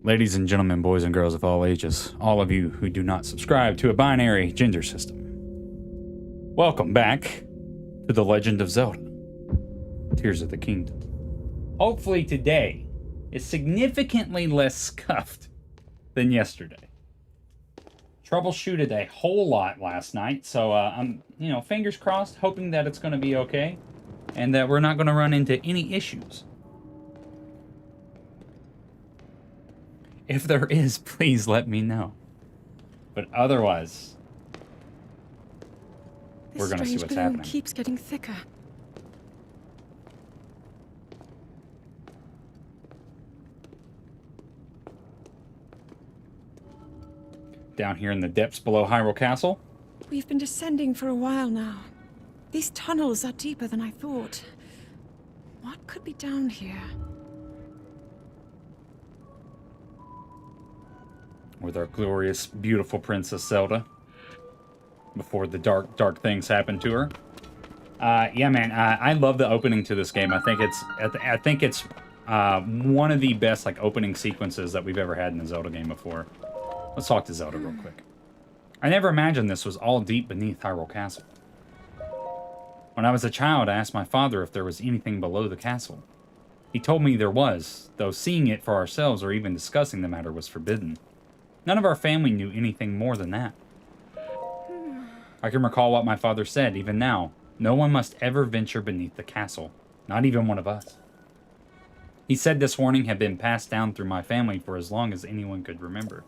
Ladies and gentlemen, boys and girls of all ages, all of you who do not subscribe to a binary gender system, welcome back to The Legend of Zelda, Tears of the Kingdom. Hopefully today is significantly less scuffed than yesterday. Troubleshooted a whole lot last night, so I'm, fingers crossed, hoping that it's going to be okay, and that we're not going to run into any issues. If there is, please let me know. But otherwise, we're going to see what's happening. Keeps getting thicker. Down here in the depths below Hyrule Castle. We've been descending for a while now. These tunnels are deeper than I thought. What could be down here? With our glorious, beautiful Princess Zelda. Before the dark things happen to her. Yeah, man, I love the opening to this game. I think it's one of the best opening sequences that we've ever had in a Zelda game before. Let's talk to Zelda real quick. I never imagined this was all deep beneath Hyrule Castle. When I was a child, I asked my father if there was anything below the castle. He told me there was, though seeing it for ourselves or even discussing the matter was forbidden. None of our family knew anything more than that. I can recall what my father said, even now. No one must ever venture beneath the castle, not even one of us. He said this warning had been passed down through my family for as long as anyone could remember.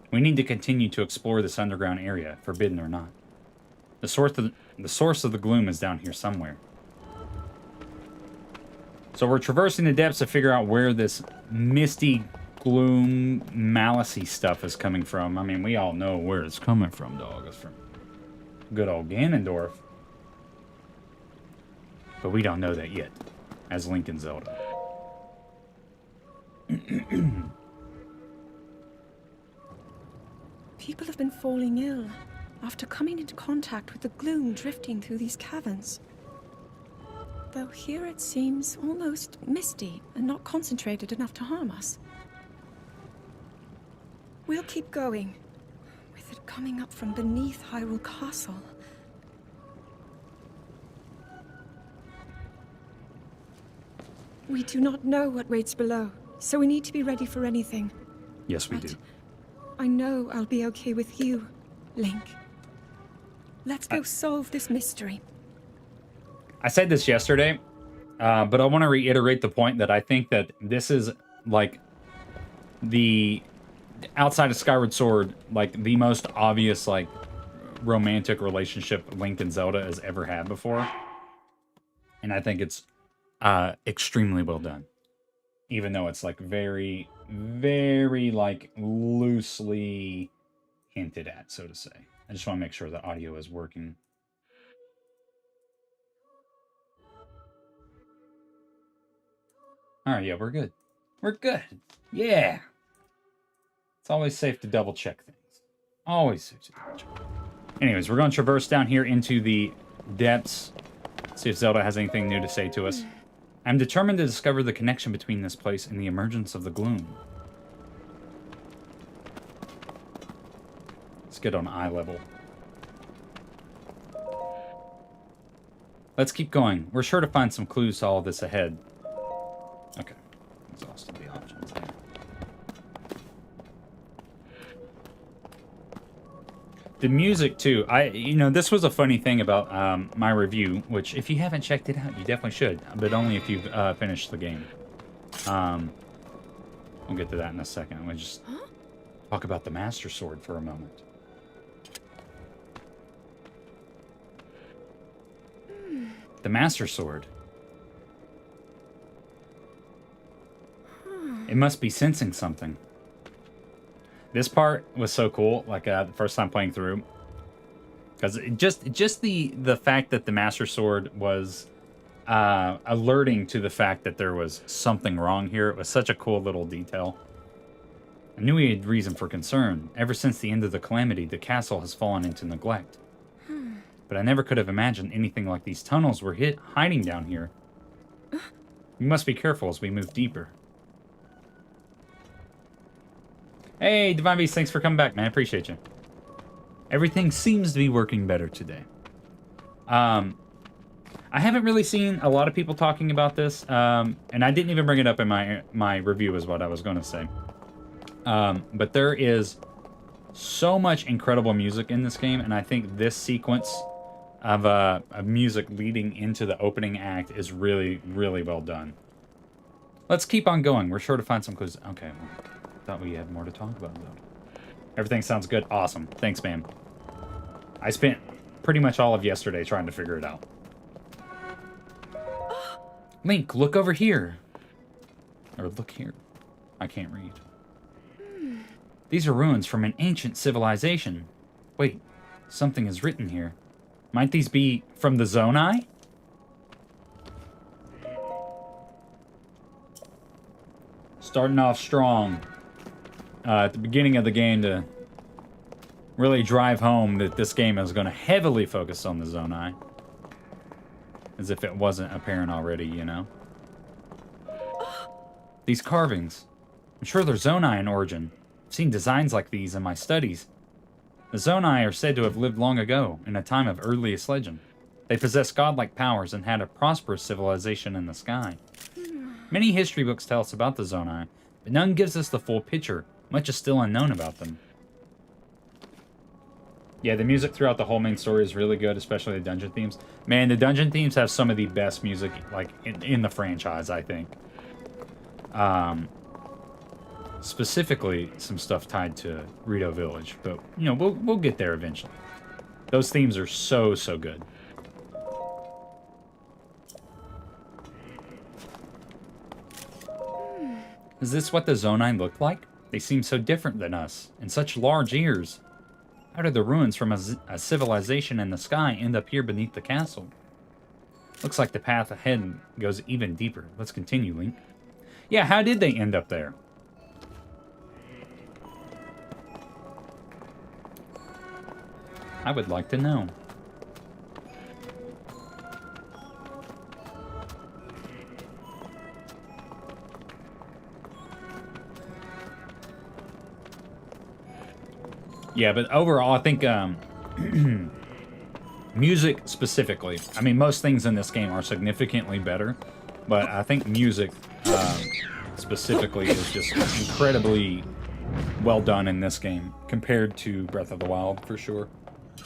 We need to continue to explore this underground area, forbidden or not. The source of the gloom is down here somewhere. So we're traversing the depths to figure out where this misty, gloom, malicey stuff is coming from. I mean, we all know where it's coming from, dog. It's from good old Ganondorf. But we don't know that yet, as Link and Zelda. People have been falling ill after coming into contact with the gloom drifting through these caverns. Though here it seems almost misty and not concentrated enough to harm us. We'll keep going, with it coming up from beneath Hyrule Castle. We do not know what waits below, so we need to be ready for anything. Yes, we do. I know I'll be okay with you, Link. Let's go solve this mystery. I said this yesterday, but I want to reiterate the point that I think that this is, the outside of Skyward Sword, the most obvious, romantic relationship Link and Zelda has ever had before. And I think it's extremely well done. Even though it's, very, very, loosely hinted at, so to say. I just want to make sure the audio is working. Alright, yeah, we're good. We're good. Yeah. It's always safe to double check things. Always safe to double check. Anyways, we're going to traverse down here into the depths. See if Zelda has anything new to say to us. I'm determined to discover the connection between this place and the emergence of the gloom. Let's get on eye level. Let's keep going. We're sure to find some clues to all this ahead. Okay. Exhausted the options there. The music, too. This was a funny thing about my review, which, if you haven't checked it out, you definitely should, but only if you've finished the game. We'll get to that in a second. We'll just talk about the Master Sword for a moment. The Master Sword. It must be sensing something. This part was so cool, the first time playing through. Because just the fact that the Master Sword was alerting to the fact that there was something wrong here. It was such a cool little detail. I knew he had reason for concern. Ever since the end of the calamity, the castle has fallen into neglect. But I never could have imagined anything like these tunnels were hiding down here. We must be careful as we move deeper. Hey, Divine Beast, thanks for coming back, man. I appreciate you. Everything seems to be working better today. I haven't really seen a lot of people talking about this, and I didn't even bring it up in my review is what I was going to say. But there is so much incredible music in this game, and I think this sequence of music leading into the opening act is really, really well done. Let's keep on going. We're sure to find some clues. Okay, well, thought we had more to talk about, though. Everything sounds good. Awesome. Thanks, man. I spent pretty much all of yesterday trying to figure it out. Link, look over here. Or look here. I can't read. These are ruins from an ancient civilization. Wait, something is written here. Might these be from the Zonai? Starting off strong at the beginning of the game to really drive home that this game is going to heavily focus on the Zonai. As if it wasn't apparent already, you know? These carvings. I'm sure they're Zonai in origin. I've seen designs like these in my studies. The Zonai are said to have lived long ago, in a time of earliest legend. They possessed godlike powers and had a prosperous civilization in the sky. Many history books tell us about the Zonai, but none gives us the full picture. Much is still unknown about them. Yeah, the music throughout the whole main story is really good, especially the dungeon themes. Man, the dungeon themes have some of the best music, like, in the franchise, I think. Specifically, some stuff tied to Rito Village, but, you know, we'll get there eventually. Those themes are so, so good. Is this what the Zonai look like? They seem so different than us, and such large ears. How did the ruins from a civilization in the sky end up here beneath the castle? Looks like the path ahead goes even deeper. Let's continue, Link. Yeah, how did they end up there? I would like to know. Yeah, but overall, I think music specifically. I mean, most things in this game are significantly better, but I think music specifically is just incredibly well done in this game compared to Breath of the Wild, for sure.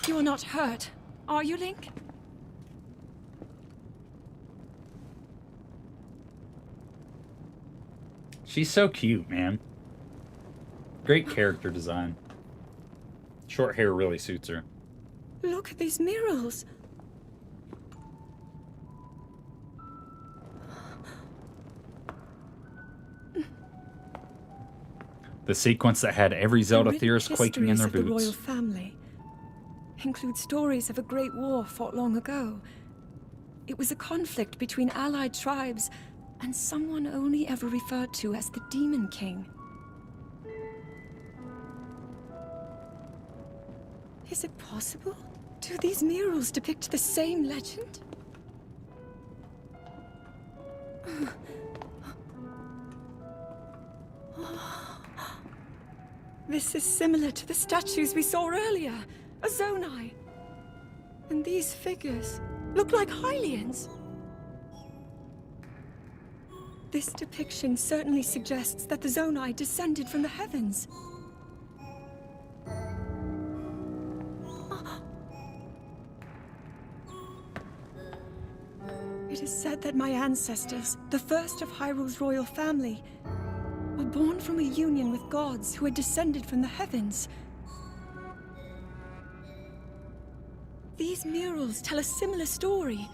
You are not hurt, are you, Link? She's so cute, man. Great character design. Short hair really suits her. Look at these murals. The sequence that had every Zelda theorist quaking in their boots. The royal family include stories of a great war fought long ago. It was a conflict between allied tribes and someone only ever referred to as the Demon King. Is it possible? Do these murals depict the same legend? This is similar to the statues we saw earlier, a Zonai. And these figures look like Hylians. This depiction certainly suggests that the Zonai descended from the heavens. It is said that my ancestors, the first of Hyrule's royal family, were born from a union with gods who had descended from the heavens. These murals tell a similar story,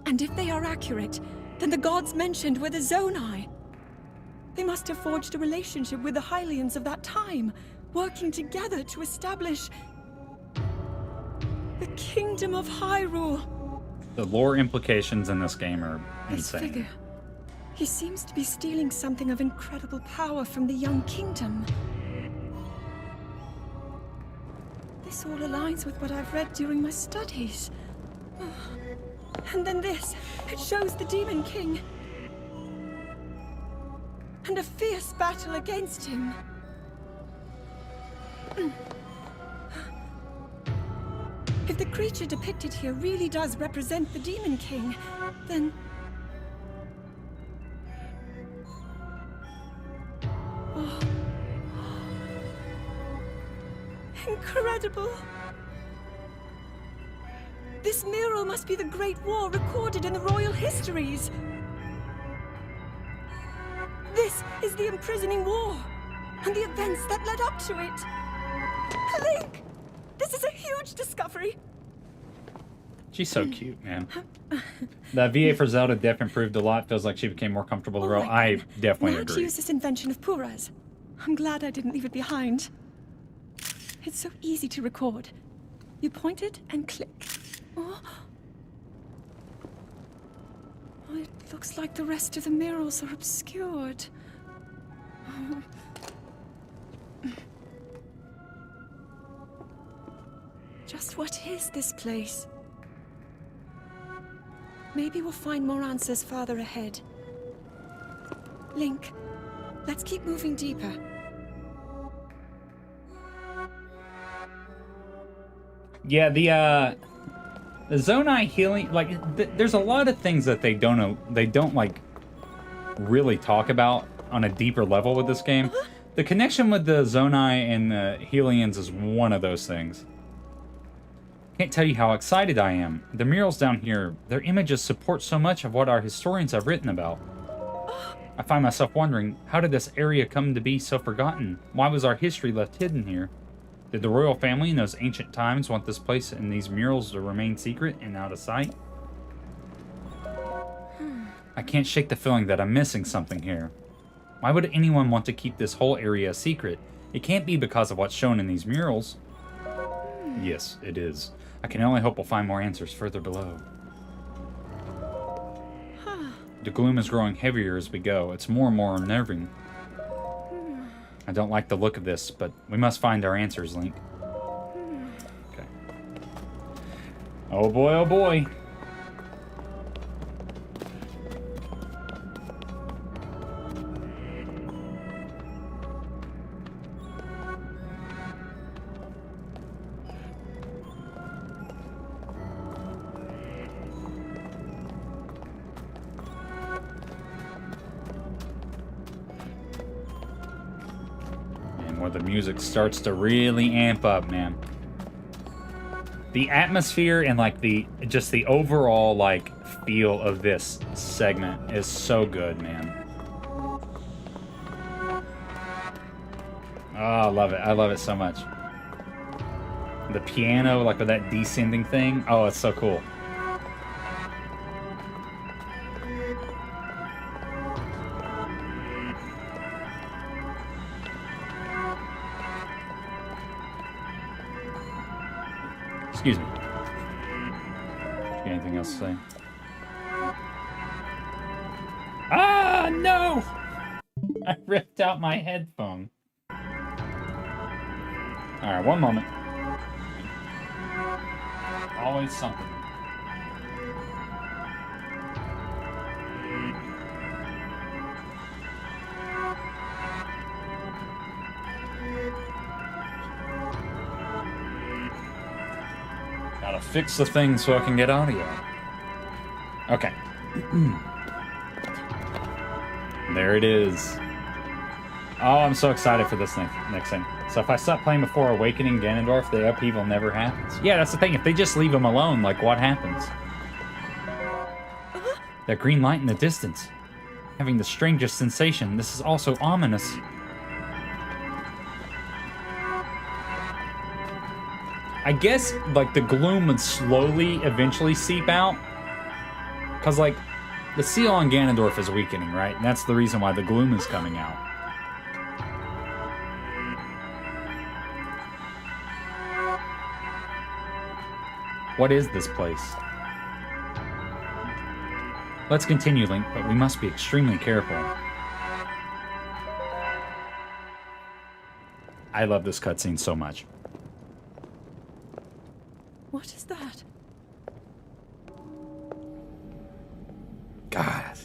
and if they are accurate, then the gods mentioned were the Zonai. They must have forged a relationship with the Hylians of that time, working together to establish the Kingdom of Hyrule. The lore implications in this game are This insane. figure. He seems to be stealing something of incredible power from the young kingdom. This all aligns with what I've read during my studies. And then this. It shows the Demon King. and a fierce battle against him. If the creature depicted here really does represent the Demon King, then... Oh. Incredible! This mural must be the Great War recorded in the royal histories. This is the imprisoning war, and the events that led up to it. Link! This is a huge discovery. She's so cute, man. The VA for Zelda definitely improved a lot. Feels like she became more comfortable with the role. I definitely Now to agree. use this invention of Pura's. I'm glad I didn't leave it behind. It's so easy to record. You point it and click. Oh. Oh, it looks like the rest of the murals are obscured. Oh. Just what is this place? Maybe we'll find more answers farther ahead. Link, let's keep moving deeper. Yeah, the Zonai healing, like, there's a lot of things that they don't like really talk about on a deeper level with this game. The connection with the Zonai and the Hylians is one of those things. Can't tell you how excited I am. The murals down here, their images support so much of what our historians have written about. I find myself wondering, how did this area come to be so forgotten? Why was our history left hidden here? Did the royal family in those ancient times want this place and these murals to remain secret and out of sight? I can't shake the feeling that I'm missing something here. Why would anyone want to keep this whole area a secret? It can't be because of what's shown in these murals. Yes, it is. I can only hope we'll find more answers further below. The gloom is growing heavier as we go. It's more and more unnerving. I don't like the look of this, but we must find our answers, Link. Okay. Oh boy, oh boy. The music starts to really amp up, man. The atmosphere and like the overall like feel of this segment is so good, man. Oh, I love it. I love it so much. The piano, like with that descending thing. Oh, it's so cool. Excuse me. Anything else to say? Ah, no! I ripped out my headphone. Alright, one moment. Always something. Gotta fix the thing so I can get audio. Okay. There it is. Oh, I'm so excited for this next thing. So if I stop playing before Awakening Ganondorf, the upheaval never happens. Yeah, that's the thing. If they just leave him alone, like, what happens? That green light in the distance. Having the strangest sensation. This is also ominous. I guess, like, the gloom would slowly, eventually seep out. Because, like, the seal on Ganondorf is weakening, right? And that's the reason why the gloom is coming out. What is this place? Let's continue, Link, but we must be extremely careful. I love this cutscene so much. What is that? God.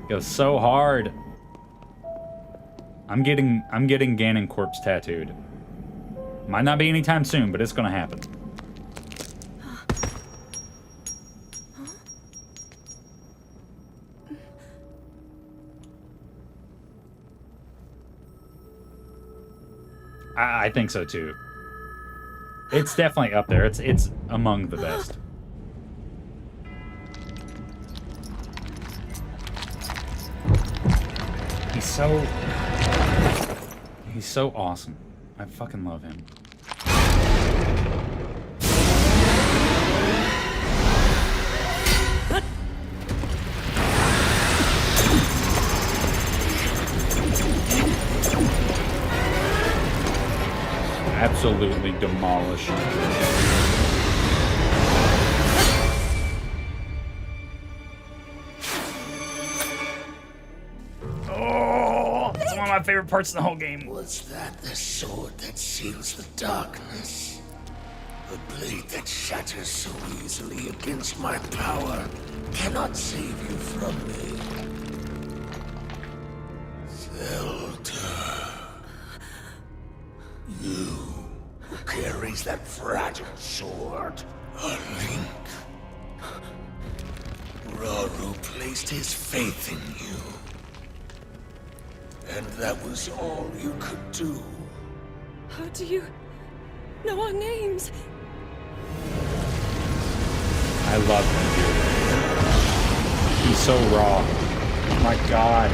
Goes so hard. I'm getting Ganondorf's tattooed. Might not be anytime soon, but it's gonna happen. I think so too. It's definitely up there. It's among the best. He's so awesome. I fucking love him. Absolutely demolished. Oh, it's one of my favorite parts of the whole game. Was that the sword that seals the darkness? The blade that shatters so easily against my power cannot save you from me. Zelda. You who carries that fragile sword. A link. Raru placed his faith in you. And that was all you could do. How do you know our names? I love him, dude. He's so raw. Oh my god.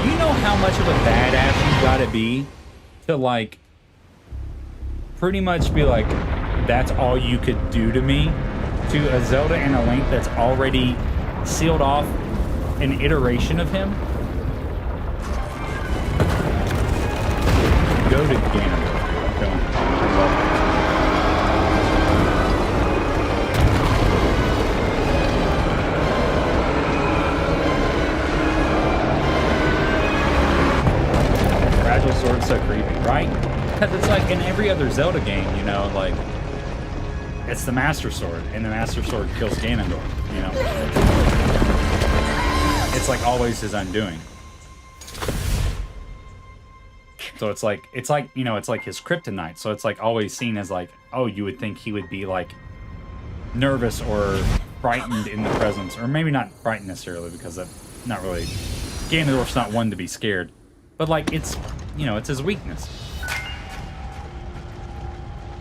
You know how much of a badass you gotta be to, like, pretty much be like, that's all you could do to me? To a Zelda and a Link that's already sealed off an iteration of him? Go to Ganondorf. Don't. I love him. Fragile sword's so creepy, right? Because it's like in every other Zelda game, you know, like, it's the Master Sword, and the Master Sword kills Ganondorf, you know? It's like always his undoing. So it's like, you know, it's like his kryptonite, so it's like always seen as like, oh, you would think he would be like nervous or frightened in the presence, or maybe not frightened necessarily, because that's not really, Ganondorf's not one to be scared. But, like, it's, you know, it's his weakness.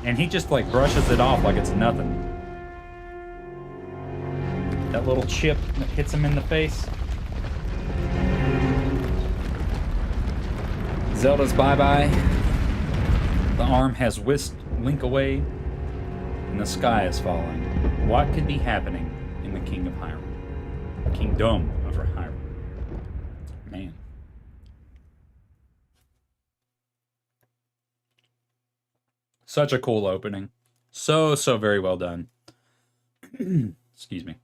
And he just, like, brushes it off like it's nothing. That little chip that hits him in the face. Zelda's bye-bye. The arm has whisked Link away, and the sky is falling. What could be happening in the King of Hyrule? Kingdom of Hyrule. Man. Such a cool opening. So very well done. Excuse me.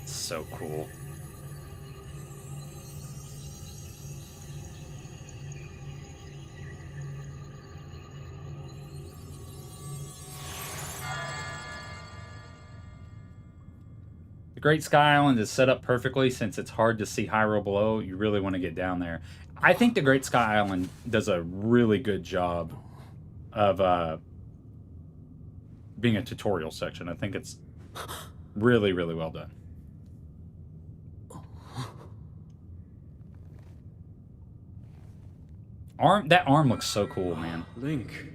So cool. The Great Sky Island is set up perfectly since it's hard to see Hyrule below. You really want to get down there. I think the Great Sky Island does a really good job of being a tutorial section. I think it's really well done. That arm looks so cool, man. Link,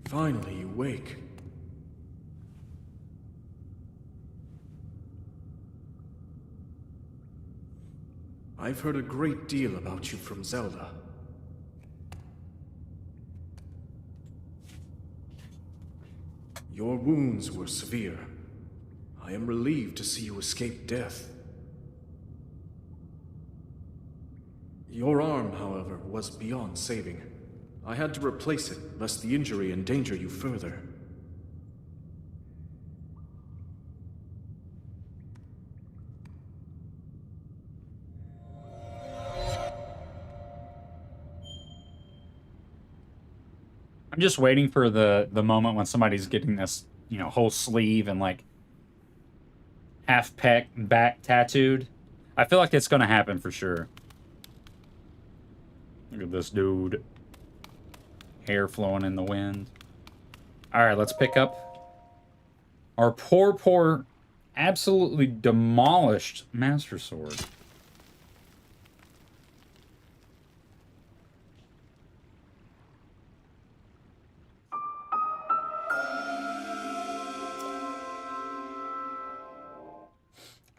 finally you wake. I've heard a great deal about you from Zelda. Your wounds were severe. I am relieved to see you escape death. Your arm, however, was beyond saving. I had to replace it, lest the injury endanger you further. I'm just waiting for the moment when somebody's getting this, you know, whole sleeve and like half pec back tattooed. I feel like it's gonna happen for sure. Look at this dude. Hair flowing in the wind. Alright, let's pick up our poor, absolutely demolished Master Sword.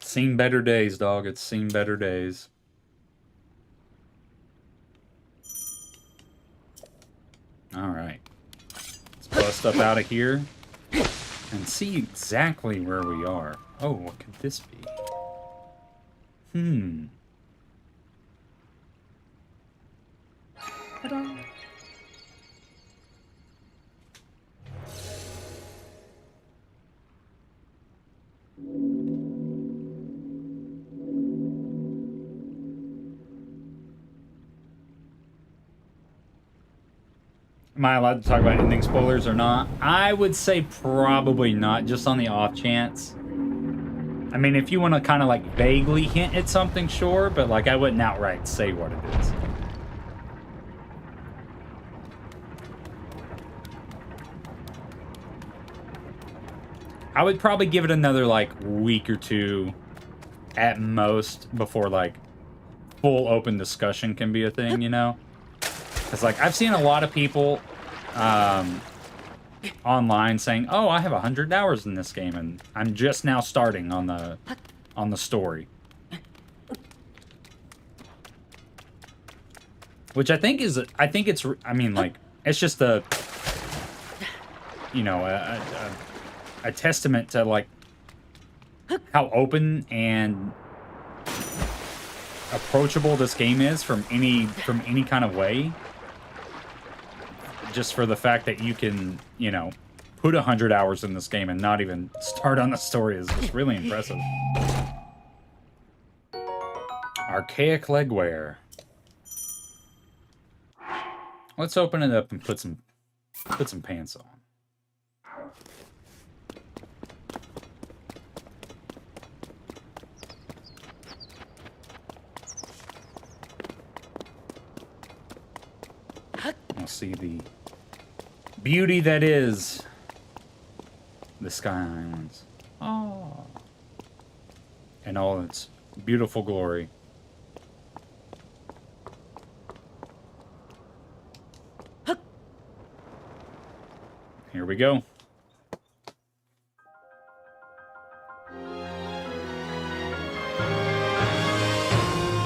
Seen better days, dog. It's seen better days. Alright. Let's bust up out of here and see exactly where we are. Oh, what could this be? Ta-da. Am I allowed to talk about ending spoilers or not? I would say probably not, just on the off chance. I mean, if you want to kind of like vaguely hint at something, sure, but like I wouldn't outright say what it is. I would probably give it another like week or two at most before like full open discussion can be a thing, you know? Because, like, I've seen a lot of people online saying, oh, I have 100 hours in this game, and I'm just now starting on the story. Which I think is, I mean, like, it's just a, you know, a testament to, like, how open and approachable this game is from any kind of way. Just for the fact that you can, you know, put 100 hours in this game and not even start on the story is just really impressive. Archaic legwear. Let's open it up and put some pants on. We'll see the beauty that is the Sky Islands. Oh. In all its beautiful glory. Here we go.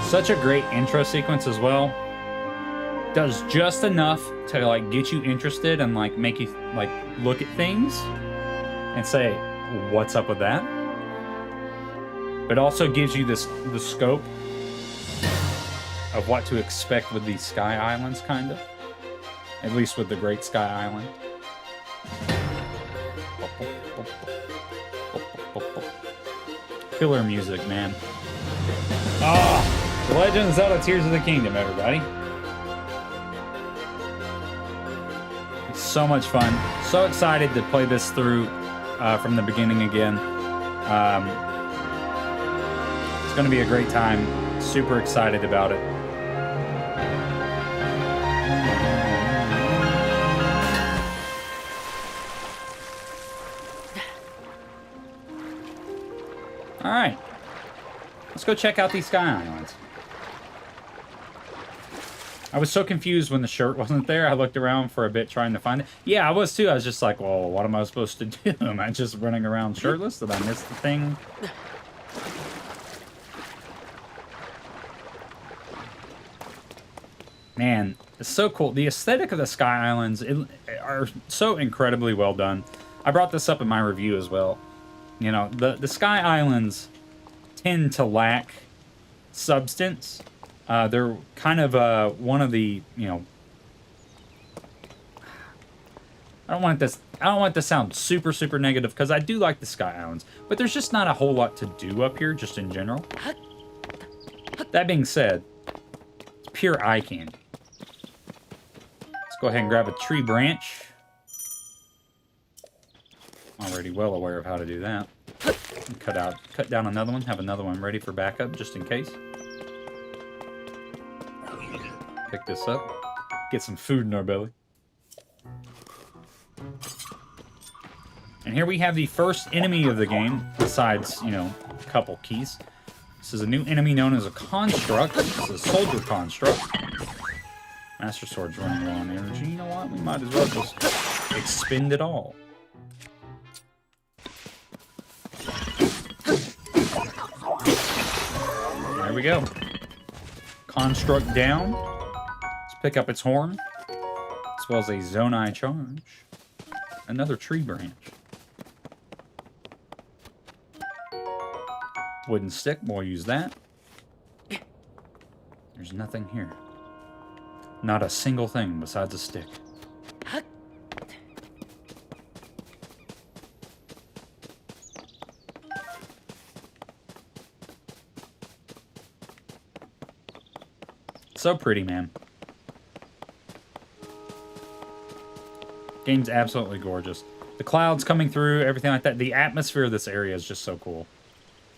Such a great intro sequence as well. Does just enough to like get you interested and like make you like look at things and say, what's up with that? But also gives you the scope of what to expect with these Sky Islands, kind of. At least with the Great Sky Island. Killer music, man. The Legend of Zelda Tears of the Kingdom, everybody. So much fun. So excited to play this through from the beginning again. It's going to be a great time. Super excited about it. All right. Let's go check out these Sky Islands. I was so confused when the shirt wasn't there. I looked around for a bit trying to find it. Yeah, I was too. I was just like, well, what am I supposed to do? Am I just running around shirtless? Did I miss the thing? Man, it's so cool. The aesthetic of the Sky Islands are so incredibly well done. I brought this up in my review as well. You know, the Sky Islands tend to lack substance They're kind of one of the, you know, I don't want it to sound super, super negative, because I do like the Sky Islands, but there's just not a whole lot to do up here, just in general. That being said, it's pure eye candy. Let's go ahead and grab a tree branch. Already well aware of how to do that. And cut down another one, have another one ready for backup, just in case. Pick this up. Get some food in our belly. And here we have the first enemy of the game, besides, you know, a couple keys. This is a new enemy known as a construct. It's a soldier construct. Master Sword's running low on energy. You know what? We might as well just expend it all. There we go. Construct down. Let's pick up its horn, as well as a Zonai charge. Another tree branch. Wooden stick, we'll use that. There's nothing here. Not a single thing besides a stick. So pretty, man. Game's absolutely gorgeous. The clouds coming through, everything like that. The atmosphere of this area is just so cool.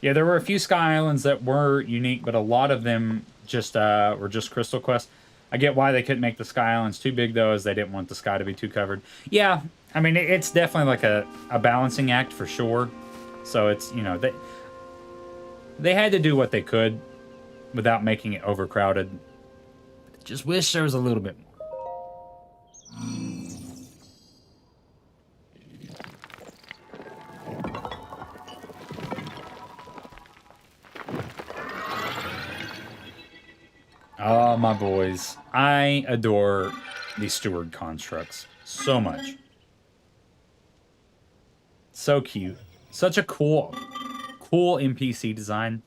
Yeah, there were a few Sky Islands that were unique, but a lot of them just were just Crystal Quest. I get why they couldn't make the Sky Islands too big, though, as they didn't want the sky to be too covered. Yeah, I mean, it's definitely like a balancing act for sure. So it's, you know, they had to do what they could without making it overcrowded. Just wish there was a little bit more. Oh, my boys. I adore these steward constructs so much. So cute. Such a cool NPC design.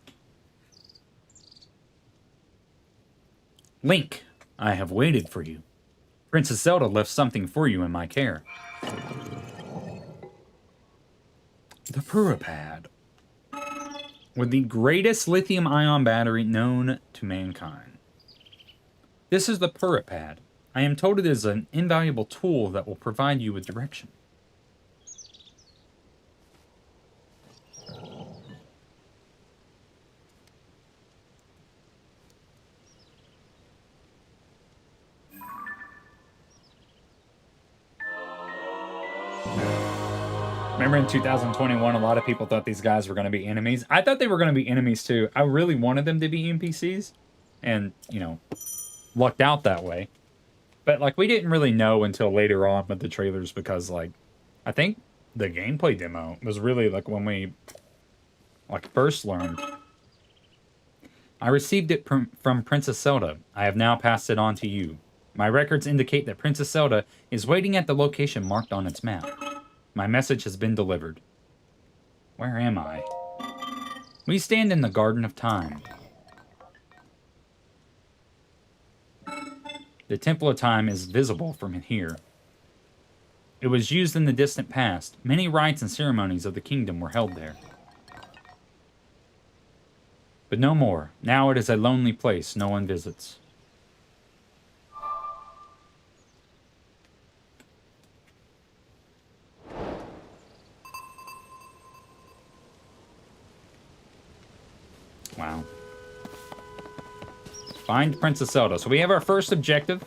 Link, I have waited for you. Princess Zelda left something for you in my care. The Purapad. With the greatest lithium-ion battery known to mankind. This is the Purapad. I am told it is an invaluable tool that will provide you with direction. Remember in 2021, a lot of people thought these guys were going to be enemies. I thought they were going to be enemies too. I really wanted them to be NPCs. And, you know, lucked out that way. But, like, we didn't really know until later on with the trailers because, like, I think the gameplay demo was really, like, when we, like, first learned. I received it from Princess Zelda. I have now passed it on to you. My records indicate that Princess Zelda is waiting at the location marked on its map. My message has been delivered. Where am I? We stand in the Garden of Time. The Temple of Time is visible from here. It was used in the distant past. Many rites and ceremonies of the kingdom were held there. But no more. Now it is a lonely place no one visits. Wow. Find Princess Zelda. So we have our first objective.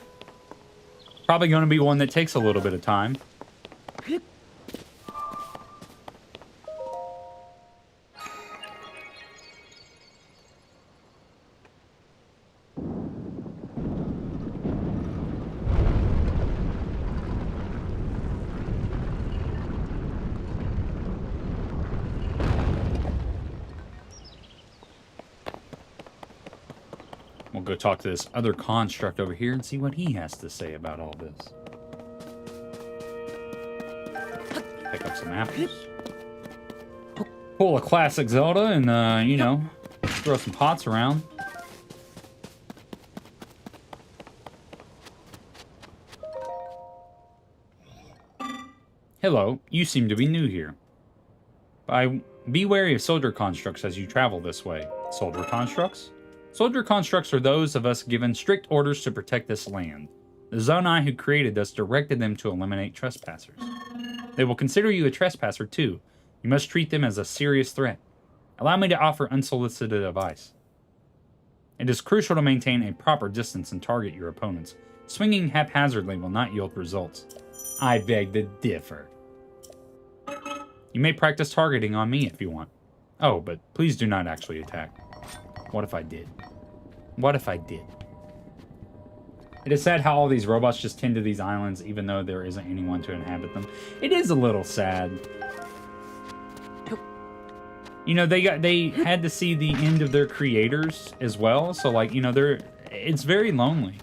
Probably going to be one that takes a little bit of time. We'll go talk to this other construct over here and see what he has to say about all this. Pick up some apples. Pull a classic Zelda and, you know, throw some pots around. Hello, you seem to be new here. Be wary of soldier constructs as you travel this way. Soldier constructs? Soldier constructs are those of us given strict orders to protect this land. The Zonai who created us directed them to eliminate trespassers. They will consider you a trespasser too. You must treat them as a serious threat. Allow me to offer unsolicited advice. It is crucial to maintain a proper distance and target your opponents. Swinging haphazardly will not yield results. I beg to differ. You may practice targeting on me if you want. Oh, but please do not actually attack. What if I did? What if I did? It is sad how all these robots just tend to these islands even though there isn't anyone to inhabit them. It is a little sad. You know, they had to see the end of their creators as well, so like, you know, it's very lonely.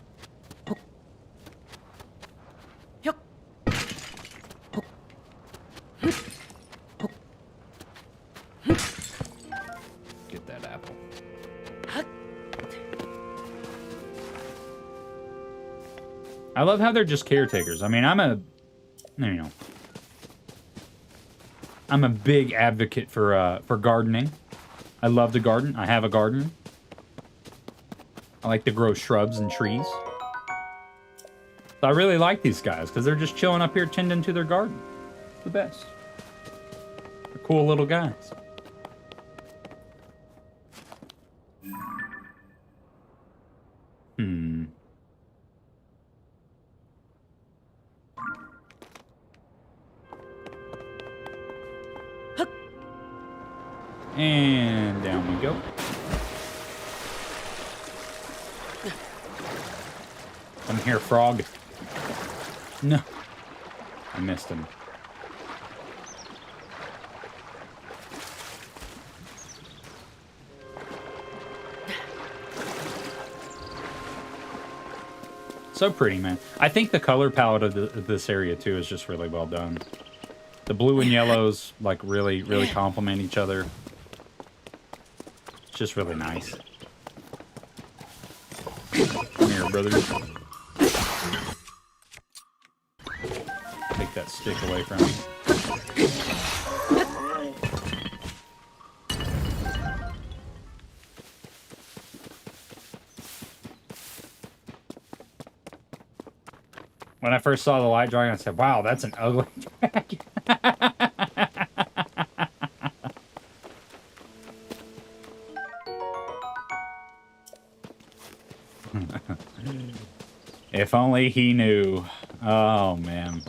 Get that apple. I love how they're just caretakers. I mean, I'm a big advocate for gardening. I love to garden. I have a garden. I like to grow shrubs and trees. So I really like these guys because they're just chilling up here tending to their garden. It's the best. They're cool little guys. And down we go. Come here, frog. No. I missed him. So pretty, man. I think the color palette of this area, too, is just really well done. The blue and yellows, like, really complement each other. It's just really nice. Come here, brother. Take that stick away from me. When I first saw the light dragon, I said, wow, that's an ugly dragon. If only he knew. Oh, man.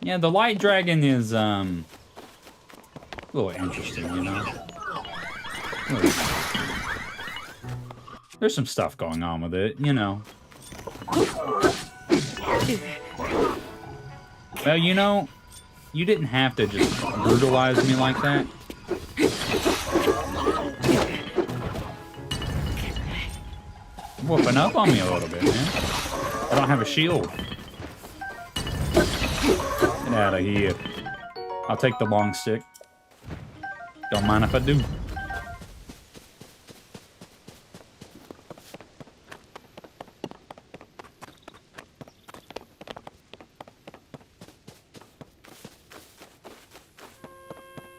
Yeah, the light dragon is, a little interesting, you know? There's some stuff going on with it, you know. Well, you know, you didn't have to just brutalize me like that. Whooping up on me a little bit, man. I don't have a shield. Get out of here. I'll take the long stick. Don't mind if I do.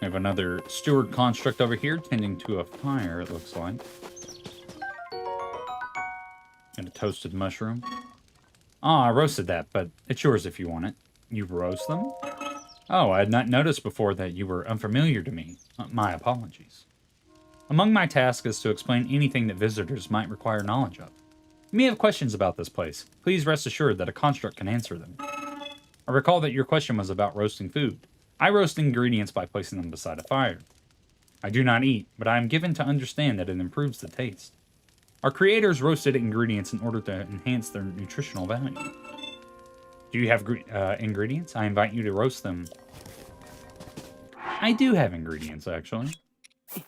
We have another steward construct over here tending to a fire, it looks like. And a toasted mushroom. Oh, I roasted that, but it's yours if you want it. You roast them? Oh, I had not noticed before that you were unfamiliar to me. My apologies. Among my tasks is to explain anything that visitors might require knowledge of. You may have questions about this place. Please rest assured that a construct can answer them. I recall that your question was about roasting food. I roast ingredients by placing them beside a fire. I do not eat, but I am given to understand that it improves the taste. Our creators roasted ingredients in order to enhance their nutritional value. Do you have ingredients? I invite you to roast them. I do have ingredients, actually. I'm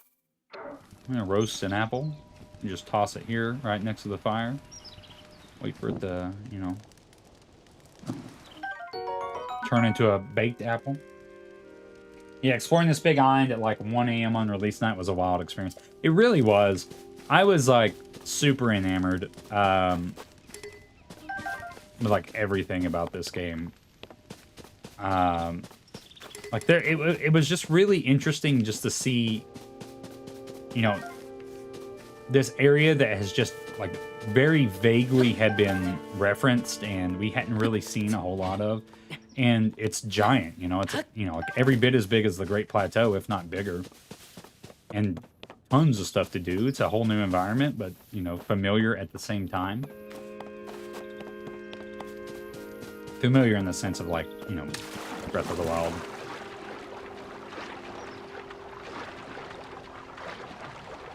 going to roast an apple. And just toss it here, right next to the fire. Wait for it to, you know, turn into a baked apple. Yeah, exploring this big island at like 1 a.m. on release night was a wild experience. It really was. I was like super enamored with like everything about this game. Like it was just really interesting just to see, you know, this area that has just like very vaguely had been referenced and we hadn't really seen a whole lot of. And it's giant, you know, it's, you know, like every bit as big as the Great Plateau, if not bigger. And tons of stuff to do. It's a whole new environment, but, you know, familiar at the same time. Familiar in the sense of, like, you know, Breath of the Wild.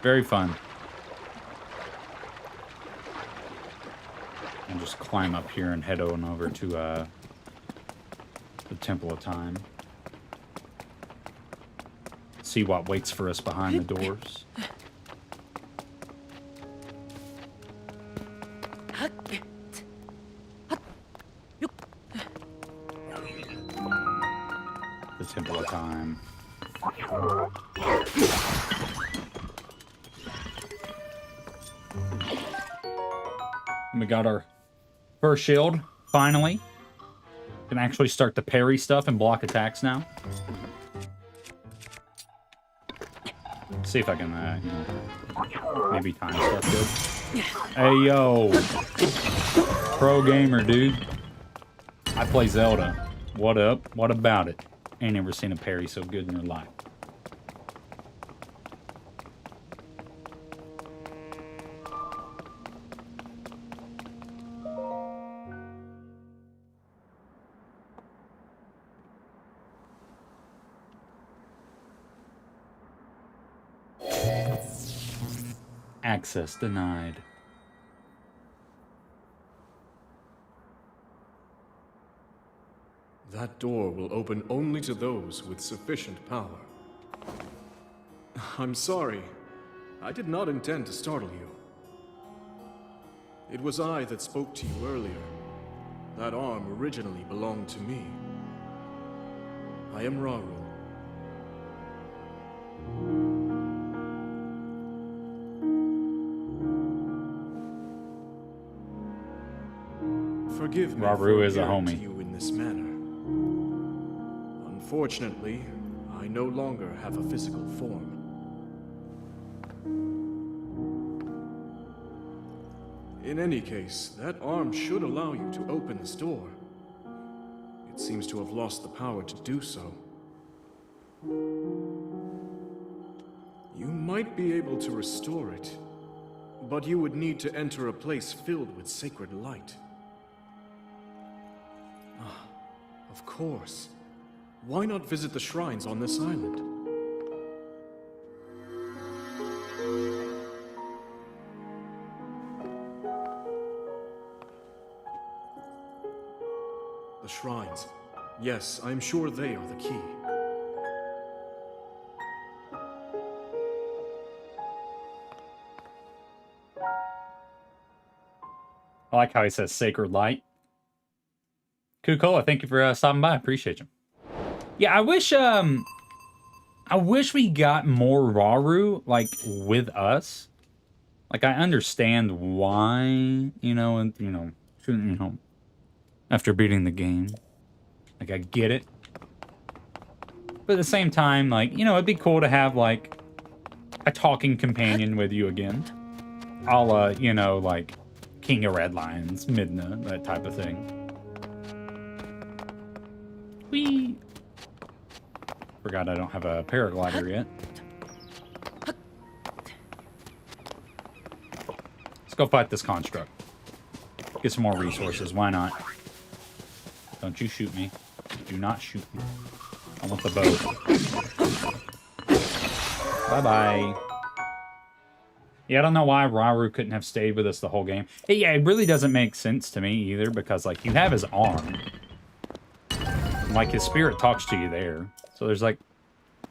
Very fun. And just climb up here and head on over to the Temple of Time. See what waits for us behind the doors. The Temple of Time. And we got our first shield, finally. Can actually start to parry stuff and block attacks now. See if I can, you know, maybe time stuff good. Hey, yo. Pro gamer, dude. I play Zelda. What up? What about it? Ain't never seen a parry so good in your life. Access denied. That door will open only to those with sufficient power. I'm sorry. I did not intend to startle you. It was I that spoke to you earlier. That arm originally belonged to me. I am Hyrule. Forgive me Hyrule is a appearing to homie. you in this manner. Unfortunately, I no longer have a physical form. In any case, that arm should allow you to open this door. It seems to have lost the power to do so. You might be able to restore it, but you would need to enter a place filled with sacred light. Ah, of course. Why not visit the shrines on this island? The shrines. Yes, I'm sure they are the key. I like how he says sacred light. Kukola, thank you for stopping by. Appreciate you. Yeah, I wish we got more Rauru, like, with us. Like, I understand why, you know, and, you know, after beating the game. Like, I get it. But at the same time, like, you know, it'd be cool to have, like, a talking companion with you again. A la, you know, like, King of Red Lions, Midna, that type of thing. Whee! Forgot I don't have a paraglider yet. Let's go fight this construct. Get some more resources, why not? Don't you shoot me. Do not shoot me. I want the bow. Bye-bye. Yeah, I don't know why Rauru couldn't have stayed with us the whole game. Hey, yeah, it really doesn't make sense to me either, because, like, you have his arm. Like, his spirit talks to you there. So there's, like,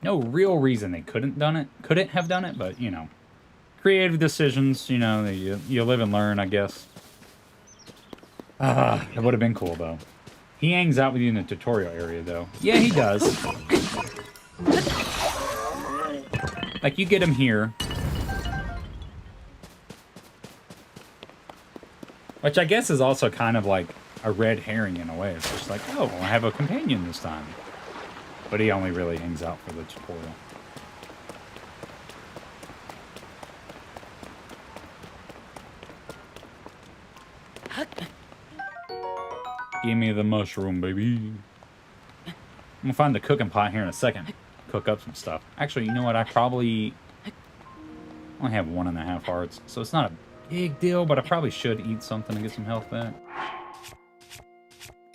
no real reason they couldn't have done it, but, you know. Creative decisions, you know, you live and learn, I guess. It would have been cool, though. He hangs out with you in the tutorial area, though. Yeah, he does. Like, you get him here. Which I guess is also kind of like a red herring in a way. It's just like, oh, I have a companion this time. But he only really hangs out for the tutorial. Give me the mushroom, baby. I'm gonna find the cooking pot here in a second. Cook up some stuff. Actually, you know what? I probably only have 1.5 hearts, so it's not a big deal, but I probably should eat something to get some health back.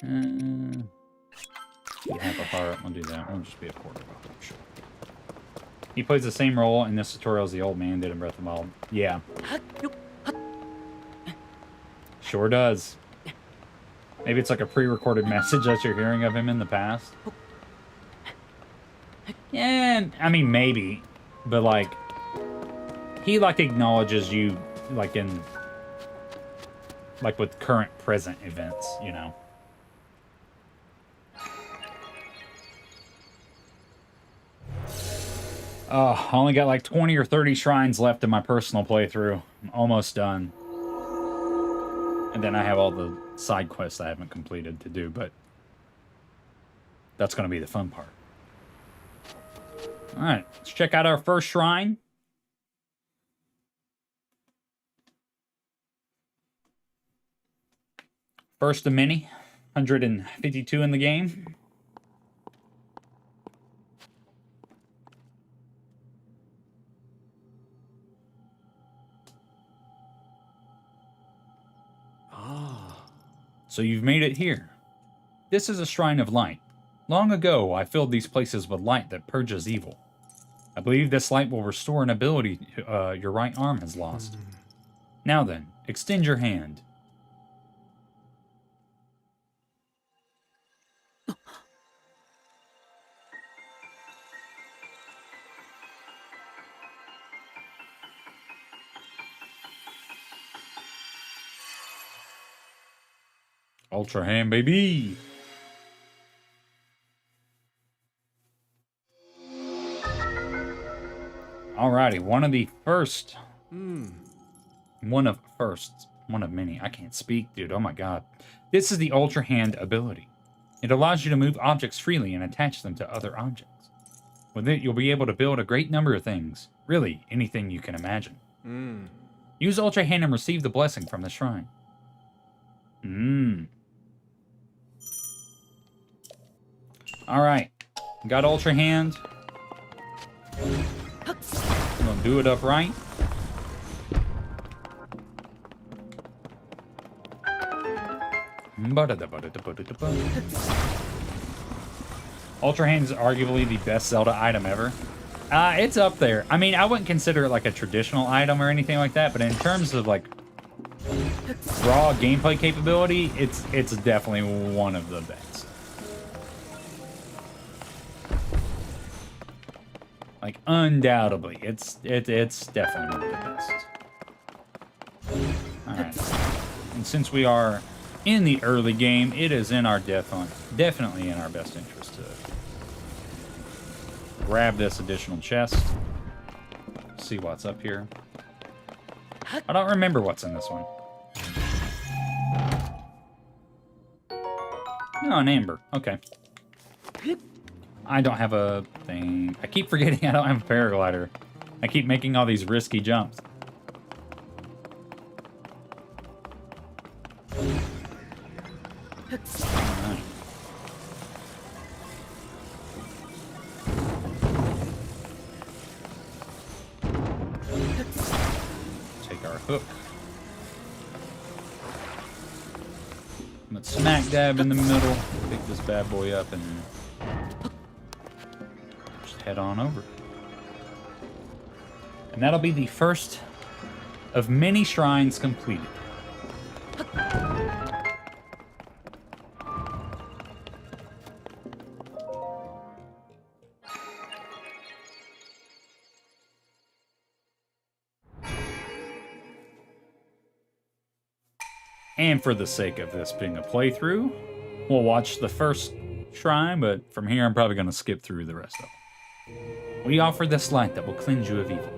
Eat half a heart. We'll do that. We'll just be a quarter of a heart, sure. He plays the same role in this tutorial as the old man did in Breath of the Wild. Yeah. Sure does. Maybe it's like a pre-recorded message that you're hearing of him in the past. Yeah, I mean, maybe. But, like, he, like, acknowledges you, like, in... like, with current present events, you know? Oh, I only got, like, 20 or 30 shrines left in my personal playthrough. I'm almost done. And then I have all the side quests I haven't completed to do, but that's going to be the fun part. All right, let's check out our first shrine. First of many, 152 in the game. So you've made it here. This is a shrine of light. Long ago, I filled these places with light that purges evil. I believe this light will restore an ability your right arm has lost. Now then, extend your hand. Ultra hand, baby! Alrighty, one of the first. One of firsts. One of many. I can't speak, dude. Oh my god. This is the Ultra Hand ability. It allows you to move objects freely and attach them to other objects. With it, you'll be able to build a great number of things. Really, anything you can imagine. Use Ultra Hand and receive the blessing from the shrine. Alright. Got Ultra Hand. I'm gonna do it upright. Ultra Hand is arguably the best Zelda item ever. It's up there. I mean, I wouldn't consider it like a traditional item or anything like that, but in terms of like raw gameplay capability, it's definitely one of the best. Like, undoubtedly, it's definitely one of the best. Alright. And since we are in the early game, it is in our definitely in our best interest to grab this additional chest. See what's up here. I don't remember what's in this one. Oh, an amber. Okay. I don't have a thing. I keep forgetting I don't have a paraglider. I keep making all these risky jumps. Right. Take our hook. Let's smack dab in the middle. Pick this bad boy up and just head on over. And that'll be the first of many shrines completed. And for the sake of this being a playthrough, we'll watch the first shrine, but from here I'm probably going to skip through the rest of them. We offer this light that will cleanse you of evil.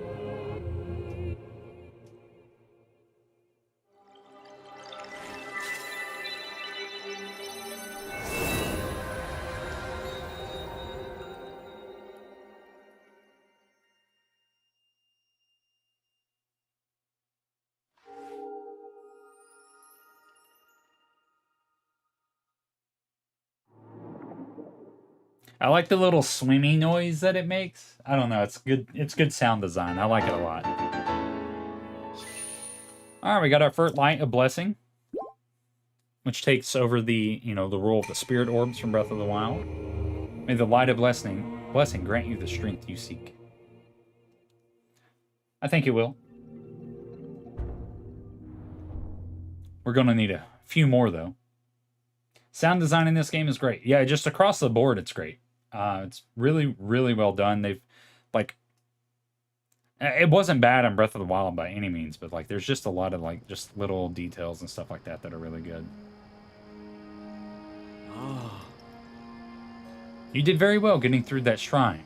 I like the little swimmy noise that it makes. I don't know. It's good. It's good sound design. I like it a lot. All right, we got our first light of blessing, which takes over the the role of the spirit orbs from Breath of the Wild. May the light of blessing grant you the strength you seek. I think it will. We're gonna need a few more though. Sound design in this game is great. Yeah, just across the board, it's great. It's really, really well done. They've, like, it wasn't bad on Breath of the Wild by any means, but, like, there's just a lot of, like, just little details and stuff like that that are really good. You did very well getting through that shrine,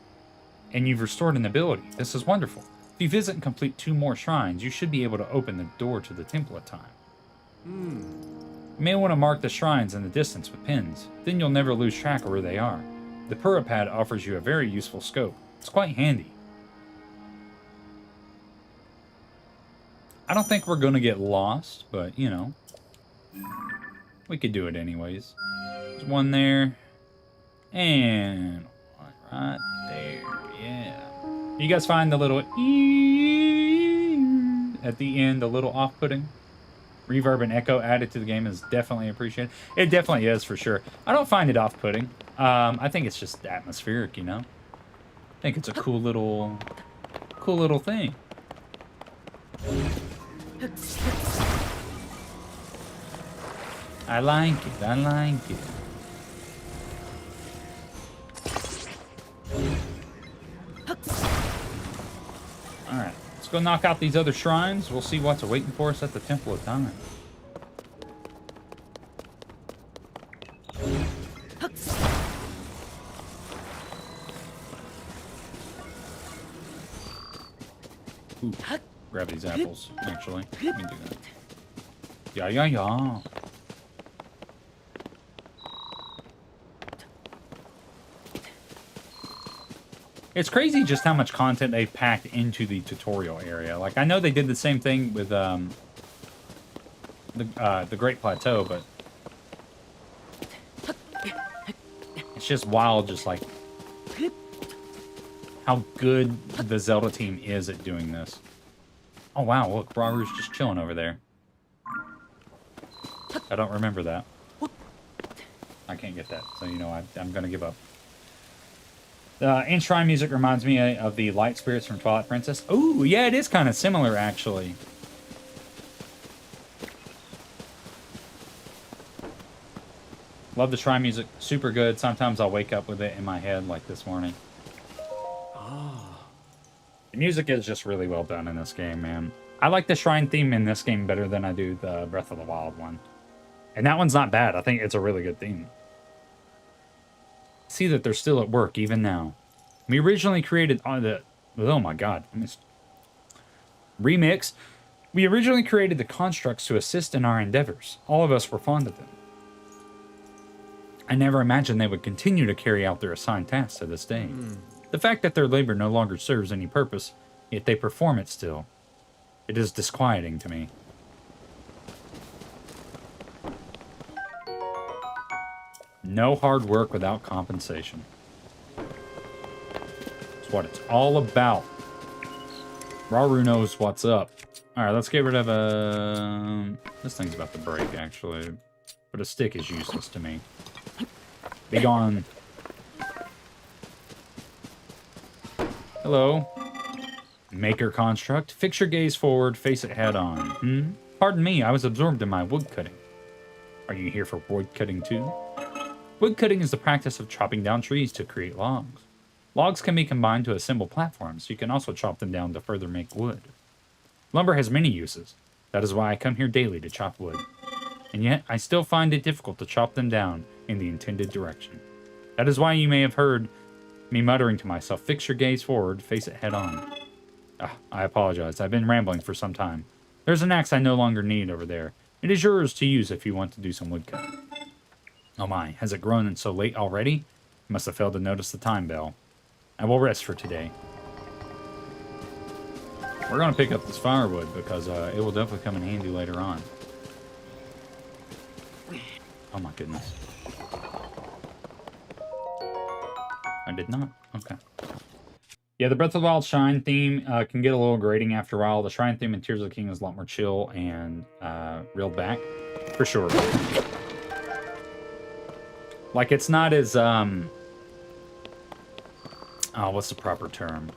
and you've restored an ability. This is wonderful. If you visit and complete 2 more shrines, you should be able to open the door to the temple at time. You may want to mark the shrines in the distance with pins. Then you'll never lose track of where they are. The Pura Pad offers you a very useful scope. It's quite handy. I don't think we're going to get lost, but, you know, we could do it anyways. There's one there. And one right there. Yeah. You guys find the little at the end, a little off-putting? Reverb and echo added to the game is definitely appreciated. It definitely is, for sure. I don't find it off-putting. I think it's just atmospheric, you know? I think it's a cool little thing. I like it. I like it. Alright, let's go knock out these other shrines. We'll see what's awaiting for us at the Temple of Time. Ooh, grab these apples, actually. Let me do that. Yeah, yeah, yeah. It's crazy just how much content they've packed into the tutorial area. Like, I know they did the same thing with the Great Plateau, but it's just wild, just like how good the Zelda team is at doing this. Oh wow, look, Raru's just chilling over there. I don't remember that. I can't get that, so you know I'm gonna give up. The in-shrine music reminds me of the light spirits from Twilight Princess. Ooh, yeah, it is kind of similar, actually. Love the shrine music. Super good. Sometimes I'll wake up with it in my head, like this morning. The music is just really well done in this game, man. I like the shrine theme in this game better than I do the Breath of the Wild one. And that one's not bad. I think it's a really good theme. See that they're still at work even now. We originally created oh my god, remix. We originally created the constructs to assist in our endeavors. All of us were fond of them. I never imagined they would continue to carry out their assigned tasks to this day. The fact that their labor no longer serves any purpose, yet they perform it still. It is disquieting to me. No hard work without compensation. That's what it's all about. Raru knows what's up. Alright, let's get rid of this thing's about to break, actually. But a stick is useless to me. Be gone. Hello. Maker construct. Fix your gaze forward, face it head on. Pardon me, I was absorbed in my wood cutting. Are you here for wood cutting too? Wood cutting is the practice of chopping down trees to create logs. Logs can be combined to assemble platforms, so you can also chop them down to further make wood. Lumber has many uses. That is why I come here daily to chop wood. And yet, I still find it difficult to chop them down in the intended direction. That is why you may have heard me muttering to myself, fix your gaze forward, face it head on. I apologize. I've been rambling for some time. There's an axe I no longer need over there. It is yours to use if you want to do some wood cutting. Oh my, has it grown so late already? Must have failed to notice the time bell. I will rest for today. We're going to pick up this firewood because it will definitely come in handy later on. Oh my goodness. I did not. Okay. Yeah, the Breath of the Wild Shrine theme can get a little grating after a while. The Shrine theme in Tears of the Kingdom is a lot more chill and reeled back. For sure. Like, it's not as, oh, what's the proper term?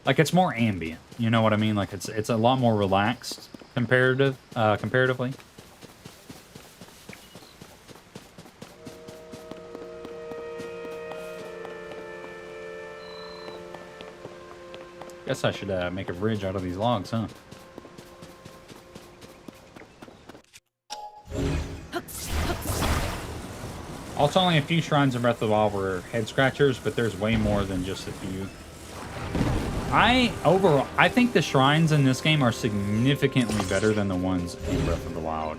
Like, it's more ambient. You know what I mean? Like, it's a lot more relaxed comparatively. Guess I should make a bridge out of these logs, huh? Also, only a few shrines in Breath of the Wild were head scratchers, but there's way more than just a few. I think the shrines in this game are significantly better than the ones in Breath of the Wild.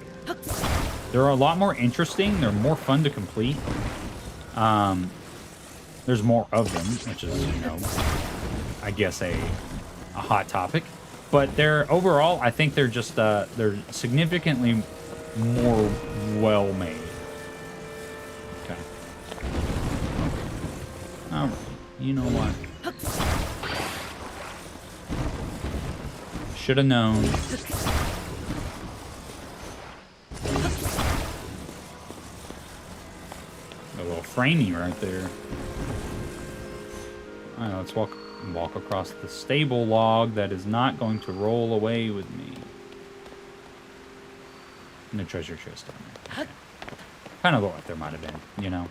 They're a lot more interesting. They're more fun to complete. There's more of them, which is, you know, I guess a hot topic. But they're overall, I think they're just they're significantly more well made. Okay. All right. You know what? Should have known. A little framey right there. All right, let's walk across the stable log that is not going to roll away with me. And the treasure chest down there. Kind of looked like there might have been, you know.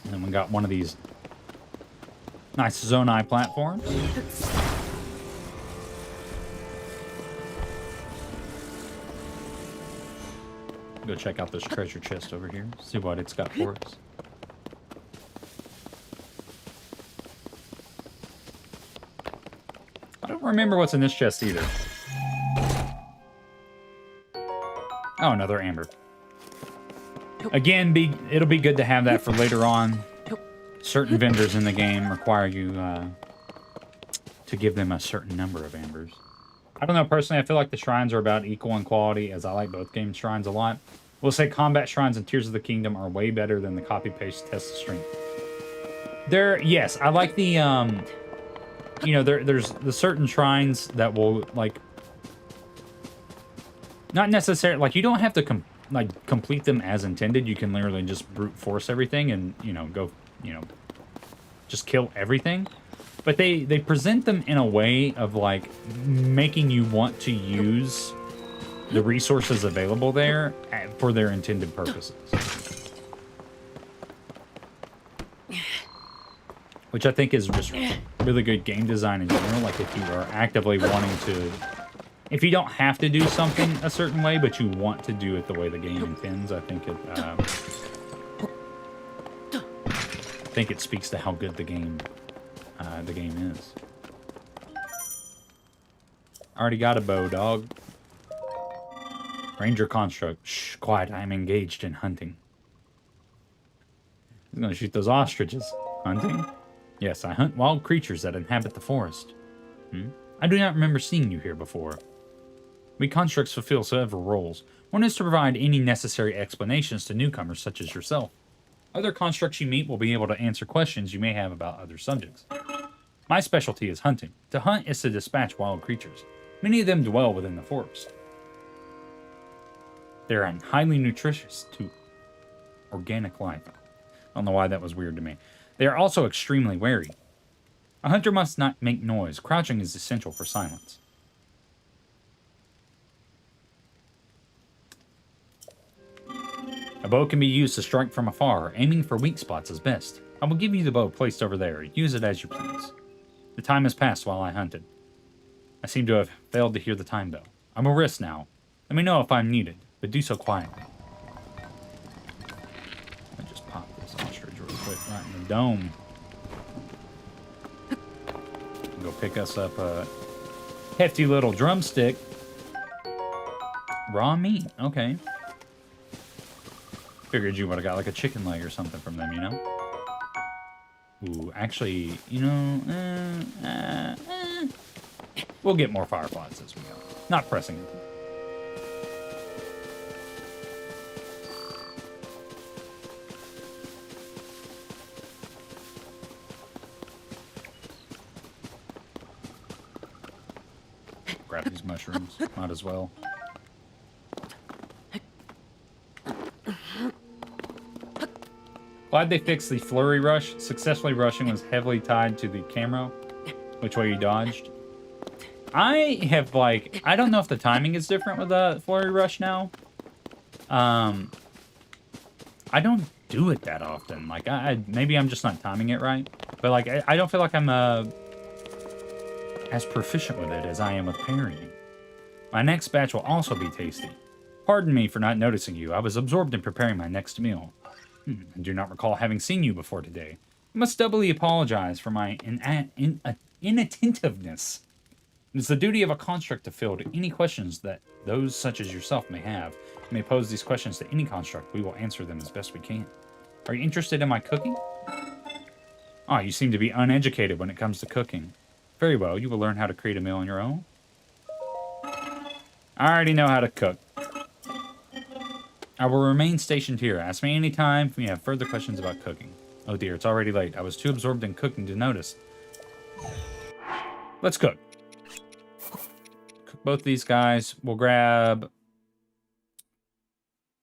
And then we got one of these nice Zonai platforms. Go check out this treasure chest over here. See what it's got for us. I don't remember what's in this chest either. Oh, another amber. Again, it'll be good to have that for later on. Certain vendors in the game require you to give them a certain number of ambers. I don't know, personally, I feel like the shrines are about equal in quality, as I like both game shrines a lot. We'll say combat shrines in Tears of the Kingdom are way better than the copy-paste test of strength. Yes, I like the, you know, there's the certain shrines that will, like, not necessarily, like, you don't have to, complete them as intended. You can literally just brute force everything and, you know, go, you know, just kill everything. But they present them in a way of, like, making you want to use the resources available there for their intended purposes. Which I think is just really good game design in general. Like, if you are actively wanting to... If you don't have to do something a certain way, but you want to do it the way the game intends, I think it speaks to how good the game is. Already got a bow, dog. Ranger construct. Shh, quiet. I am engaged in hunting. He's gonna shoot those ostriches. Hunting? Yes, I hunt wild creatures that inhabit the forest. I do not remember seeing you here before. We constructs fulfill several roles. One is to provide any necessary explanations to newcomers such as yourself. Other constructs you meet will be able to answer questions you may have about other subjects. My specialty is hunting. To hunt is to dispatch wild creatures. Many of them dwell within the forest. They are highly nutritious to organic life. I don't know why that was weird to me. They are also extremely wary. A hunter must not make noise. Crouching is essential for silence. A bow can be used to strike from afar. Aiming for weak spots is best. I will give you the bow placed over there. Use it as you please. The time has passed while I hunted. I seem to have failed to hear the time bell. I'm a risk now. Let me know if I'm needed, but do so quietly. I just pop this ostrich real quick right in the dome. Go pick us up a hefty little drumstick. Raw meat, okay. Figured you would have got like a chicken leg or something from them, you know? Ooh, actually, you know, we'll get more fireflies as we go. Not pressing it. grab these mushrooms. Might as well. Glad they fixed the flurry rush. Successfully rushing was heavily tied to the camera, which way you dodged. I have, like, I don't know if the timing is different with the flurry rush now. I don't do it that often. Like, maybe I'm just not timing it right. But, like, I don't feel like I'm as proficient with it as I am with parrying. My next batch will also be tasty. Pardon me for not noticing you. I was absorbed in preparing my next meal. I do not recall having seen you before today. I must doubly apologize for my inattentiveness. It is the duty of a construct to field any questions that those such as yourself may have. You may pose these questions to any construct. We will answer them as best we can. Are you interested in my cooking? Ah, you seem to be uneducated when it comes to cooking. Very well, you will learn how to create a meal on your own. I already know how to cook. I will remain stationed here. Ask me anytime if you have further questions about cooking. Oh dear, it's already late. I was too absorbed in cooking to notice. Let's cook. Cook both these guys. We'll grab...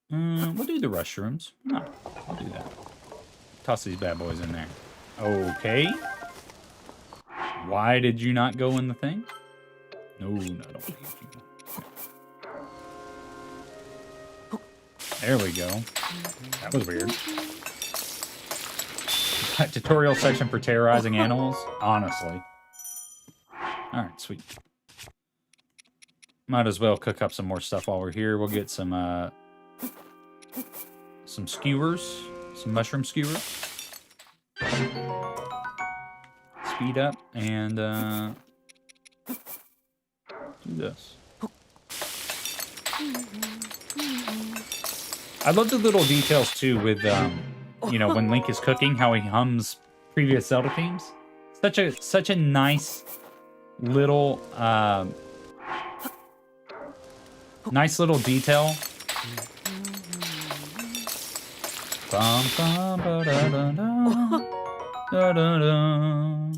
we'll do the mushrooms. No, we'll do that. Toss these bad boys in there. Okay. Why did you not go in the thing? No, I don't need you. There we go. That was weird. Tutorial section for terrorizing animals? Honestly. Alright, sweet. Might as well cook up some more stuff while we're here. We'll get some skewers. Some mushroom skewers. Speed up and do this. I love the little details too with you know, when Link is cooking, how he hums previous Zelda themes. Such a nice little detail. Bum, bum, ba, da, da, da. Da, da, da.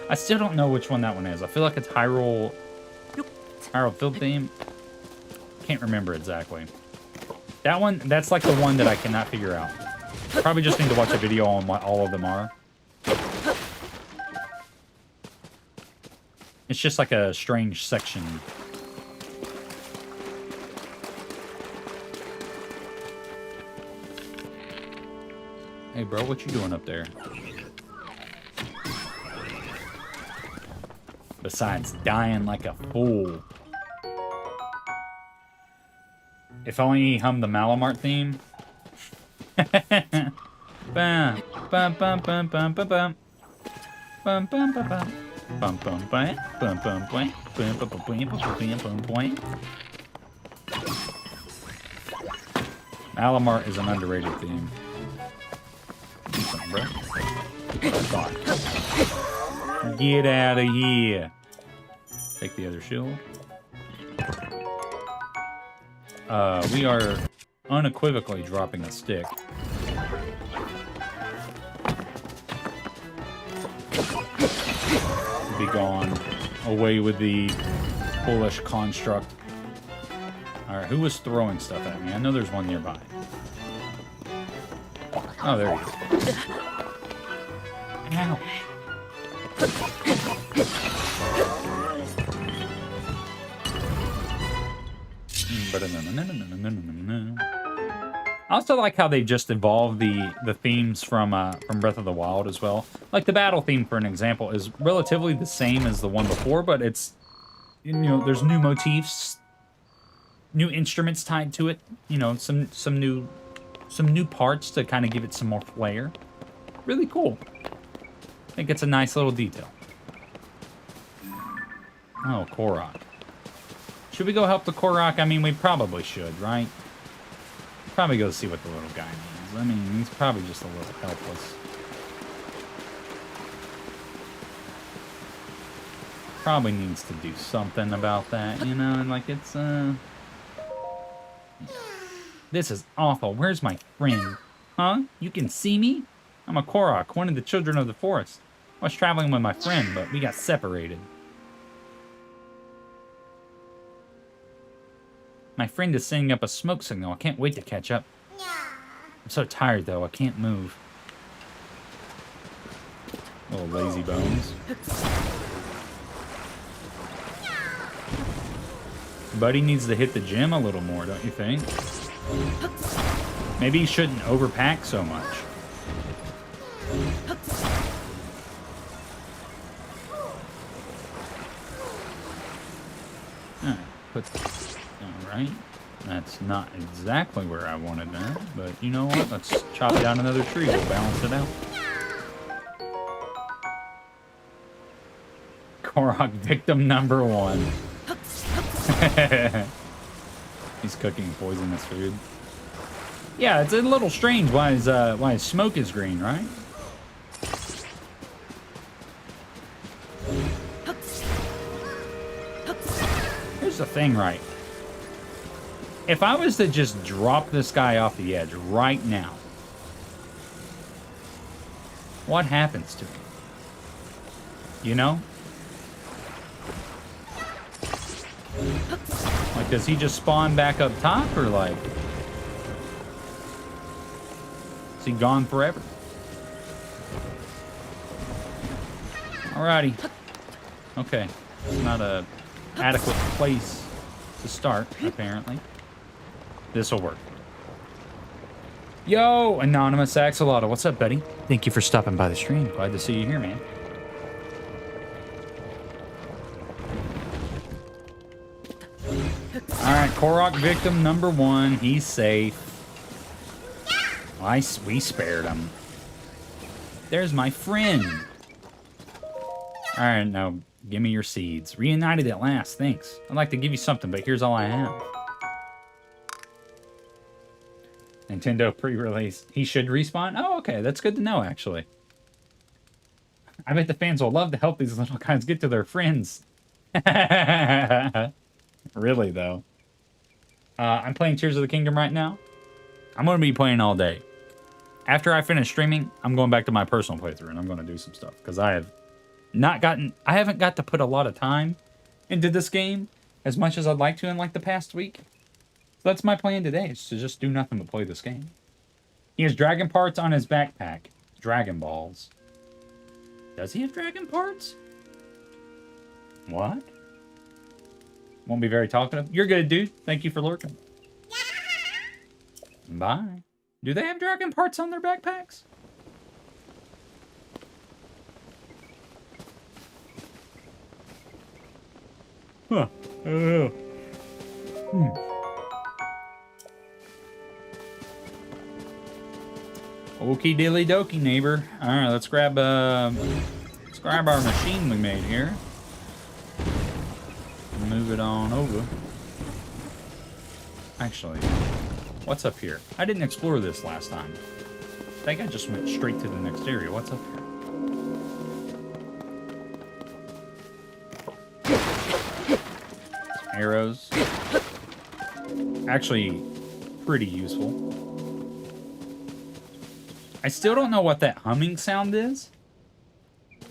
I still don't know which one that one is. I feel like it's Hyrule Field Theme. Can't remember exactly. That one, that's like the one that I cannot figure out. Probably just need to watch a video on what all of them are. It's just like a strange section. Hey bro, what you doing up there? Besides dying like a fool. If only he hummed the Malamart theme. Bam, bam, bam, bam, bam, bam, bam, bam, bam, bam, bam, bam, bam, bam, bam, bam, bam, bam, bam, bam. Malamart is an underrated theme. Do something, bro. Get out of here. Take the other shield. We are unequivocally dropping a stick. Be gone. Away with the foolish construct. Alright, who was throwing stuff at me? I know there's one nearby. Oh, there he is. Ow. I also like how they just evolved the themes from Breath of the Wild as well. Like the battle theme, for an example, is relatively the same as the one before, but it's, you know, there's new motifs, new instruments tied to it. You know, some new parts to kind of give it some more flair. Really cool. I think it's a nice little detail. Oh, Korok. Should we go help the Korok? I mean, we probably should, right? Probably go see what the little guy needs. I mean, he's probably just a little helpless. Probably needs to do something about that, you know? And like, it's, This is awful. Where's my friend? Huh? You can see me? I'm a Korok, one of the children of the forest. I was traveling with my friend, but we got separated. My friend is sending up a smoke signal. I can't wait to catch up. I'm so tired, though. I can't move. Little lazy bones. Buddy needs to hit the gym a little more, don't you think? Maybe he shouldn't overpack so much. Alright. That's not exactly where I wanted that, but you know what? Let's chop down another tree. We'll balance it out. Korok victim number 1. He's cooking poisonous food. Yeah, it's a little strange why his smoke is green, right? Here's the thing, right? If I was to just drop this guy off the edge right now, what happens to him? You know? Like, does he just spawn back up top, or like... is he gone forever? Alrighty. Okay. It's not a adequate place to start, apparently. This'll work. Yo, Anonymous Axolotl. What's up, buddy? Thank you for stopping by the stream. Glad to see you here, man. Alright, Korok victim number 1. He's safe. We spared him. There's my friend. Alright, now give me your seeds. Reunited at last, thanks. I'd like to give you something, but here's all I have. Nintendo pre-release. He should respawn? Oh, okay. That's good to know, actually. I bet the fans will love to help these little guys get to their friends. Really, though. I'm playing Tears of the Kingdom right now. I'm going to be playing all day. After I finish streaming, I'm going back to my personal playthrough, and I'm going to do some stuff. Because I haven't got to put a lot of time into this game as much as I'd like to in, like, the past week. So that's my plan today, is to just do nothing but play this game. He has dragon parts on his backpack. Dragon balls. Does he have dragon parts? What? Won't be very talkative. You're good, dude. Thank you for lurking. Bye. Do they have dragon parts on their backpacks? Huh. Okie dilly dokie, neighbor. All right, let's grab our machine we made here. Move it on over. Actually, what's up here? I didn't explore this last time. I think I just went straight to the next area. What's up here? Some arrows. Actually, pretty useful. I still don't know what that humming sound is.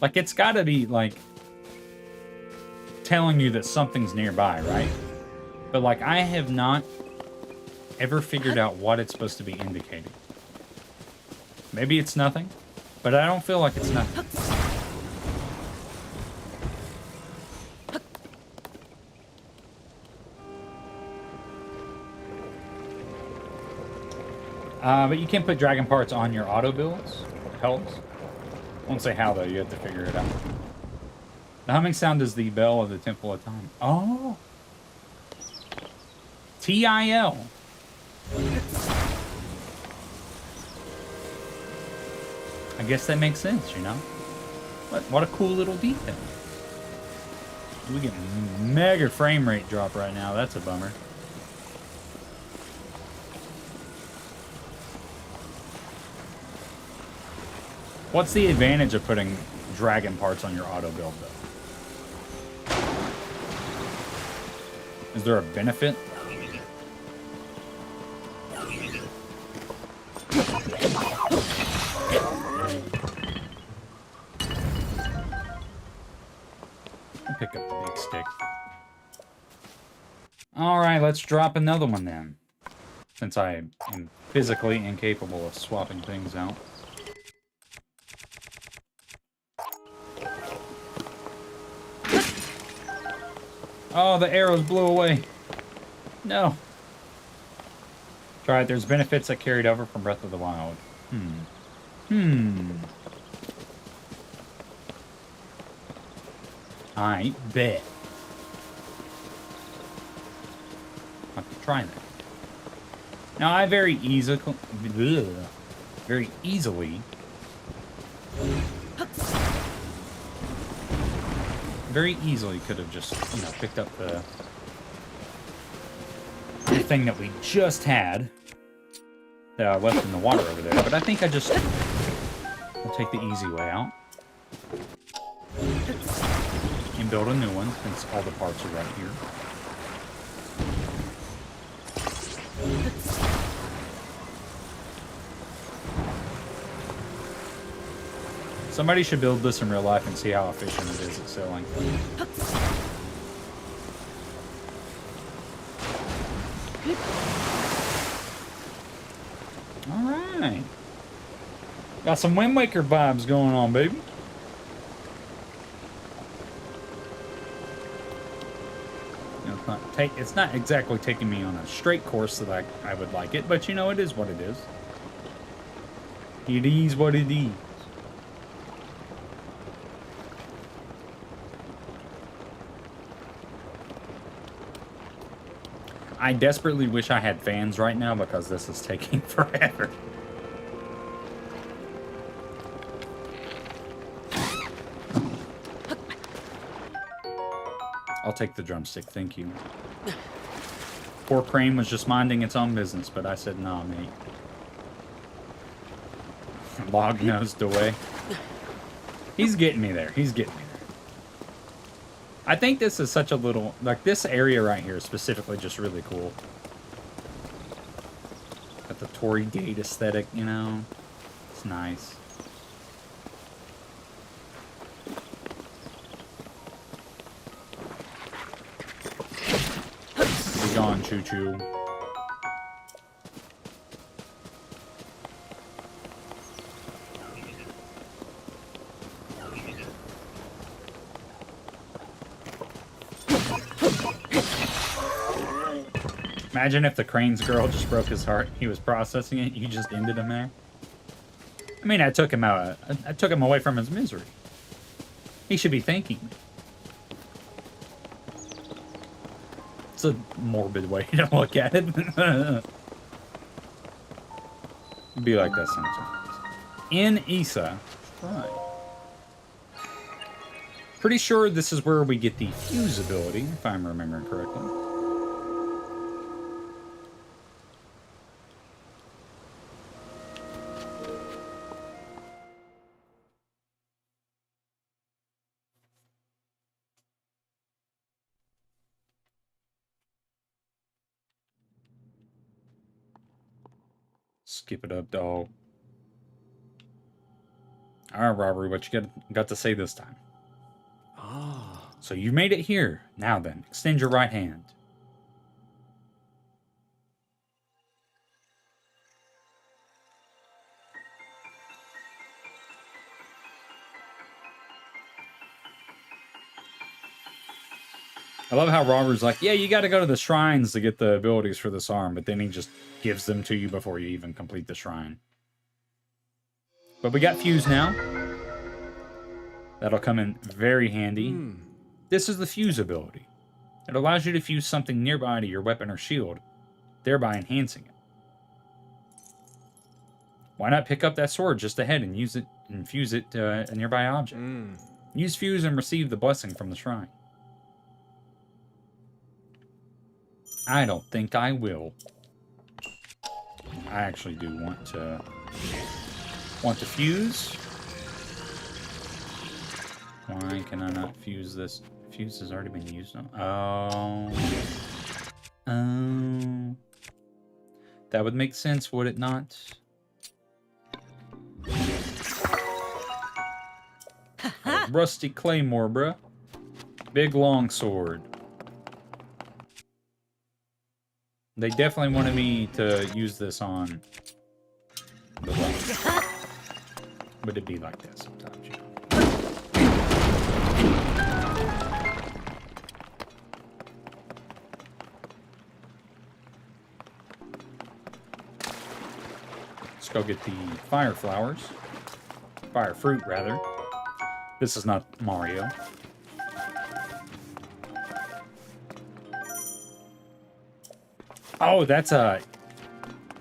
Like, it's gotta be, like, telling you that something's nearby, right? But, like, I have not ever figured out what it's supposed to be indicating. Maybe it's nothing, but I don't feel like it's nothing. But you can put dragon parts on your auto builds. It helps. Won't say how, though. You have to figure it out. The humming sound is the bell of the Temple of Time. Oh! TIL. I guess that makes sense, you know? What a cool little detail. We get mega frame rate drop right now. That's a bummer. What's the advantage of putting dragon parts on your auto build, though? Is there a benefit? stick. Alright, let's drop another one then. Since I am physically incapable of swapping things out. Oh, the arrows blew away. No. Try it. There's benefits that carried over from Breath of the Wild. I bet. I'll have to try that. Now, I very easily could have just, you know, picked up the thing that we just had that I left in the water over there. But I think I'll take the easy way out and build a new one since all the parts are right here. Somebody should build this in real life and see how efficient it is at selling. Alright. Got some Wind Waker vibes going on, baby. You know, it's not exactly taking me on a straight course that I would like it, but you know, it is what it is. It is what it is. I desperately wish I had fans right now because this is taking forever. I'll take the drumstick, thank you. Poor Crane was just minding its own business, but I said, nah, mate. Log-nosed away. He's getting me there. He's getting me there. I think this is such a little... Like, this area right here is specifically just really cool. Got the Torii Gate aesthetic, you know? It's nice. Be gone, choo-choo. Imagine if the Crane's girl just broke his heart. He was processing it. You just ended him there. I mean, I took him out. I took him away from his misery. He should be thanking me. It's a morbid way to look at it. Be like that sometimes. In Issa. Right. Pretty sure this is where we get the fuse ability, if I'm remembering correctly. Skip it up, dog. Alright, Robbery, what you got to say this time? Ah. So you made it here. Now then, extend your right hand. I love how Robber's like, yeah, you got to go to the shrines to get the abilities for this arm, but then he just gives them to you before you even complete the shrine. But we got Fuse now. That'll come in very handy. This is the Fuse ability. It allows you to fuse something nearby to your weapon or shield, thereby enhancing it. Why not pick up that sword just ahead and use it and fuse it to a nearby object? Use Fuse and receive the blessing from the shrine. I don't think I will. I actually do want to fuse. Why can I not fuse this? Fuse has already been used on. Oh. That would make sense, would it not? Rusty Claymore, bruh. Big long sword. They definitely wanted me to use this on the left. But it'd be like that sometimes, you know. Let's go get the fire flowers. Fire fruit, rather. This is not Mario. Oh, that's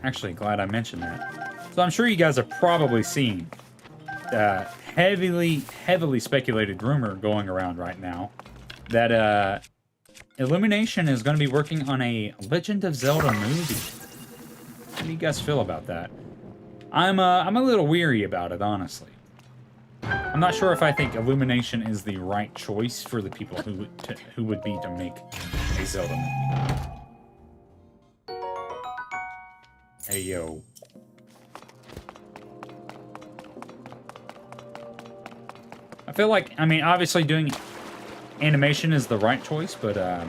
actually glad I mentioned that. So I'm sure you guys have probably seen the heavily speculated rumor going around right now that Illumination is going to be working on a Legend of Zelda movie. How do you guys feel about that? I'm a little weary about it, honestly. I'm not sure if I think Illumination is the right choice for the people who would be to make a Zelda movie. Hey, yo. I feel like, I mean, obviously doing animation is the right choice, but I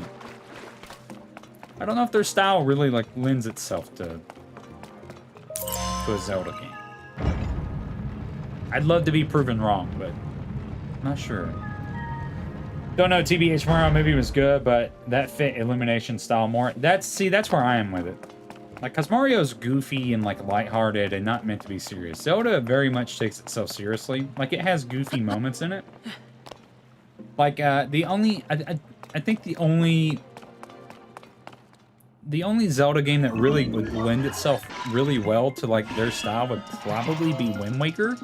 don't know if their style really, like, lends itself to a Zelda game. I'd love to be proven wrong, but I'm not sure. Don't know, TBH Mario movie was good, but that fit Illumination style more. That's where I am with it. Like, because Mario's goofy and, like, lighthearted and not meant to be serious. Zelda very much takes itself seriously. Like, it has goofy moments in it. Like, I think the only Zelda game that really would lend itself really well to, like, their style would probably be Wind Waker.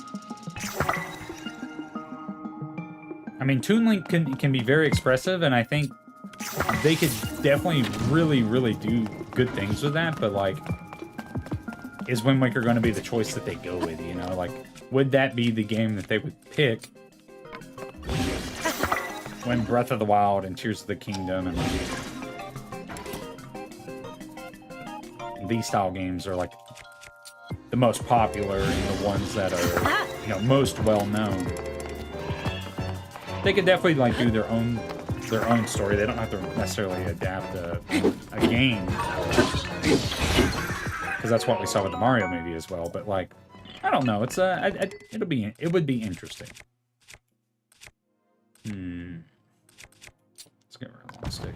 I mean, Toon Link can be very expressive, and I think they could definitely really do good things with that, but, like, is Wind Waker going to be the choice that they go with, you know? Like, would that be the game that they would pick when Breath of the Wild and Tears of the Kingdom and, like, these style games are, like, the most popular and the ones that are, you know, most well-known? They could definitely, like, do their own story. They don't have to necessarily adapt a game, because that's what we saw with the Mario movie as well. But, like, I don't know. It's it would be interesting. Let's get rid of the long stick.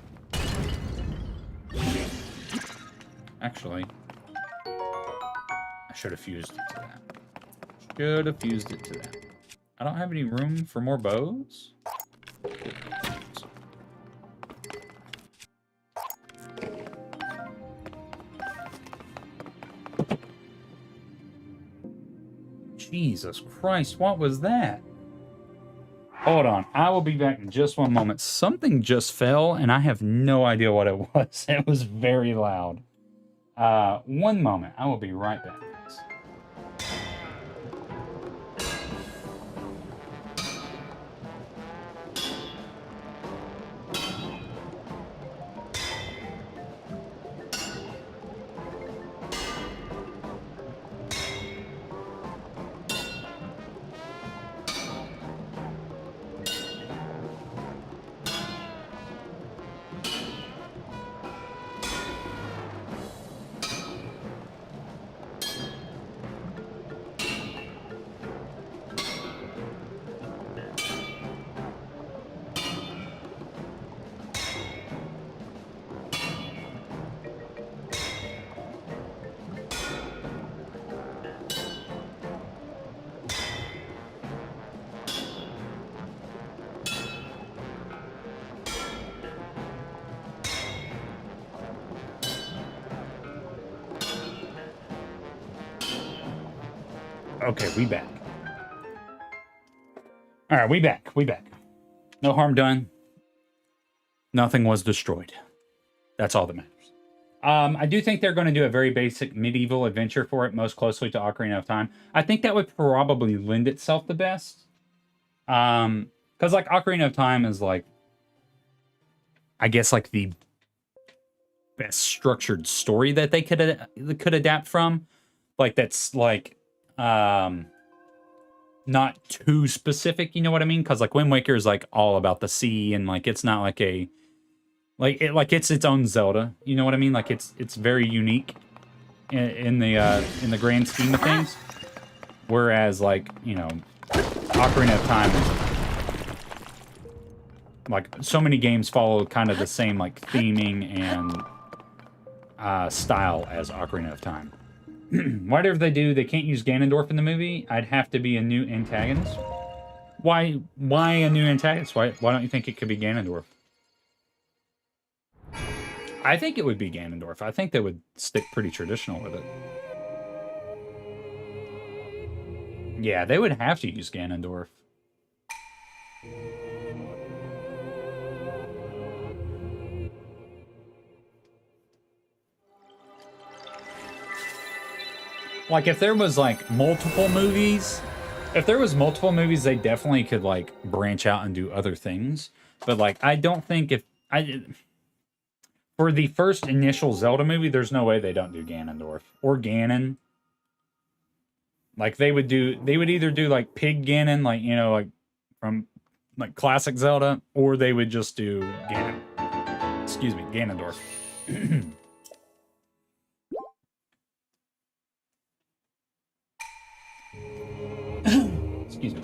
Actually, I should have fused it to that. Should have fused it to that. I don't have any room for more bows. Jesus Christ, what was that? Hold on, I will be back in just one moment. Something just fell, and I have no idea what it was. It was very loud. One moment, I will be right back, guys. Okay, we back. All right, we back. No harm done. Nothing was destroyed. That's all that matters. I do think they're going to do a very basic medieval adventure for it, most closely to Ocarina of Time. I think that would probably lend itself the best. Because, like, Ocarina of Time is, like, I guess, like, the best structured story that they could adapt from. Like, that's, like, not too specific, you know what I mean? Because like Wind Waker is like all about the sea, and like it's not like a it's its own Zelda, you know what I mean? Like it's very unique in the grand scheme of things. Whereas like, you know, Ocarina of Time is like so many games follow kind of the same like theming and style as Ocarina of Time. Whatever they do, they can't use Ganondorf in the movie. I'd have to be a new antagonist. Why a new antagonist? Why don't you think it could be Ganondorf? I think it would be Ganondorf. I think they would stick pretty traditional with it. Yeah, they would have to use Ganondorf. Like, if there was, like, multiple movies... If there was multiple movies, they definitely could, like, branch out and do other things. But, like, I don't think if... For the first initial Zelda movie, there's no way they don't do Ganondorf. Or Ganon. Like, they would either do, like, Pig Ganon, like, you know, like, from, like, classic Zelda, or they would just do Ganondorf. Excuse me.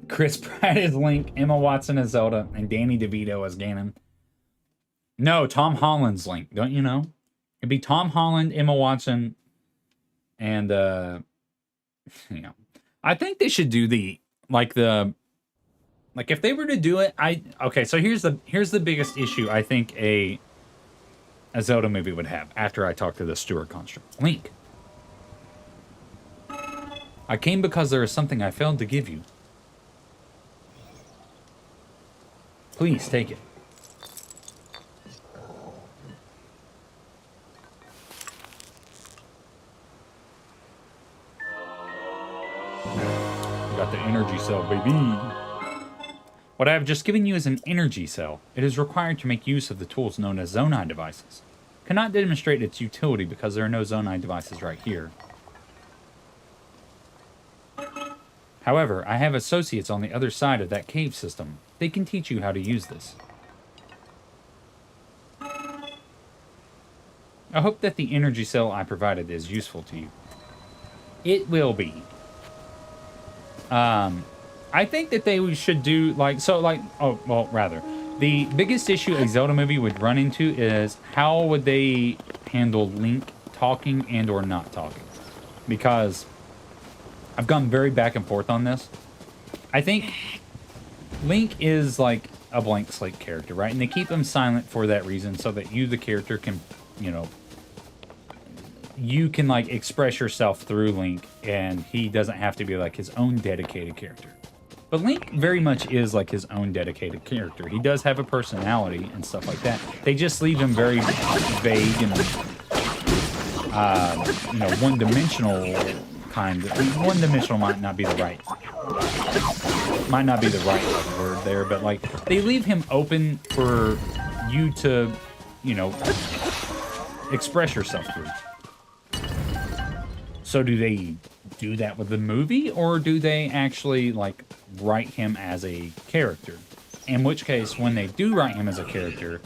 Chris Pratt as Link, Emma Watson as Zelda, and Danny DeVito as Ganon. No, Tom Holland's Link, don't you know? It'd be Tom Holland, Emma Watson, and you know. I think they should do if they were to do it, okay, so here's the biggest issue I think a Zelda movie would have after I talk to the Steward construct. Link. I came because there is something I failed to give you. Please take it. Got the energy cell, baby. What I have just given you is an energy cell. It is required to make use of the tools known as Zonai devices. Cannot demonstrate its utility because there are no Zonai devices right here. However, I have associates on the other side of that cave system. They can teach you how to use this. I hope that the energy cell I provided is useful to you. It will be. I think that they should do, the biggest issue a Zelda movie would run into is how would they handle Link talking and or not talking? Because I've gone very back and forth on this. I think Link is like a blank slate character, right? And they keep him silent for that reason so that you, the character, can, you know, you can like express yourself through Link and he doesn't have to be like his own dedicated character. But Link very much is like his own dedicated character. He does have a personality and stuff like that. They just leave him very vague and, you know, one-dimensional kind of... One-dimensional might not be the right word there, but like they leave him open for you to, you know, express yourself through. So do they do that with the movie, or do they actually like write him as a character? In which case, when they do write him as a character,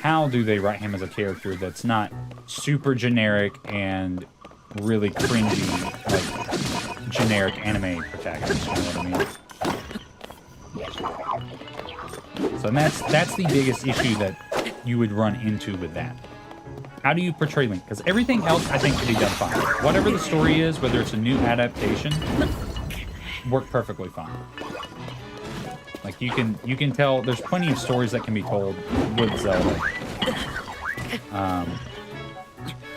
how do they write him as a character that's not super generic and really cringy, like generic anime protagonist? You know what I mean? So that's the biggest issue that you would run into with that. How do you portray Link? Because everything else, I think, can be done fine. Whatever the story is, whether it's a new adaptation, work perfectly fine. Like, you can tell, there's plenty of stories that can be told with Zelda.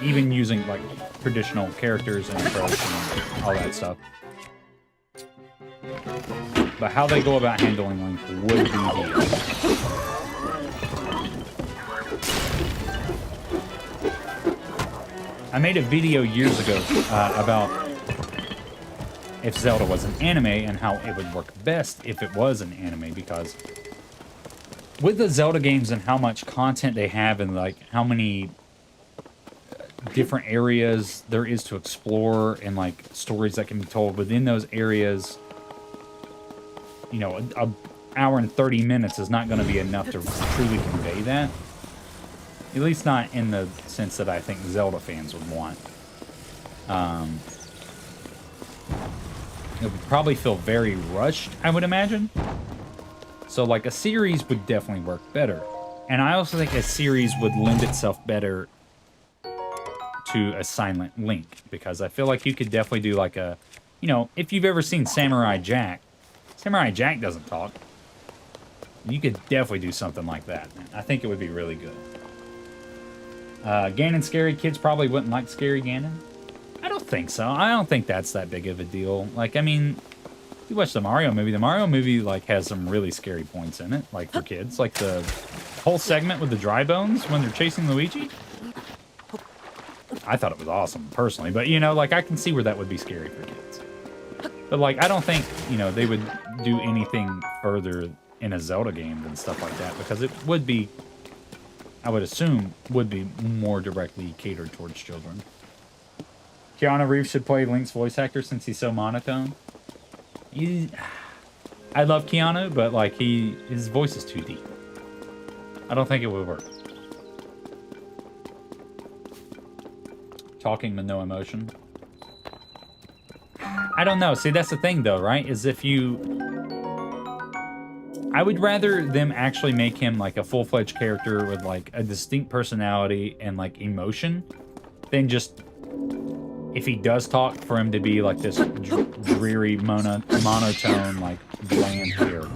Even using, like, traditional characters and approach and all that stuff. But how they go about handling Link would be the... I made a video years ago about if Zelda was an anime and how it would work best if it was an anime, because with the Zelda games and how much content they have and like how many different areas there is to explore and like stories that can be told within those areas, you know, a hour and 30 minutes is not going to be enough to truly convey that. At least not in the sense that I think Zelda fans would want. It would probably feel very rushed, I would imagine. So like a series would definitely work better. And I also think a series would lend itself better to a silent Link, because I feel like you could definitely do like a, you know, if you've ever seen Samurai Jack doesn't talk. You could definitely do something like that, man. I think it would be really good. Ganon's scary. Kids probably wouldn't like scary Ganon. I don't think so. I don't think that's that big of a deal. Like, I mean, you watch the Mario movie. The Mario movie, like, has some really scary points in it, like, for kids. Like, the whole segment with the dry bones when they're chasing Luigi. I thought it was awesome, personally. But, you know, like, I can see where that would be scary for kids. But, like, I don't think, you know, they would do anything further in a Zelda game than stuff like that, because it would be, I would assume, would be more directly catered towards children. Keanu Reeves should play Link's voice actor since he's so monotone. I love Keanu, but like his voice is too deep. I don't think it would work. Talking with no emotion. I don't know. See, that's the thing though, right? Is if you... I would rather them actually make him like a full-fledged character with like a distinct personality and like emotion than just, if he does talk, for him to be like this dreary monotone like bland character.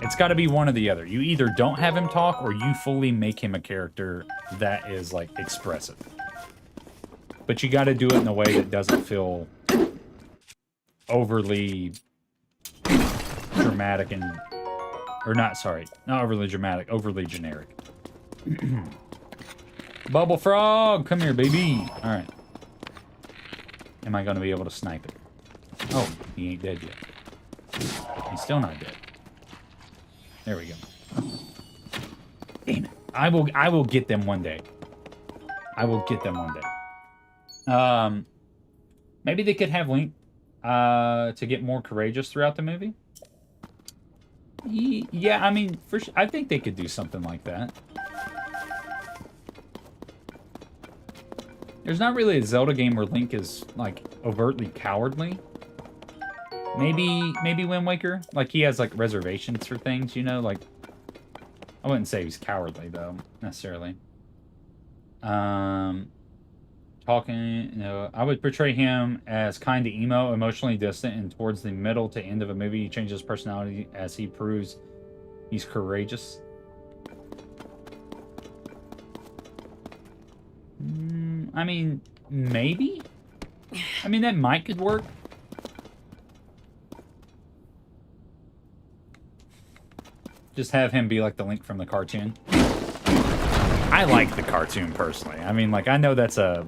It's got to be one or the other. You either don't have him talk or you fully make him a character that is like expressive. But you got to do it in a way that doesn't feel overly dramatic and, or not, sorry, not overly dramatic, overly generic. Bubble Frog, come here, baby. All right. Am I going to be able to snipe it? Oh, he ain't dead yet. He's still not dead. There we go. Damn it. I will get them one day. I will get them one day. Maybe they could have Link to get more courageous throughout the movie. Yeah, I mean, I think they could do something like that. There's not really a Zelda game where Link is, like, overtly cowardly. Maybe Wind Waker? Like, he has, like, reservations for things, you know? Like, I wouldn't say he's cowardly, though, necessarily. Talking, you know, I would portray him as kind of emo, emotionally distant, and towards the middle to end of a movie, he changes his personality as he proves he's courageous. I mean, maybe? I mean, that might could work. Just have him be like the Link from the cartoon. I like the cartoon, personally. I mean, like, I know that's a...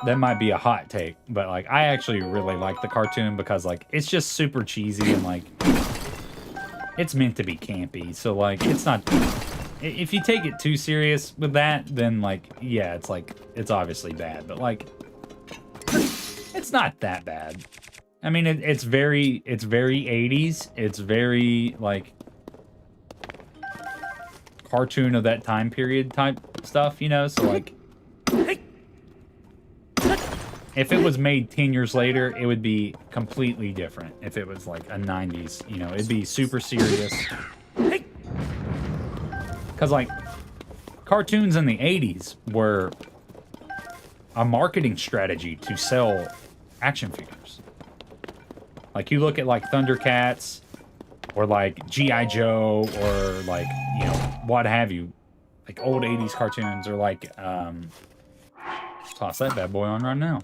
That might be a hot take, but, like, I actually really like the cartoon because, like, it's just super cheesy and, like, it's meant to be campy. So, like, it's not... If you take it too serious with that, then, like, yeah, it's, like, it's obviously bad. But, like, it's not that bad. I mean, it's very 80s. It's very, like, cartoon of that time period type stuff, you know? So, like, if it was made 10 years later, it would be completely different. If it was, like, a 90s, you know, it'd be super serious. Because, like, cartoons in the 80s were a marketing strategy to sell action figures. Like, you look at, like, Thundercats, or, like, G.I. Joe, or, like, you know, what have you. Like, old 80s cartoons, or, like, toss that bad boy on right now.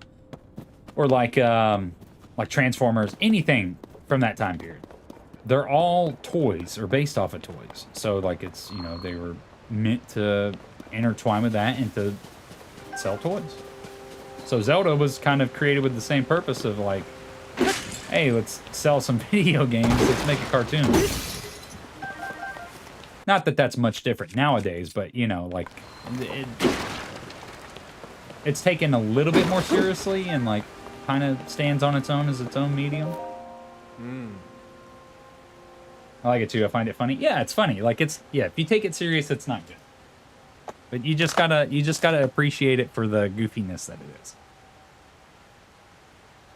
Or, like Transformers, anything from that time period. They're all toys, or based off of toys. So, like, it's, you know, they were meant to intertwine with that and to sell toys. So Zelda was kind of created with the same purpose of, like, hey, let's sell some video games, let's make a cartoon. Not that that's much different nowadays, but, you know, like, it's taken a little bit more seriously and, like, kind of stands on its own as its own medium. I like it too. I find it funny. Yeah, it's funny. Like, it's, yeah, if you take it serious, it's not good. But you just gotta appreciate it for the goofiness that it is.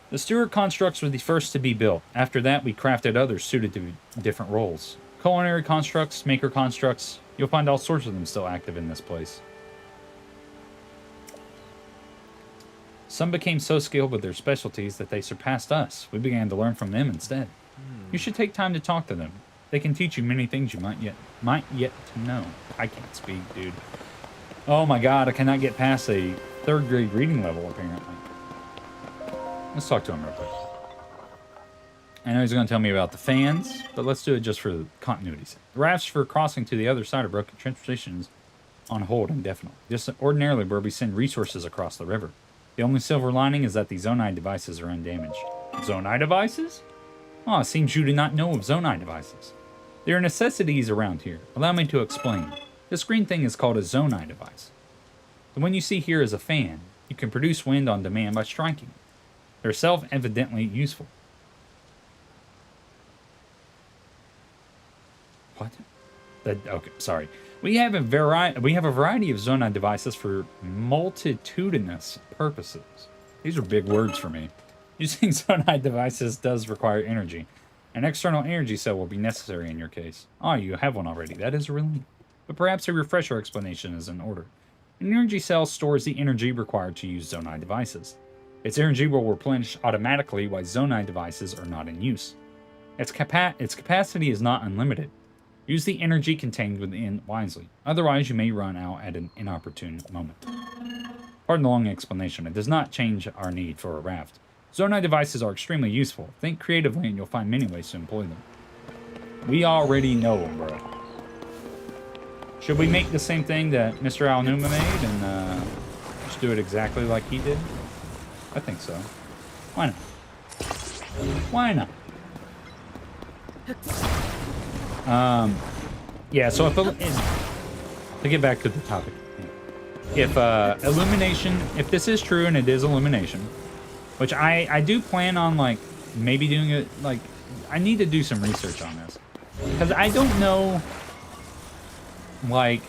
The Stewart constructs were the first to be built. After that, we crafted others suited to different roles. Culinary constructs, maker constructs, you'll find all sorts of them still active in this place. Some became so skilled with their specialties that they surpassed us. We began to learn from them instead. You should take time to talk to them. They can teach you many things you might yet to know. I can't speak, dude. Oh my god, I cannot get past a 3rd grade reading level, apparently. Let's talk to him real quick. I know he's going to tell me about the fans, but let's do it just for continuity's sake. The rafts for crossing to the other side of broken transportations on hold indefinitely. Just ordinarily where we send resources across the river. The only silver lining is that the Zonai devices are undamaged. Zonai devices? Oh, it seems you do not know of Zonai devices. There are necessities around here. Allow me to explain. This green thing is called a Zonai device. The one you see here is a fan. You can produce wind on demand by striking. They're self-evidently useful. What? Okay, sorry. We have a variety of Zonai devices for multitudinous purposes. These are big words for me. Using Zonai devices does require energy. An external energy cell will be necessary in your case. Ah, you have one already. That is a relief. But perhaps a refresher explanation is in order. An energy cell stores the energy required to use Zonai devices. Its energy will replenish automatically while Zonai devices are not in use. Its capacity is not unlimited. Use the energy contained within wisely. Otherwise, you may run out at an inopportune moment. Pardon the long explanation. It does not change our need for a raft. Zonai devices are extremely useful. Think creatively and you'll find many ways to employ them. We already know them, bro. Should we make the same thing that Mr. Alnuma made and just do it exactly like he did? I think so. Why not? Why not? Yeah, so to get back to the topic. If illumination, if this is true and it is illumination, which I do plan on, like, maybe doing it, like, I need to do some research on this. Because I don't know, like,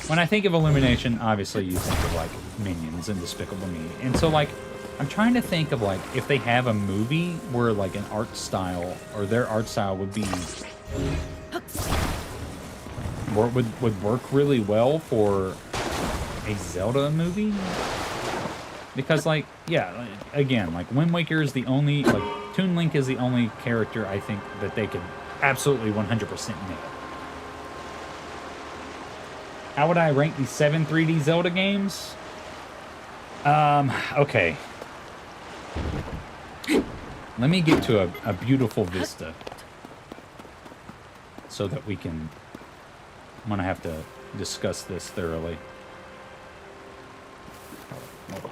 when I think of illumination, obviously you think of, like, Minions and Despicable Me. And so, like, I'm trying to think of, like, if they have a movie where, like, an art style, or their art style would be, would work really well for a Zelda movie. Because, like, yeah, again, like, Wind Waker is the only, like, Toon Link is the only character I think that they could absolutely 100% nail. How would I rank these 7 3D Zelda games? Okay. Let me get to a beautiful vista. So that we can... I'm gonna have to discuss this thoroughly. Hold on.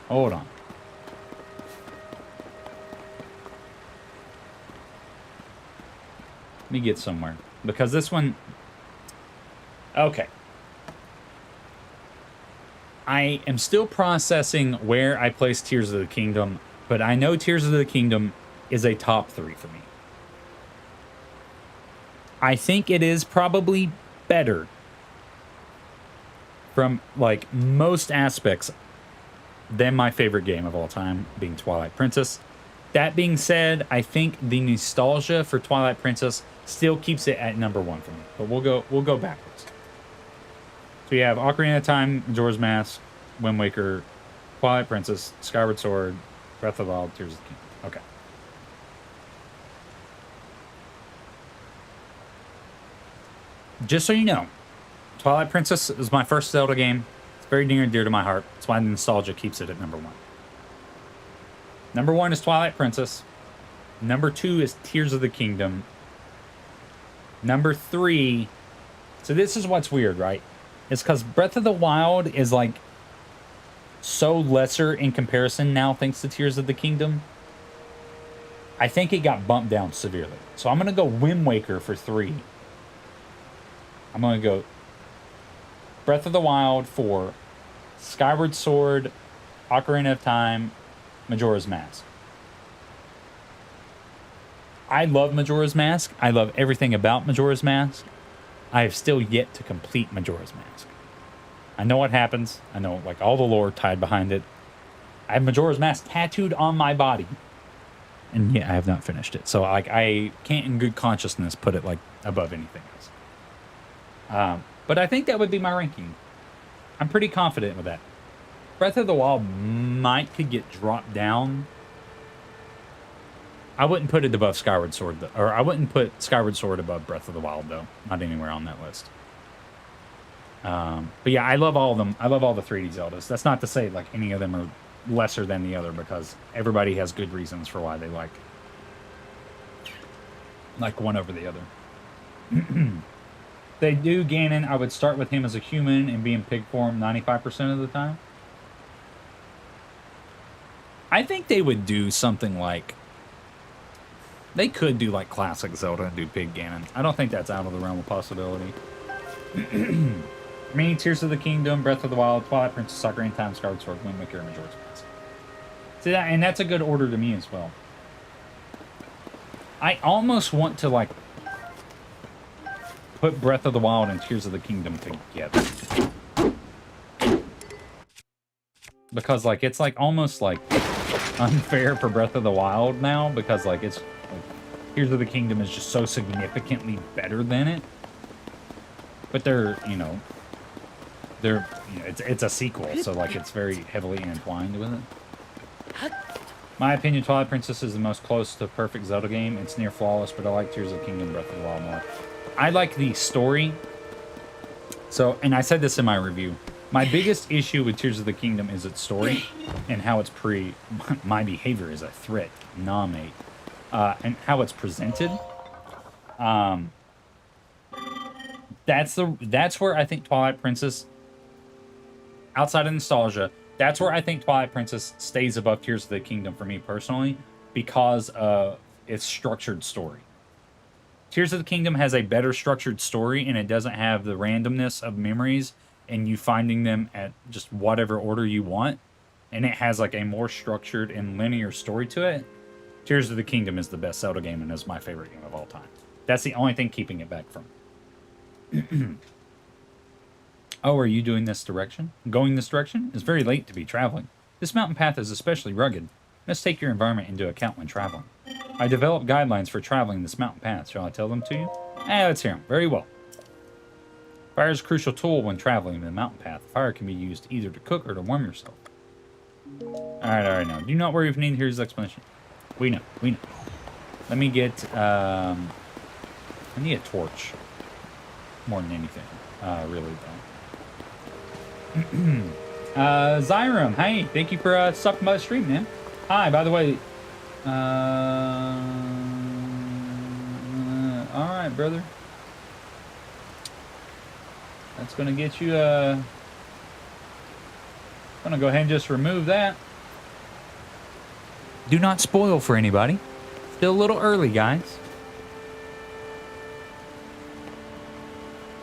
Hold on. Let me get somewhere. Because this one... Okay. I am still processing where I place Tears of the Kingdom, but I know Tears of the Kingdom is a top 3 for me. I think it is probably better from, like, most aspects than my favorite game of all time, being Twilight Princess. That being said, I think the nostalgia for Twilight Princess still keeps it at number 1 for me. But we'll go backwards. So you have Ocarina of Time, Majora's Mask, Wind Waker, Twilight Princess, Skyward Sword, Breath of the Wild, Tears of the Kingdom. Okay. Just so you know, Twilight Princess is my first Zelda game. It's very near and dear to my heart. That's why the nostalgia keeps it at number 1. Number 1 is Twilight Princess. Number 2 is Tears of the Kingdom. Number 3... So this is what's weird, right? It's because Breath of the Wild is, like, so lesser in comparison now thanks to Tears of the Kingdom. I think it got bumped down severely. So I'm going to go Wind Waker for 3. I'm going to go Breath of the Wild 4, Skyward Sword, Ocarina of Time, Majora's Mask. I love Majora's Mask. I love everything about Majora's Mask. I have still yet to complete Majora's Mask. I know what happens. I know like all the lore tied behind it. I have Majora's Mask tattooed on my body. And yet I have not finished it. So like I can't in good consciousness put it like above anything else. But I think that would be my ranking. I'm pretty confident with that. Breath of the Wild could get dropped down. I wouldn't put it above Skyward Sword, though. Or I wouldn't put Skyward Sword above Breath of the Wild, though. Not anywhere on that list. But yeah, I love all of them. I love all the 3D Zeldas. That's not to say like any of them are lesser than the other, because everybody has good reasons for why they like one over the other. They do Ganon. I would start with him as a human and be in pig form 95% of the time. I think they would do something like... They could do like classic Zelda and do Pig Ganon. I don't think that's out of the realm of possibility. Me, Tears of the Kingdom, Breath of the Wild, Twilight Princess, Ocarina of Time, Skyward Sword, Wind Waker, and Majora's Mask. See that, and that's a good order to me as well. I almost want to like put Breath of the Wild and Tears of the Kingdom together, because like it's like almost like unfair for Breath of the Wild now, because like it's like Tears of the Kingdom is just so significantly better than it. But they're, you know, it's a sequel, so like it's very heavily entwined with it. My opinion, Twilight Princess is the most close to perfect Zelda game. It's near flawless, but I like Tears of the Kingdom, Breath of the Wild more. I like the story. So, and I said this in my review, my biggest issue with Tears of the Kingdom is its story and how it's my behavior is a threat, mate. And how it's presented. That's where I think Twilight Princess, outside of nostalgia, that's where I think Twilight Princess stays above Tears of the Kingdom for me personally, because of its structured story. Tears of the Kingdom has a better structured story, and it doesn't have the randomness of memories and you finding them at just whatever order you want. And it has like a more structured and linear story to it. Tears of the Kingdom is the best Zelda game and is my favorite game of all time. That's the only thing keeping it back from it. Oh, are you doing this direction? Going this direction? It's very late to be traveling. This mountain path is especially rugged. You must take your environment into account when traveling. I developed guidelines for traveling this mountain path. Shall I tell them to you? Let's hear them. Very well. Fire is a crucial tool when traveling the mountain path. Fire can be used either to cook or to warm yourself. Alright, now. Do not worry if you need here's explanation. We know. Let me get, I need a torch. More than anything. Really, though. Zyrum, hey, thank you for stopping by the stream, man. Hi, by the way. Alright, brother. That's gonna get you, gonna go ahead and just remove that. Do not spoil for anybody. Still a little early, guys.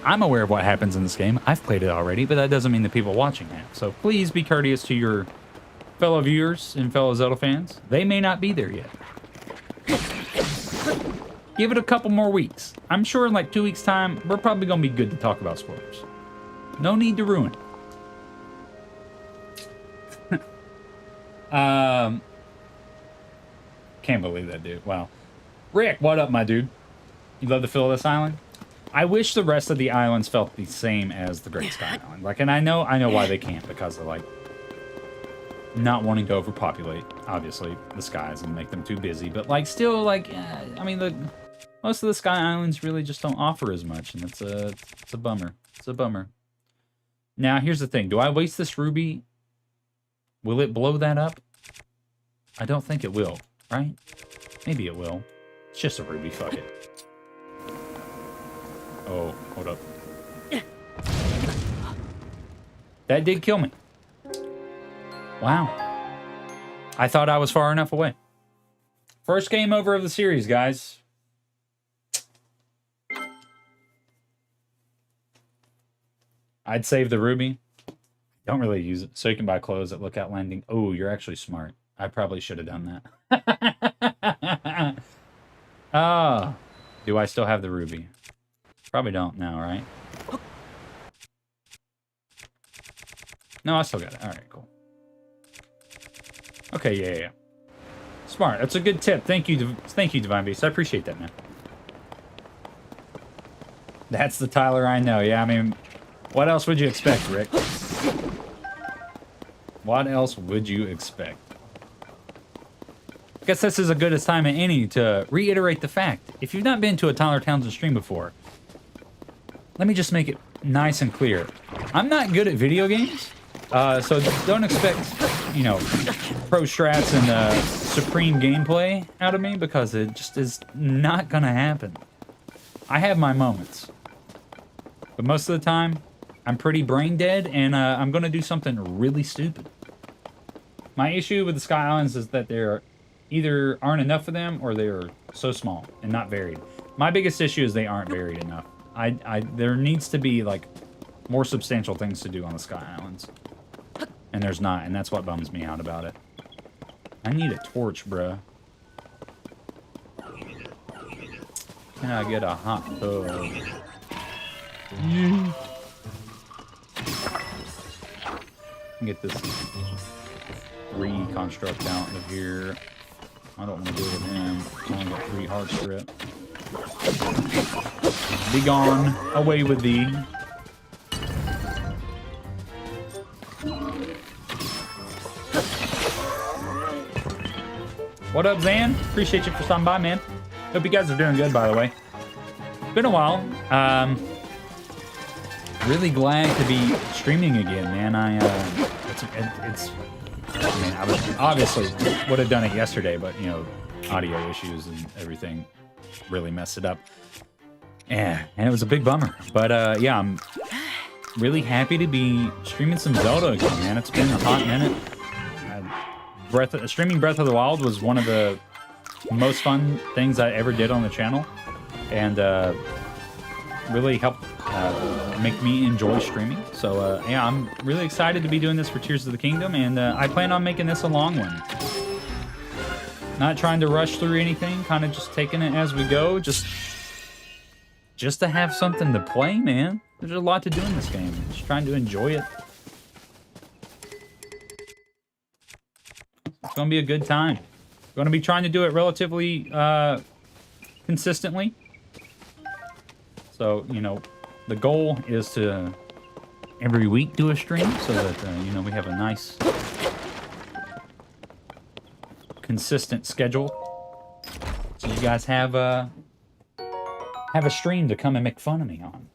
I'm aware of what happens in this game. I've played it already, but that doesn't mean the people watching have. So please be courteous to your fellow viewers and fellow Zelda fans. They may not be there yet. Give it a couple more weeks. I'm sure in like 2 weeks' time, we're probably going to be good to talk about spoilers. No need to ruin it. Can't believe that, dude. Wow. Rick, what up, my dude? You love the feel of this island? I wish the rest of the islands felt the same as the Great Sky Island. Like, and I know why they can't, because of like not wanting to overpopulate, obviously, the skies and make them too busy. But like, still, like, I mean, most of the Sky Islands really just don't offer as much, and it's a bummer. It's a bummer. Now, here's the thing: do I waste this ruby? Will it blow that up? I don't think it will, right? Maybe it will. It's just a ruby. Fuck it. Oh, hold up. That did kill me. Wow. I thought I was far enough away. First game over of the series, guys. I'd save the ruby. Don't really use it. So you can buy clothes at Lookout Landing. Oh, you're actually smart. I probably should have done that. Oh. Do I still have the ruby? Probably don't now, right? No, I still got it. All right, cool. Okay, yeah. Smart. That's a good tip. Thank you, Divine Beast. I appreciate that, man. That's the Tyler I know. Yeah, I mean, what else would you expect, Rick? What else would you expect? I guess this is as good a time as any to reiterate the fact. If you've not been to a Tyler Townsend stream before, let me just make it nice and clear. I'm not good at video games, so don't expect, you know, pro strats and supreme gameplay out of me, because it just is not gonna happen. I have my moments, but most of the time, I'm pretty brain dead, and I'm gonna do something really stupid. My issue with the Sky Islands is that there either aren't enough of them, or they're so small and not varied. My biggest issue is they aren't varied enough. There needs to be, like, more substantial things to do on the Sky Islands. And there's not, and that's what bums me out about it. I need a torch, bruh. Can I get a hot tub? Get this reconstruct out of here. I don't want to deal with him. I only got 3 hard strip. Be gone. Away with thee. What up, Zan? Appreciate you for stopping by, man. Hope you guys are doing good, by the way. Been a while. Really glad to be streaming again, man. I mean, I was obviously would have done it yesterday, but, you know, audio issues and everything really messed it up. Yeah, and it was a big bummer. But, yeah, I'm really happy to be streaming some Zelda again, man. It's been a hot minute. Streaming Breath of the Wild was one of the most fun things I ever did on the channel, and really helped make me enjoy streaming. So yeah, I'm really excited to be doing this for Tears of the Kingdom, and I plan on making this a long one. Not trying to rush through anything, kind of just taking it as we go, just to have something to play, man. There's a lot to do in this game. Just trying to enjoy it. It's gonna be a good time. We're gonna be trying to do it relatively consistently. So, you know, the goal is to every week do a stream, so that you know, we have a nice consistent schedule. So you guys have a stream to come and make fun of me on.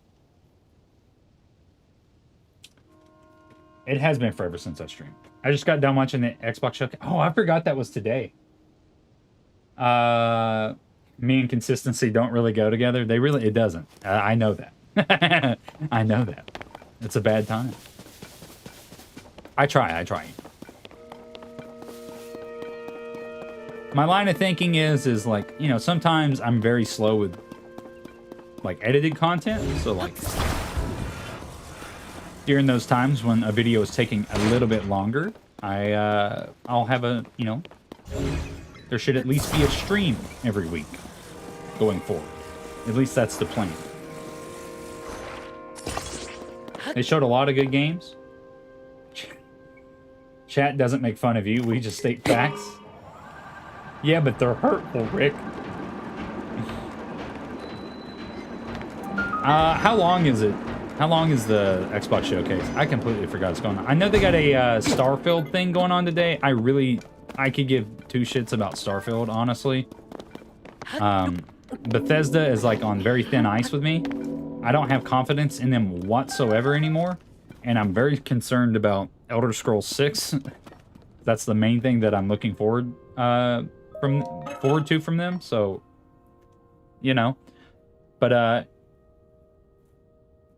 It has been forever since I streamed. I just got done watching the Xbox Showcase. Oh, I forgot that was today. Me and consistency don't really go together. It doesn't. I know that. I know that. It's a bad time. I try. My line of thinking is like, you know, sometimes I'm very slow with, like, edited content. So, like, during those times when a video is taking a little bit longer, I'll have a, you know, there should at least be a stream every week going forward. At least that's the plan. They showed a lot of good games. Chat doesn't make fun of you. We just state facts. Yeah, but they're hurtful, Rick. How long is it? How long is the Xbox Showcase? I completely forgot what's going on. I know they got a Starfield thing going on today. I could give 2 shits about Starfield, honestly. Bethesda is, like, on very thin ice with me. I don't have confidence in them whatsoever anymore. And I'm very concerned about Elder Scrolls 6. That's the main thing that I'm looking forward to from them. So, you know. But,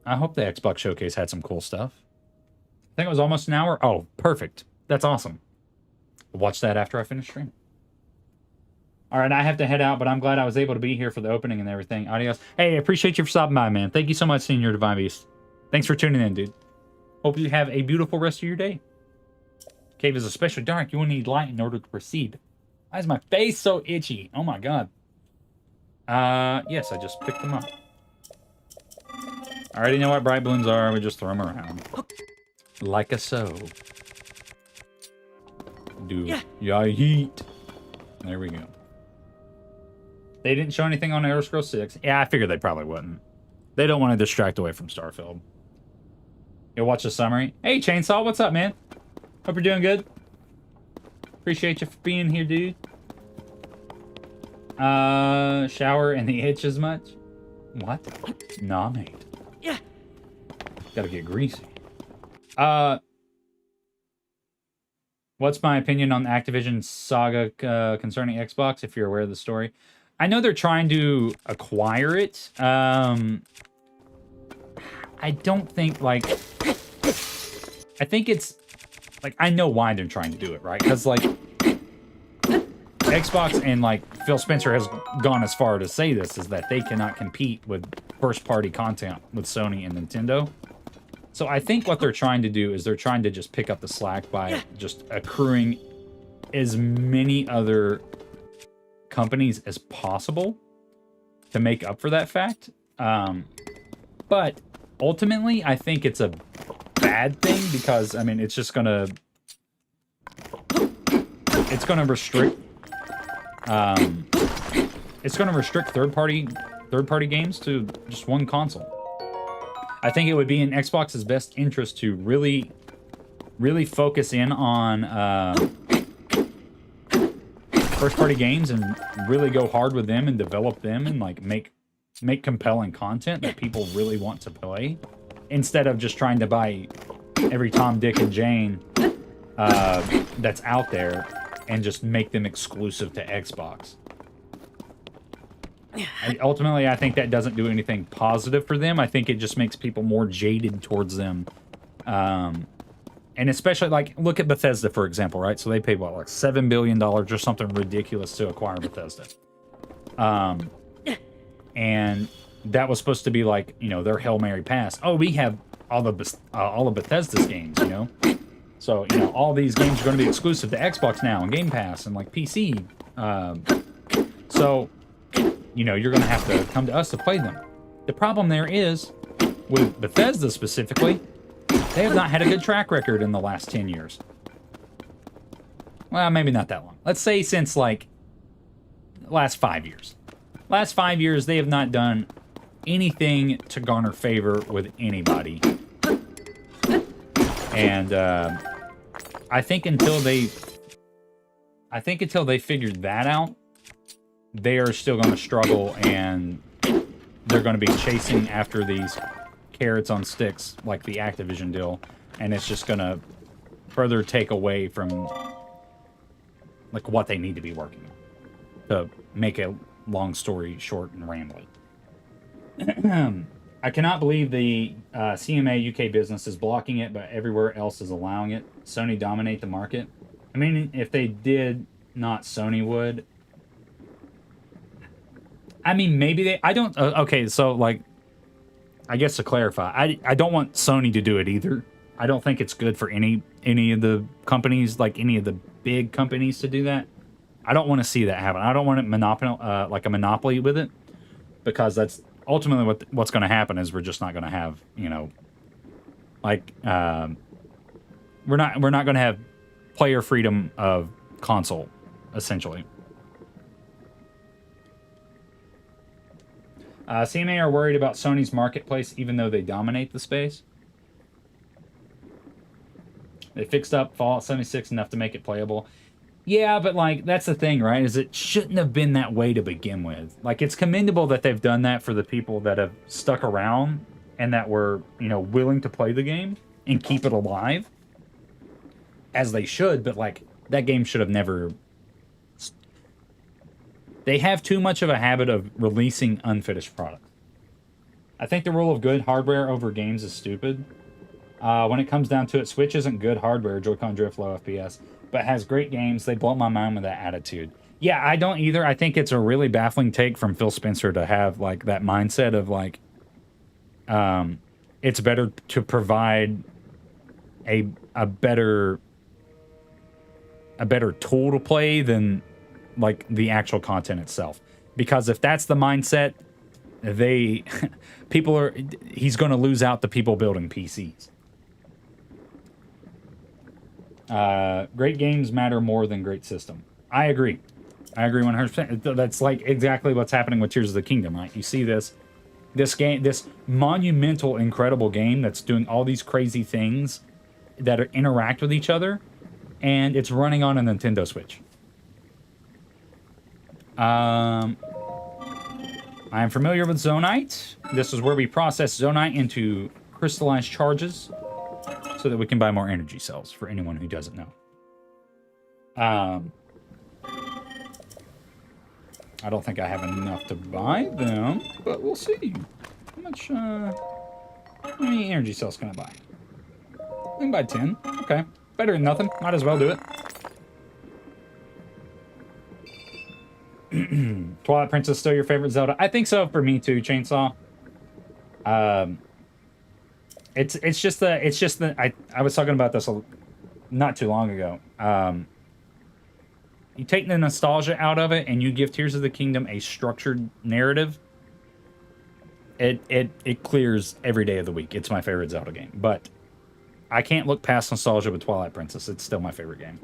I hope the Xbox Showcase had some cool stuff. I think it was almost an hour. Oh, perfect. That's awesome. I'll watch that after I finish stream. All right, I have to head out, but I'm glad I was able to be here for the opening and everything. Adios. Hey, I appreciate you for stopping by, man. Thank you so much, Senior Divine Beast. Thanks for tuning in, dude. Hope you have a beautiful rest of your day. Cave is especially dark. You will need light in order to proceed. Why is my face so itchy? Oh my god. Yes, I just picked them up. I already know what bright balloons are. We just throw them around. Like a so. Do ya heat. There we go. They didn't show anything on Elder Scrolls 6. Yeah, I figured they probably wouldn't. They don't want to distract away from Starfield. You'll watch the summary. Hey, Chainsaw, what's up, man? Hope you're doing good. Appreciate you for being here, dude. Shower and the itch as much? What? Nah, mate. Yeah. Gotta get greasy. What's my opinion on the Activision saga concerning Xbox, if you're aware of the story? I know they're trying to acquire it. I don't think, like... I think it's... Like, I know why they're trying to do it, right? Because, like... Xbox and, like, Phil Spencer has gone as far to say this, is that they cannot compete with first-party content with Sony and Nintendo. So I think what they're trying to do is they're trying to just pick up the slack by just accruing as many other companies as possible to make up for that fact. But ultimately, I think it's a bad thing because, I mean, it's just gonna... It's gonna restrict... it's gonna restrict third-party games to just one console. I think it would be in Xbox's best interest to really focus in on first-party games and really go hard with them and develop them and like make compelling content that people really want to play, instead of just trying to buy every Tom, Dick, and Jane that's out there and just make them exclusive to Xbox. Ultimately, I think that doesn't do anything positive for them. I think it just makes people more jaded towards them. And especially, like, look at Bethesda, for example, right? So they paid, what, like $7 billion or something ridiculous to acquire Bethesda. And that was supposed to be, like, you know, their Hail Mary pass. Oh, we have all of Bethesda's games, you know? So, you know, all these games are going to be exclusive to Xbox now and Game Pass and, like, PC. So... you know, you're going to have to come to us to play them. The problem there is, with Bethesda specifically, they have not had a good track record in the last 10 years. Well, maybe not that long. Let's say since, like, the last 5 years. Last 5 years, they have not done anything to garner favor with anybody. And, I think until they figured that out, they are still going to struggle, and they're going to be chasing after these carrots on sticks like the Activision deal, and it's just going to further take away from like what they need to be working on to make a long story short and rambling. I cannot believe the CMA UK business is blocking it, but everywhere else is allowing it. Sony dominate the market. I mean, if they did, not Sony would. I mean, maybe they... I don't... okay, so, like... I guess to clarify, I don't want Sony to do it either. I don't think it's good for any of the companies, like any of the big companies to do that. I don't want to see that happen. I don't want it like a monopoly with it, because that's ultimately what's going to happen is we're just not going to have, you know... Like, we're not going to have player freedom of console, essentially. CMA are worried about Sony's marketplace, even though they dominate the space. They fixed up Fallout 76 enough to make it playable. Yeah, but, like, that's the thing, right? Is it shouldn't have been that way to begin with. Like, it's commendable that they've done that for the people that have stuck around and that were, you know, willing to play the game and keep it alive. As they should, but, like, that game should have never... They have too much of a habit of releasing unfinished products. I think the rule of good hardware over games is stupid. When it comes down to it, Switch isn't good hardware, Joy-Con drift, low FPS, but has great games. They blow my mind with that attitude. Yeah, I don't either. I think it's a really baffling take from Phil Spencer to have, like, that mindset of, like, it's better to provide a better tool to play than like the actual content itself. Because if that's the mindset, he's going to lose out to people building PCs. Great games matter more than great system. I agree 100%. That's like exactly what's happening with Tears of the Kingdom, right? You see this game, this monumental, incredible game that's doing all these crazy things that interact with each other, and it's running on a Nintendo Switch. I am familiar with Zonite. This is where we process Zonite into crystallized charges so that we can buy more energy cells, for anyone who doesn't know. I don't think I have enough to buy them, but we'll see. How many energy cells can I buy? I can buy 10. Okay. Better than nothing. Might as well do it. Twilight Princess still your favorite Zelda? I think so for me too, Chainsaw. It's just the I was talking about this not too long ago. You take the nostalgia out of it and you give Tears of the Kingdom a structured narrative. It clears every day of the week. It's my favorite Zelda game, but I can't look past nostalgia with Twilight Princess. It's still my favorite game.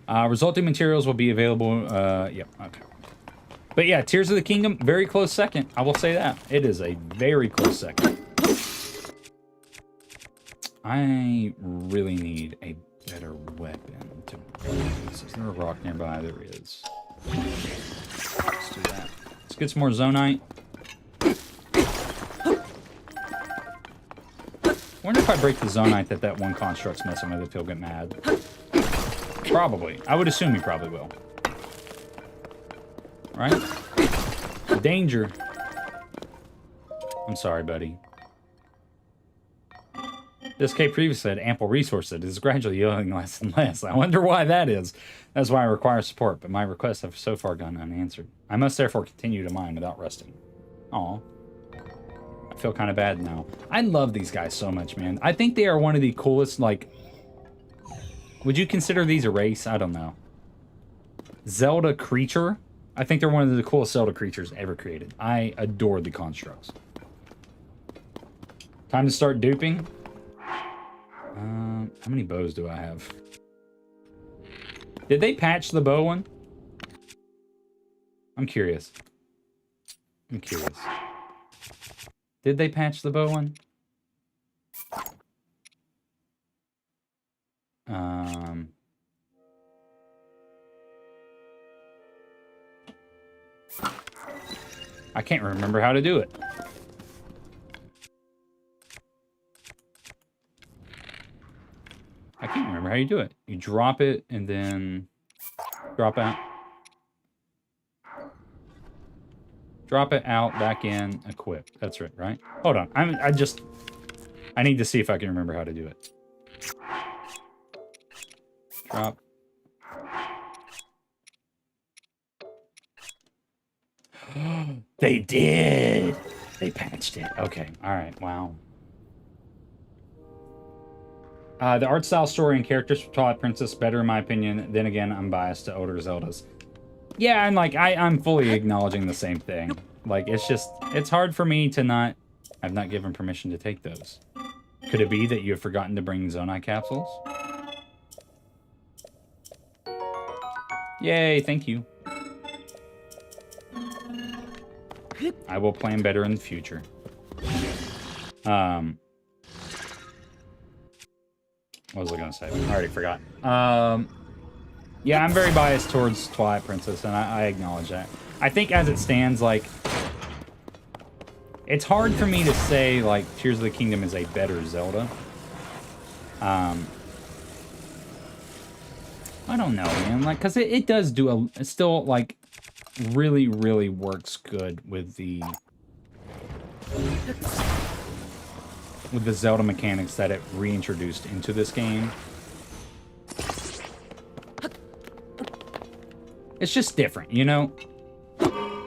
Resulting materials will be available. Yep, okay. But yeah, Tears of the Kingdom, very close second. I will say that. It is a very close second. I really need a better weapon to use. Is there a rock nearby? There is. Let's do that. Let's get some more Zonite. I wonder if I break the Zonite that one construct's messing with, if he'll get mad. Probably. I would assume he probably will. Right? Danger. I'm sorry, buddy. This cave previously had ample resources. It is gradually yielding less and less. I wonder why that is. That's why I require support, but my requests have so far gone unanswered. I must therefore continue to mine without resting. Aw. I feel kind of bad now. I love these guys so much, man. I think they are one of the coolest, like... Would you consider these a race? I don't know. Zelda creature? I think they're one of the coolest Zelda creatures ever created. I adore the constructs. Time to start duping. How many bows do I have? Did they patch the bow one? I'm curious. Did they patch the bow one? I can't remember how to do it. I can't remember how you do it. You drop it and then drop out. Drop it out, back in, equip. That's it, right? Hold on. I need to see if I can remember how to do it. Drop. They did! They patched it. Okay. Alright. Wow. The art style, story, and characters for Twilight Princess better in my opinion. Then again, I'm biased to older Zeldas. Yeah, and like I'm fully acknowledging the same thing. Like it's hard for me to not. I've not given permission to take those. Could it be that you have forgotten to bring Zonai capsules? Yay! Thank you. I will plan better in the future. What was I gonna say? I already forgot. Yeah, I'm very biased towards Twilight Princess, and I acknowledge that. I think as it stands, like, it's hard for me to say, like, Tears of the Kingdom is a better Zelda. I don't know, man. Like, because it does do it still, like, really, really works good with the Zelda mechanics that it reintroduced into this game. It's just different, you know?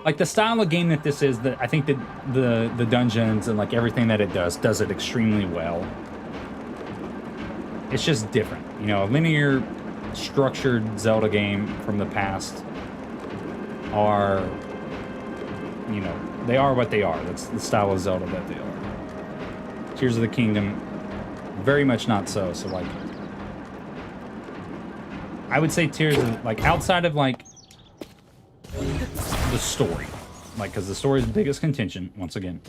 like the style of game that this is, that I think that the dungeons and like everything that it does it extremely well. It's just different, you know. A linear, structured Zelda game from the past are, you know, they are what they are. That's the style of Zelda that they are. Tears of the Kingdom, very much not so. So like, I would say Tears of, like, outside of like the story, like, because the story is the biggest contention once again.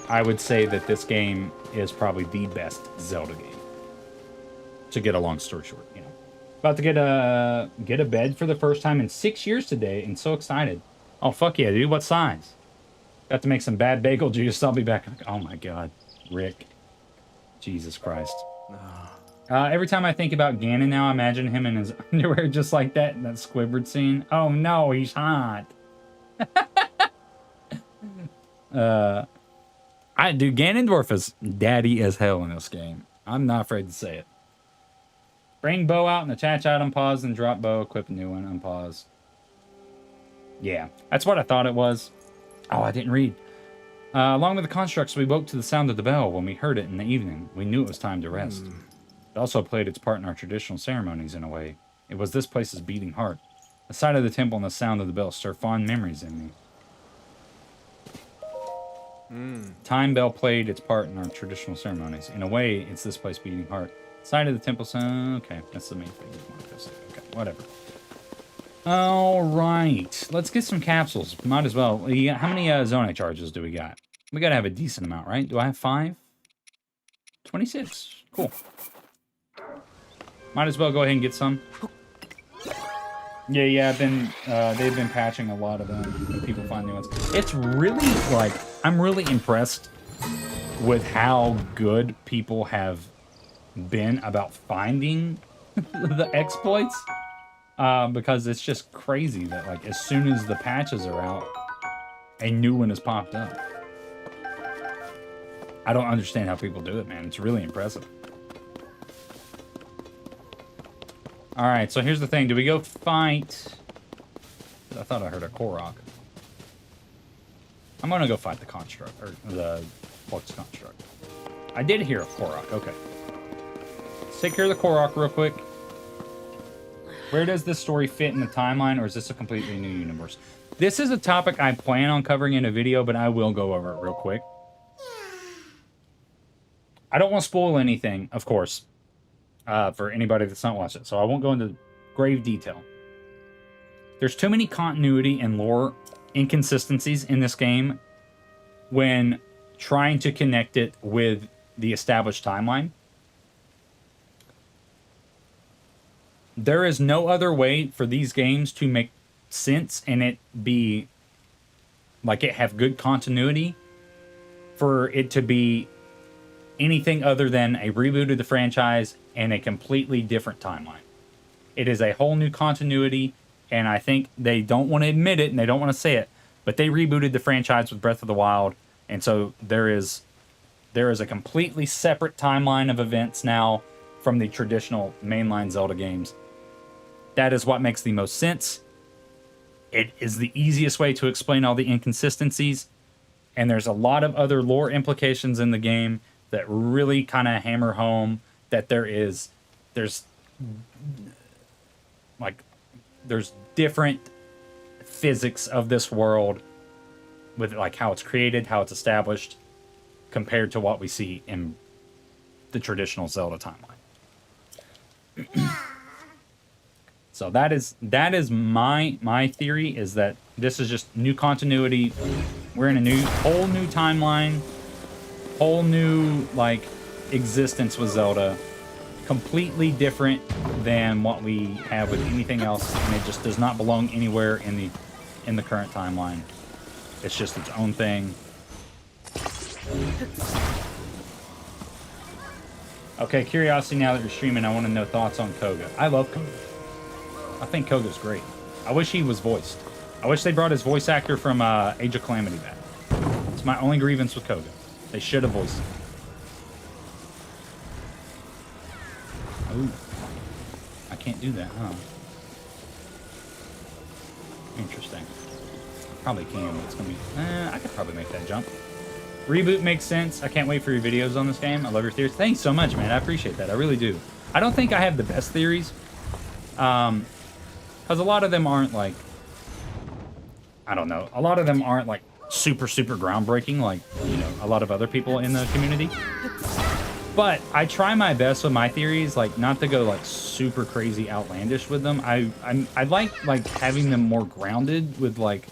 I would say that this game is probably the best Zelda game. To get a long story short, you know. About to get a bed for the first time in 6 years today, and so excited. Oh, fuck yeah, dude. What size? Got to make some bad bagel juice. I'll be back. Oh my god. Rick. Jesus Christ. Every time I think about Ganon now, I imagine him in his underwear just like that in that Squidward scene. Oh no, he's hot. Dude, Ganondorf is daddy as hell in this game. I'm not afraid to say it. Bring bow out and attach item, pause, and drop bow, equip a new one, unpause. Yeah, that's what I thought it was. Oh, I didn't read. Along with the constructs, we woke to the sound of the bell. When we heard it in the evening, we knew it was time to rest. It also played its part in our traditional ceremonies in a way. It was this place's beating heart. The sight of the temple and the sound of the bell stir fond memories in me. Time bell played its part in our traditional ceremonies. In a way, it's this place beating heart. Sight of the temple sound. Okay, that's the main thing. Okay, whatever. All right, let's get some capsules. Might as well. How many Zonai charges do we got? We gotta have a decent amount, right? Do I have 5? 26. Cool. Might as well go ahead and get some. Yeah. They've been patching a lot of them. People find new ones. It's really like, I'm really impressed with how good people have been about finding the exploits. Because it's just crazy that like as soon as the patches are out, a new one has popped up. I don't understand how people do it, man. It's really impressive. All right, so here's the thing. Do we go fight? I thought I heard a Korok. I'm gonna go fight the construct, or the Flux construct. I did hear a Korok. Okay. Let's take care of the Korok real quick. Where does this story fit in the timeline, or is this a completely new universe? This is a topic I plan on covering in a video, but I will go over it real quick. I don't want to spoil anything, of course, for anybody that's not watched it, so I won't go into grave detail. There's too many continuity and lore inconsistencies in this game when trying to connect it with the established timeline. There is no other way for these games to make sense and it be like it have good continuity for it to be anything other than a reboot of the franchise and a completely different timeline. It is a whole new continuity, and I think they don't want to admit it and they don't want to say it, but they rebooted the franchise with Breath of the Wild, and so there is a completely separate timeline of events now from the traditional mainline Zelda games. That is what makes the most sense. It is the easiest way to explain all the inconsistencies, and there's a lot of other lore implications in the game that really kind of hammer home that there's different physics of this world with like how it's created, how it's established, compared to what we see in the traditional Zelda timeline. So that is my theory, is that this is just new continuity. We're in a whole new timeline, whole new like existence with Zelda, completely different than what we have with anything else, and it just does not belong anywhere in the current timeline. It's just its own thing. Okay, curiosity, now that you're streaming, I want to know thoughts on Koga. I love Koga. I think Koga's great. I wish he was voiced. I wish they brought his voice actor from Age of Calamity back. It's my only grievance with Koga. They should have voiced him. Ooh. I can't do that, huh? Interesting. Probably can, but it's gonna be... I could probably make that jump. Reboot makes sense. I can't wait for your videos on this game. I love your theories. Thanks so much, man. I appreciate that. I really do. I don't think I have the best theories. Because a lot of them aren't, like... I don't know. A lot of them aren't, like, super, super groundbreaking, like, you know, a lot of other people in the community. But I try my best with my theories, like, not to go, like, super crazy outlandish with them. I like having them more grounded with, like,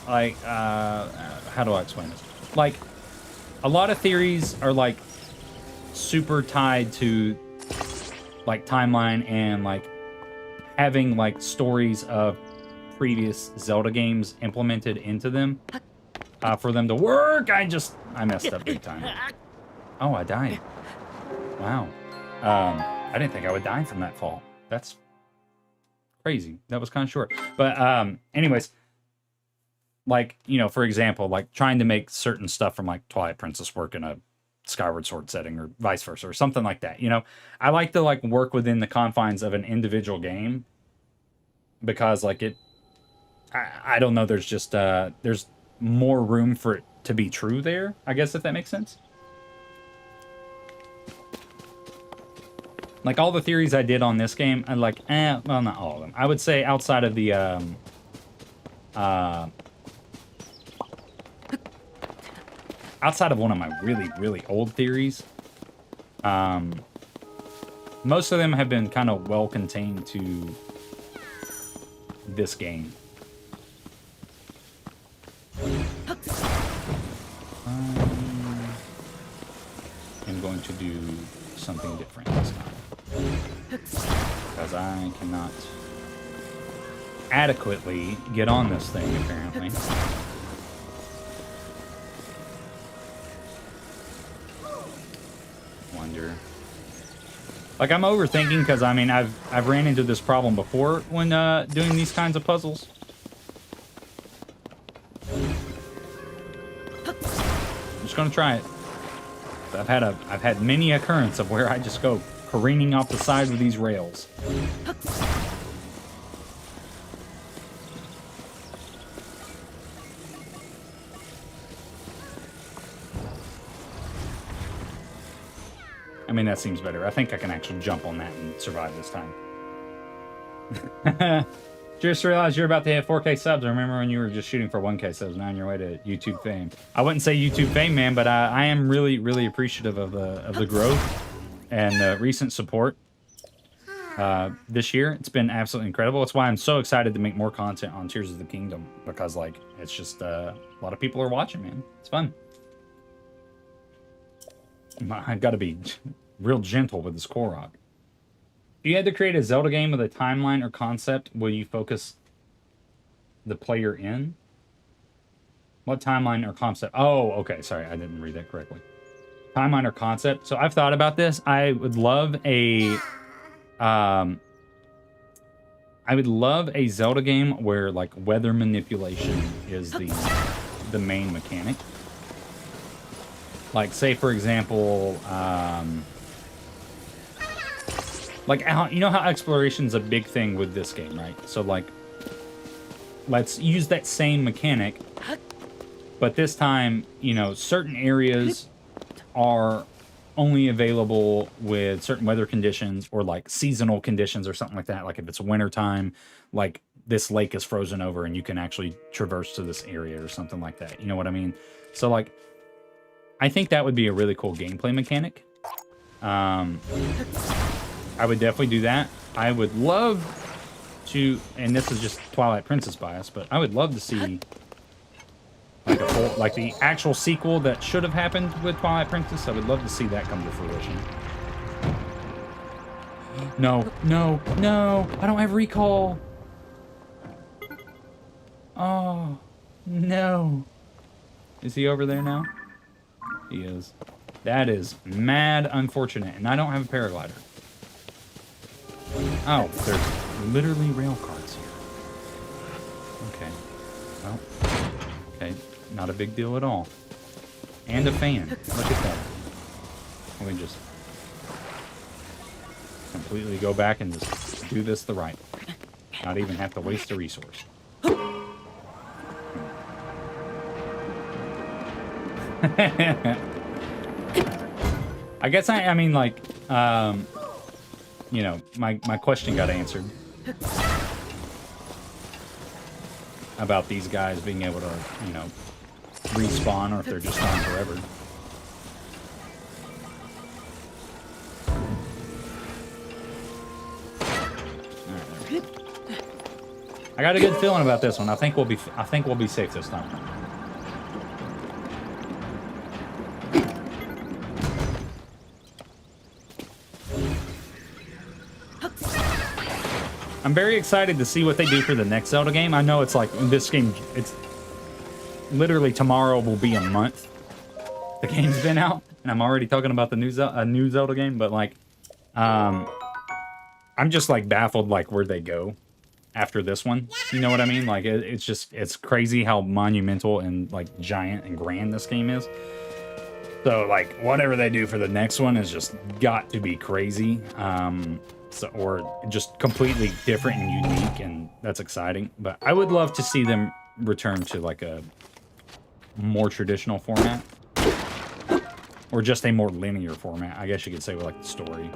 how do I explain this? Like, a lot of theories are, like, super tied to, like, timeline and, like, having, like, stories of previous Zelda games implemented into them for them to work. I messed up big time. Oh, I died. Wow. I didn't think I would die from that fall. That's crazy. That was kind of short. But anyways, like, you know, for example, like trying to make certain stuff from like Twilight Princess work in a Skyward Sword setting or vice versa or something like that. You know, I like to like work within the confines of an individual game because like I don't know, there's just there's more room for it to be true there, I guess, if that makes sense. Like all the theories I did on this game, I like, well, not all of them. I would say outside of the outside of one of my really, really old theories, most of them have been kind of well contained to this game. I'm going to do something different this time because I cannot adequately get on this thing apparently. Wonder. Like I'm overthinking because I mean I've ran into this problem before when doing these kinds of puzzles. I'm just gonna try it. I've had many occurrence of where I just go careening off the side with these rails. I mean, that seems better. I think I can actually jump on that and survive this time. Just realized you're about to hit 4K subs. I remember when you were just shooting for 1K subs. Now on your way to YouTube fame. I wouldn't say YouTube fame, man, but I am really, really appreciative of the growth and the recent support this year. It's been absolutely incredible. It's why I'm so excited to make more content on Tears of the Kingdom because, like, it's just a lot of people are watching, man. It's fun. I've got to be real gentle with this Korok. If you had to create a Zelda game with a timeline or concept, will you focus the player in? What timeline or concept? Oh, okay. Sorry, I didn't read that correctly. Timeline or concept. So I've thought about this. I would love a Zelda game where like weather manipulation is the main mechanic. Like, say for example, like, you know how exploration's a big thing with this game, right? So, like, let's use that same mechanic, but this time, you know, certain areas are only available with certain weather conditions or, like, seasonal conditions or something like that. Like, if it's wintertime, like, this lake is frozen over and you can actually traverse to this area or something like that. You know what I mean? So, like, I think that would be a really cool gameplay mechanic. I would definitely do that. I would love to, and this is just Twilight Princess bias, but I would love to see like a full, like the actual sequel that should have happened with Twilight Princess. I would love to see that come to fruition. No, no, no! I don't have recall. Oh, no! Is he over there now? He is. That is mad unfortunate, and I don't have a paraglider. Oh, there's literally rail cars here. Okay. Well, okay. Not a big deal at all. And a fan. Look at that. Let me just... Completely go back and just do this the right way. Not even have to waste a resource. I guess I mean, like, you know, my question got answered. About these guys being able to, you know, respawn or if they're just on forever. Alright, there we go. I got a good feeling about this one. I think we'll be safe this time. I'm very excited to see what they do for the next Zelda game. I know it's like, this game, it's literally tomorrow will be a month the game's been out, and I'm already talking about the new Zelda game, but like, I'm just like baffled like where they go after this one. You know what I mean? Like, it's just, it's crazy how monumental and like giant and grand this game is. So like, whatever they do for the next one is just got to be crazy. So, or just completely different and unique, and that's exciting. But I would love to see them return to like a more traditional format, or just a more linear format, I guess you could say, with like the story.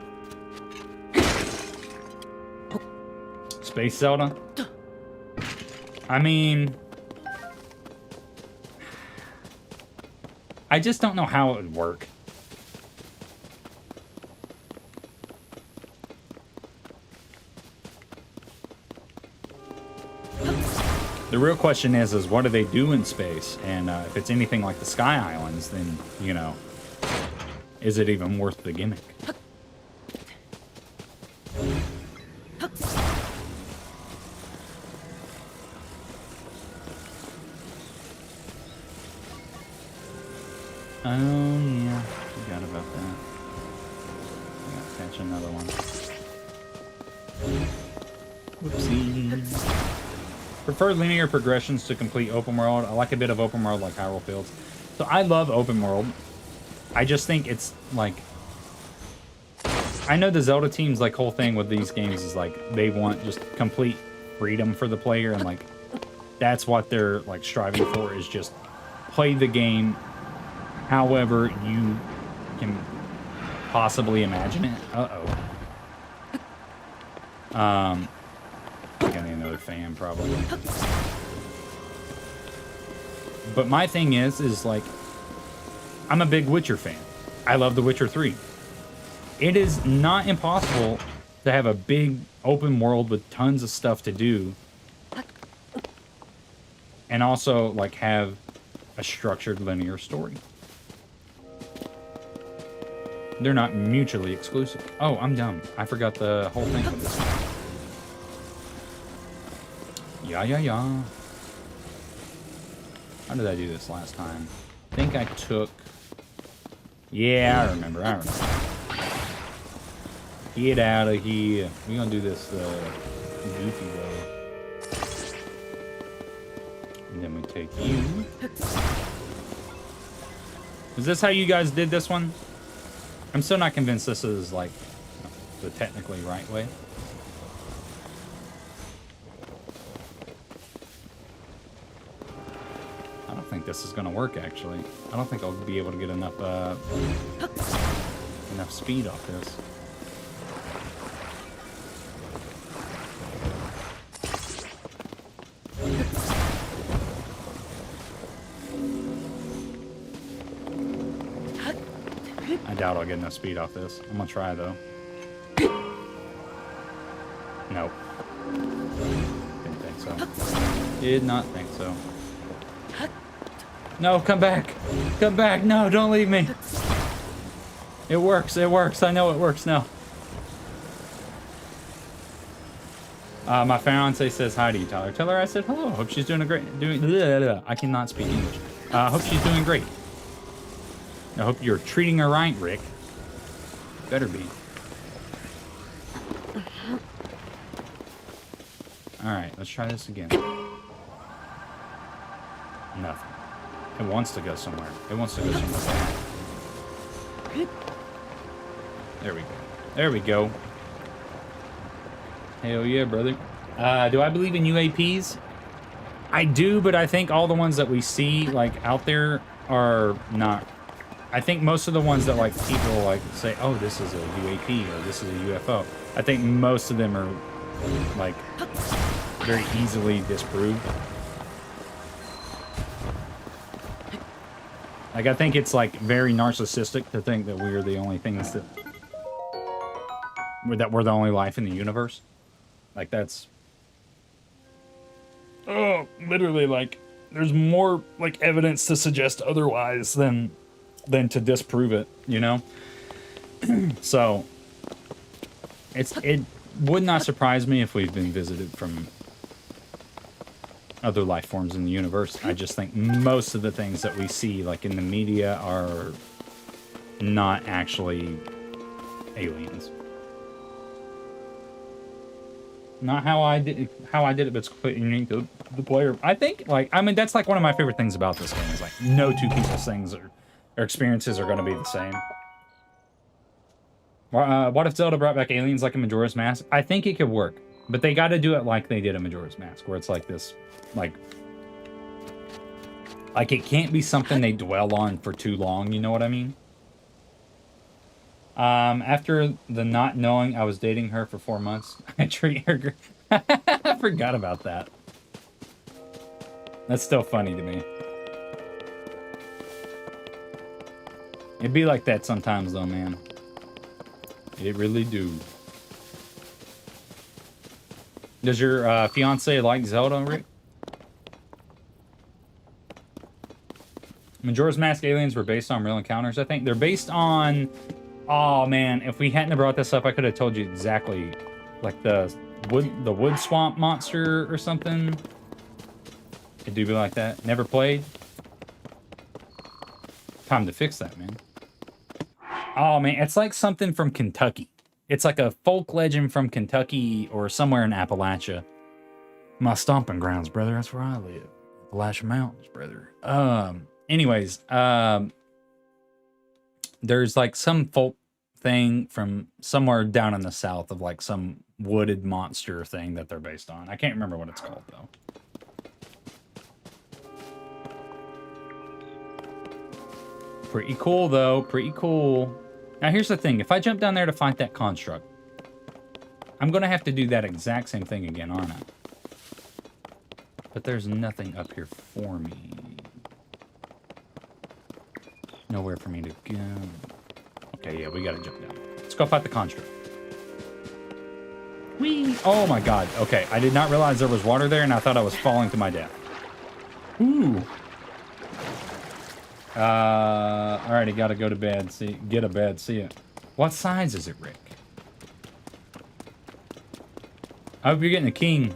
Space Zelda? I mean, I just don't know how it would work. The real question is what do they do in space? And if it's anything like the Sky Islands, then, you know, is it even worth the gimmick? Oh, yeah. Forgot about that. I gotta catch another one. Whoopsie. Prefer linear progressions to complete open world. I like a bit of open world like Hyrule Fields. So I love open world. I just think it's like, I know the Zelda team's like whole thing with these games is like they want just complete freedom for the player, and like that's what they're like striving for, is just play the game however you can possibly imagine it. I think I need another fan, probably. But my thing is like, I'm a big Witcher fan. I love The Witcher 3. It is not impossible to have a big open world with tons of stuff to do, and also like have a structured linear story. They're not mutually exclusive. Oh, I'm dumb. I forgot the whole thing with this one. Yeah. How did I do this last time? I think I took... Yeah, I remember. Get out of here. We're gonna do this goofy way. And then we take you. Is this how you guys did this one? I'm still not convinced this is like the technically right way. I don't think this is gonna work, actually. I don't think I'll be able to get enough speed off this. I doubt I'll get enough speed off this. I'm gonna try, though. Nope. Didn't think so. Did not think so. No, come back! Come back! No, don't leave me! It works, it works. I know it works now. My fiance says hi to you, Tyler. Tell her I said hello. Hope she's doing I cannot speak English. Hope she's doing great. I hope you're treating her right, Rick. Better be. Alright, let's try this again. Nothing. It wants to go somewhere. It wants to go somewhere bad. There we go. There we go. Hell yeah, brother. Do I believe in UAPs? I do, but I think all the ones that we see, like, out there are not. I think most of the ones that, like, people, like, say, oh, this is a UAP or this is a UFO. I think most of them are, like, very easily disproved. Like, I think it's, like, very narcissistic to think that we're the only things that we're the only life in the universe. Like, that's... Oh, literally, like, there's more, like, evidence to suggest otherwise than to disprove it, you know? So, it would not surprise me if we've been visited from other life forms in the universe. I just think most of the things that we see, like, in the media are not actually aliens. Not how I did it, but it's completely unique to the player. I think, like, I mean, that's like one of my favorite things about this game is like no two people's things or experiences are going to be the same. What if Zelda brought back aliens like a Majora's Mask? I think it could work, but they got to do it like they did a Majora's Mask, where it's like this, like it can't be something they dwell on for too long. You know what I mean? After the not knowing I was dating her for 4 months, I treat her... I forgot about that. That's still funny to me. It'd be like that sometimes, though, man. It really do. Does your fiance like Zelda, Rick? Majora's Mask aliens were based on real encounters, I think. They're based on... Oh man, if we hadn't brought this up, I could have told you exactly, like the wood swamp monster or something. It do be like that. Never played. Time to fix that, man. Oh man, it's like something from Kentucky. It's like a folk legend from Kentucky or somewhere in Appalachia. My stomping grounds, brother. That's where I live. Appalachian Mountains, brother. Anyways, there's like some folk thing from somewhere down in the south of like some wooded monster thing that they're based on. I can't remember what it's called though. Pretty cool though, pretty cool. Now here's the thing, if I jump down there to fight that construct, I'm gonna have to do that exact same thing again, aren't I? But there's nothing up here for me. Nowhere for me to go. Okay, yeah, we gotta jump down. Let's go fight the construct. Whee! Oh my god. Okay, I did not realize there was water there, and I thought I was falling to my death. Ooh. Alrighty, gotta go to bed. See, get a bed. See ya. What size is it, Rick? I hope you're getting a king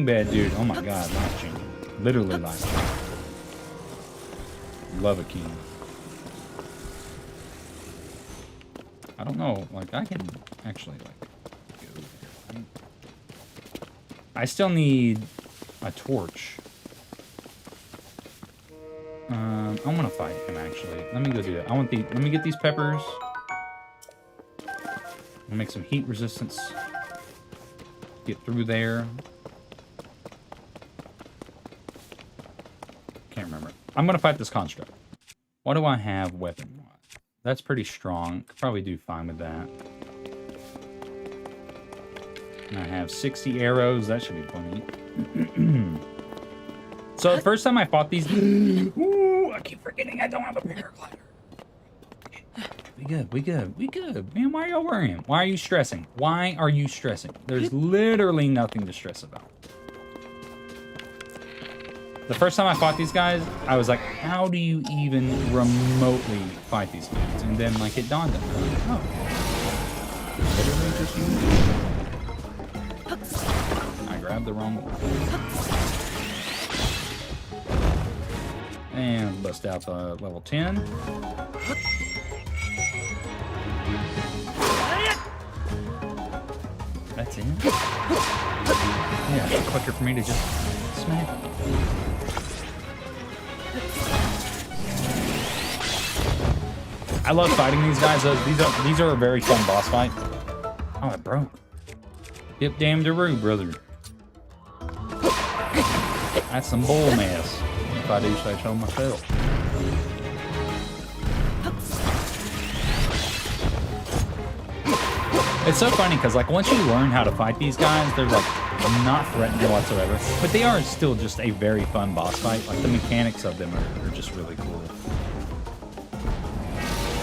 bed, dude. Oh my god, life changing. Literally life changing. Love a king. I don't know, like, I can actually, like, go there. I still need a torch. I want to fight him, actually. Let me go do that. Let me get these peppers. I'll make some heat resistance. Get through there. Can't remember. I'm going to fight this construct. What do I have weapon-wise? That's pretty strong. Could probably do fine with that. And I have 60 arrows. That should be plenty. So the first time I fought these... Ooh, I keep forgetting I don't have a paraglider. We good, we good, we good. Man, why are y'all worrying? Why are you stressing? Why are you stressing? There's literally nothing to stress about. The first time I fought these guys, I was like, how do you even remotely fight these guys? And then, like, it dawned on me. Oh. Literally just use it. I grabbed the wrong one. And bust out the level 10. That's it. Yeah, it's quicker for me to just smack. I love fighting these guys. These are a very fun boss fight. Oh, it broke. Dip damn Daru, brother. That's some bull mess, if I do say so myself. It's so funny because, like, once you learn how to fight these guys, they're like not threatening whatsoever. But they are still just a very fun boss fight. Like, the mechanics of them are just really cool.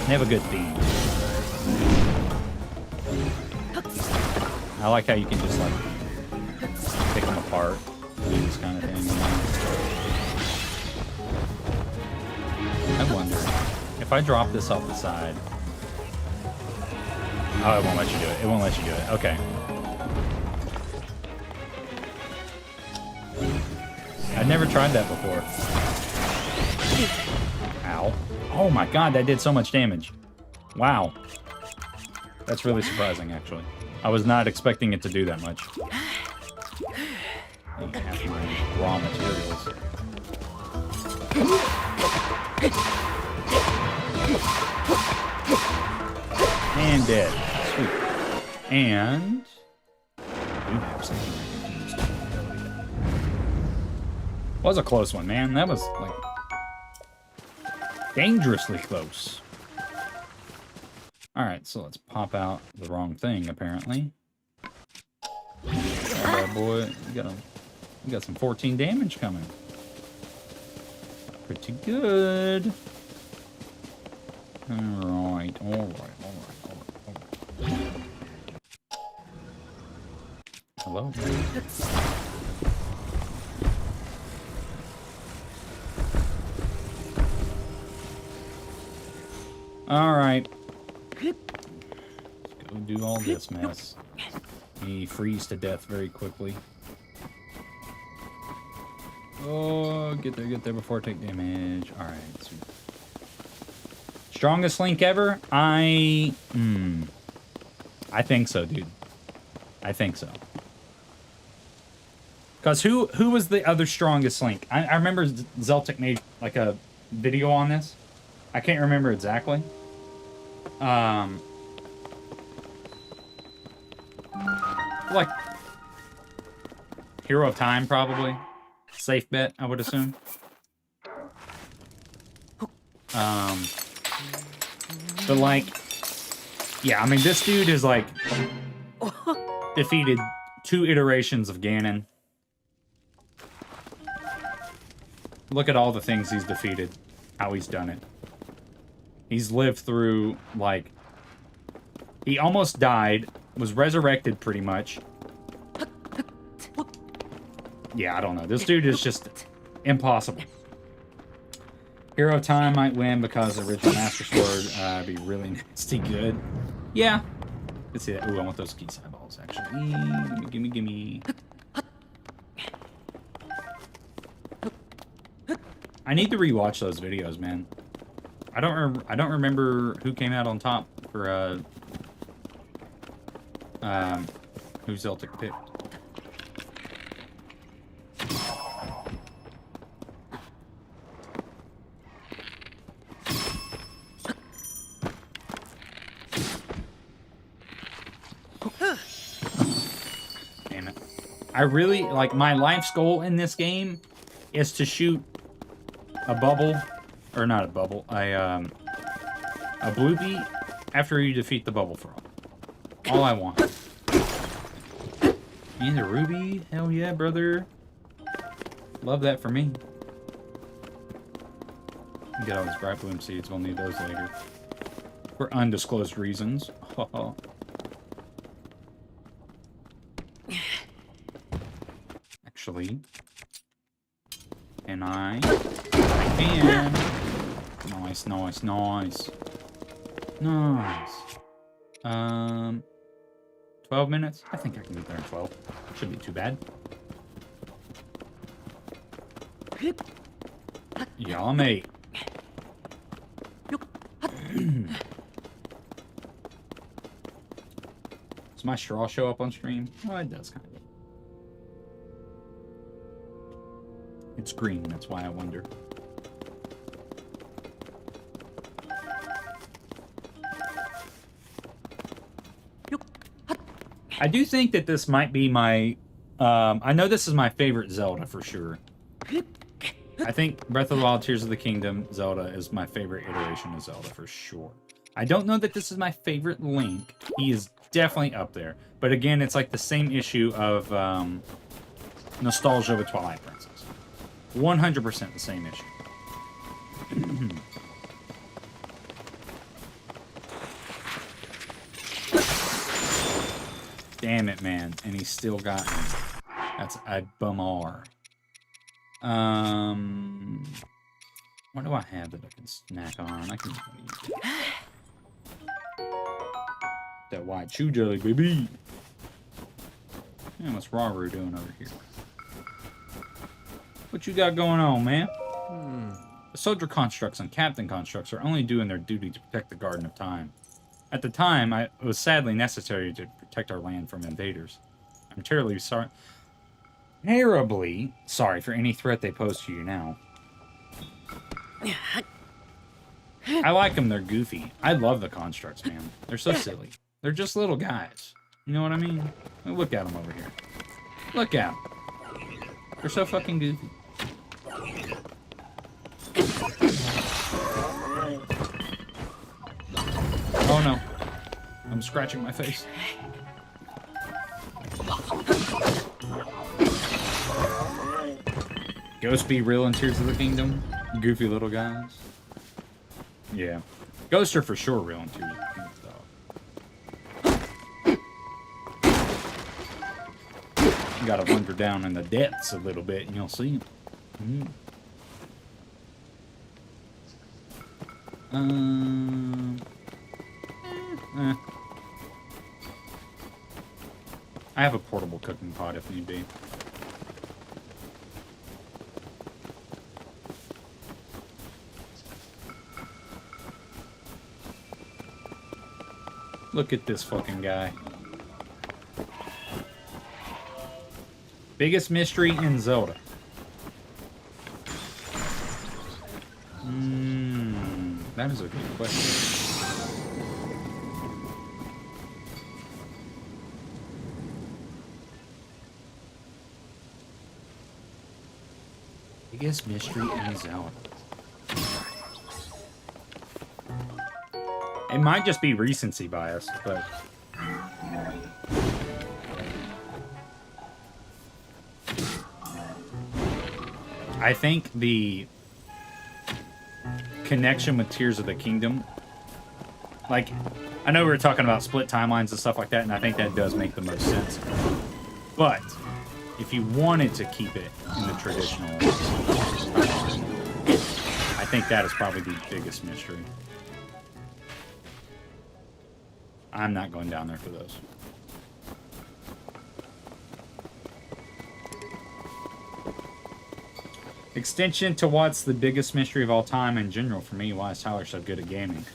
They have a good theme. I like how you can just, like, pick them apart. Do this kind of thing. I wonder if I drop this off the side. Oh, it won't let you do it. It won't let you do it. Okay. I've never tried that before. Ow. Oh my god, that did so much damage. Wow. That's really surprising, actually. I was not expecting it to do that much. I have my raw materials. And dead. Sweet. And... was a close one, man. That was, like, dangerously close. Alright, so let's pop out the wrong thing, apparently. Alright, boy. You got some 14 damage coming. Pretty good. Alright. Hello? Alright. Let's go do all this mess. He freeze to death very quickly. Oh, get there before I take damage. Alright, sweet. Strongest Link ever? I think so, dude. I think so. Because who was the other strongest Link? I remember Zeltic made, like, a video on this. I can't remember exactly. Like, Hero of Time, probably. Safe bet, I would assume. But, like, yeah, I mean, this dude is, like, defeated 2 iterations of Ganon. Look at all the things he's defeated, how he's done it. He's lived through, like, he almost died, was resurrected pretty much. Yeah, I don't know. This dude is just impossible. Hero of Time might win because the original Master Sword be really nasty good. Yeah. Let's see that. Ooh, I want those key eyeballs, actually. Gimme. I need to rewatch those videos, man. I don't remember who came out on top for who Zeltic picked. Damn it. I really, like, my life's goal in this game is to shoot a bubble, or not a bubble, a bloopy after you defeat the bubble frog. All I want. And the ruby, hell yeah, brother. Love that for me. Get all these bright bloom seeds, we'll need those later. For undisclosed reasons. Actually, can I can. Nice. 12 minutes? I think I can get there in 12. Shouldn't be too bad. Y'all, mate. Does my straw show up on stream? Well, it does, kind of. It's green, that's why I wonder. I do think that this might be my... I know this is my favorite Zelda for sure. I think Breath of the Wild, Tears of the Kingdom, Zelda is my favorite iteration of Zelda for sure. I don't know that this is my favorite Link. He is definitely up there. But again, it's like the same issue of nostalgia with Twilight Princess. 100% the same issue. Damn it, man. And he still got me. That's a bummer. What do I have that I can snack on? I can... That white chew jelly, baby. Man, what's Raru doing over here? What you got going on, man? The soldier constructs and captain constructs are only doing their duty to protect the Garden of Time. At the time, it was sadly necessary to protect our land from invaders. I'm terribly sorry for any threat they pose to you now. I like them, they're goofy. I love the constructs, man. They're so silly. They're just little guys. You know what I mean? Look at them over here. Look at them. They're so fucking goofy. Oh no. I'm scratching my face. Ghosts be real in Tears of the Kingdom? Goofy little guys? Yeah. Ghosts are for sure real in Tears of the Kingdom, though. You gotta wander down in the depths a little bit and you'll see them. I have a portable cooking pot if need be. Look at this fucking guy. Biggest mystery in Zelda. That is a good question. Biggest mystery in Zelda. It might just be recency bias, but... I think the connection with Tears of the Kingdom... Like, I know we were talking about split timelines and stuff like that, and I think that does make the most sense. But, if you wanted to keep it in the traditional... I think that is probably the biggest mystery. I'm not going down there for those. Extension to what's the biggest mystery of all time in general for me. Why is Tyler so good at gaming?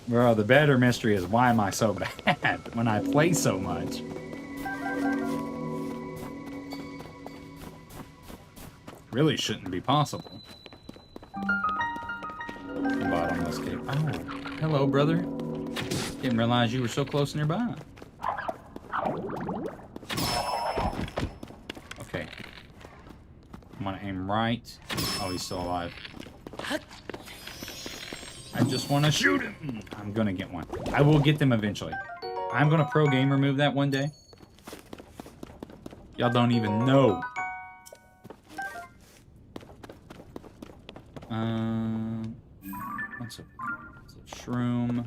Bro, the better mystery is why am I so bad when I play so much? Really shouldn't be possible. Bottomless cave. Oh, hello, brother. Didn't realize you were so close nearby. Okay. I'm gonna aim right. Oh, he's still alive. I just want to shoot him. I'm gonna get one. I will get them eventually. I'm gonna pro gamer move that one day. Y'all don't even know. What's a shroom?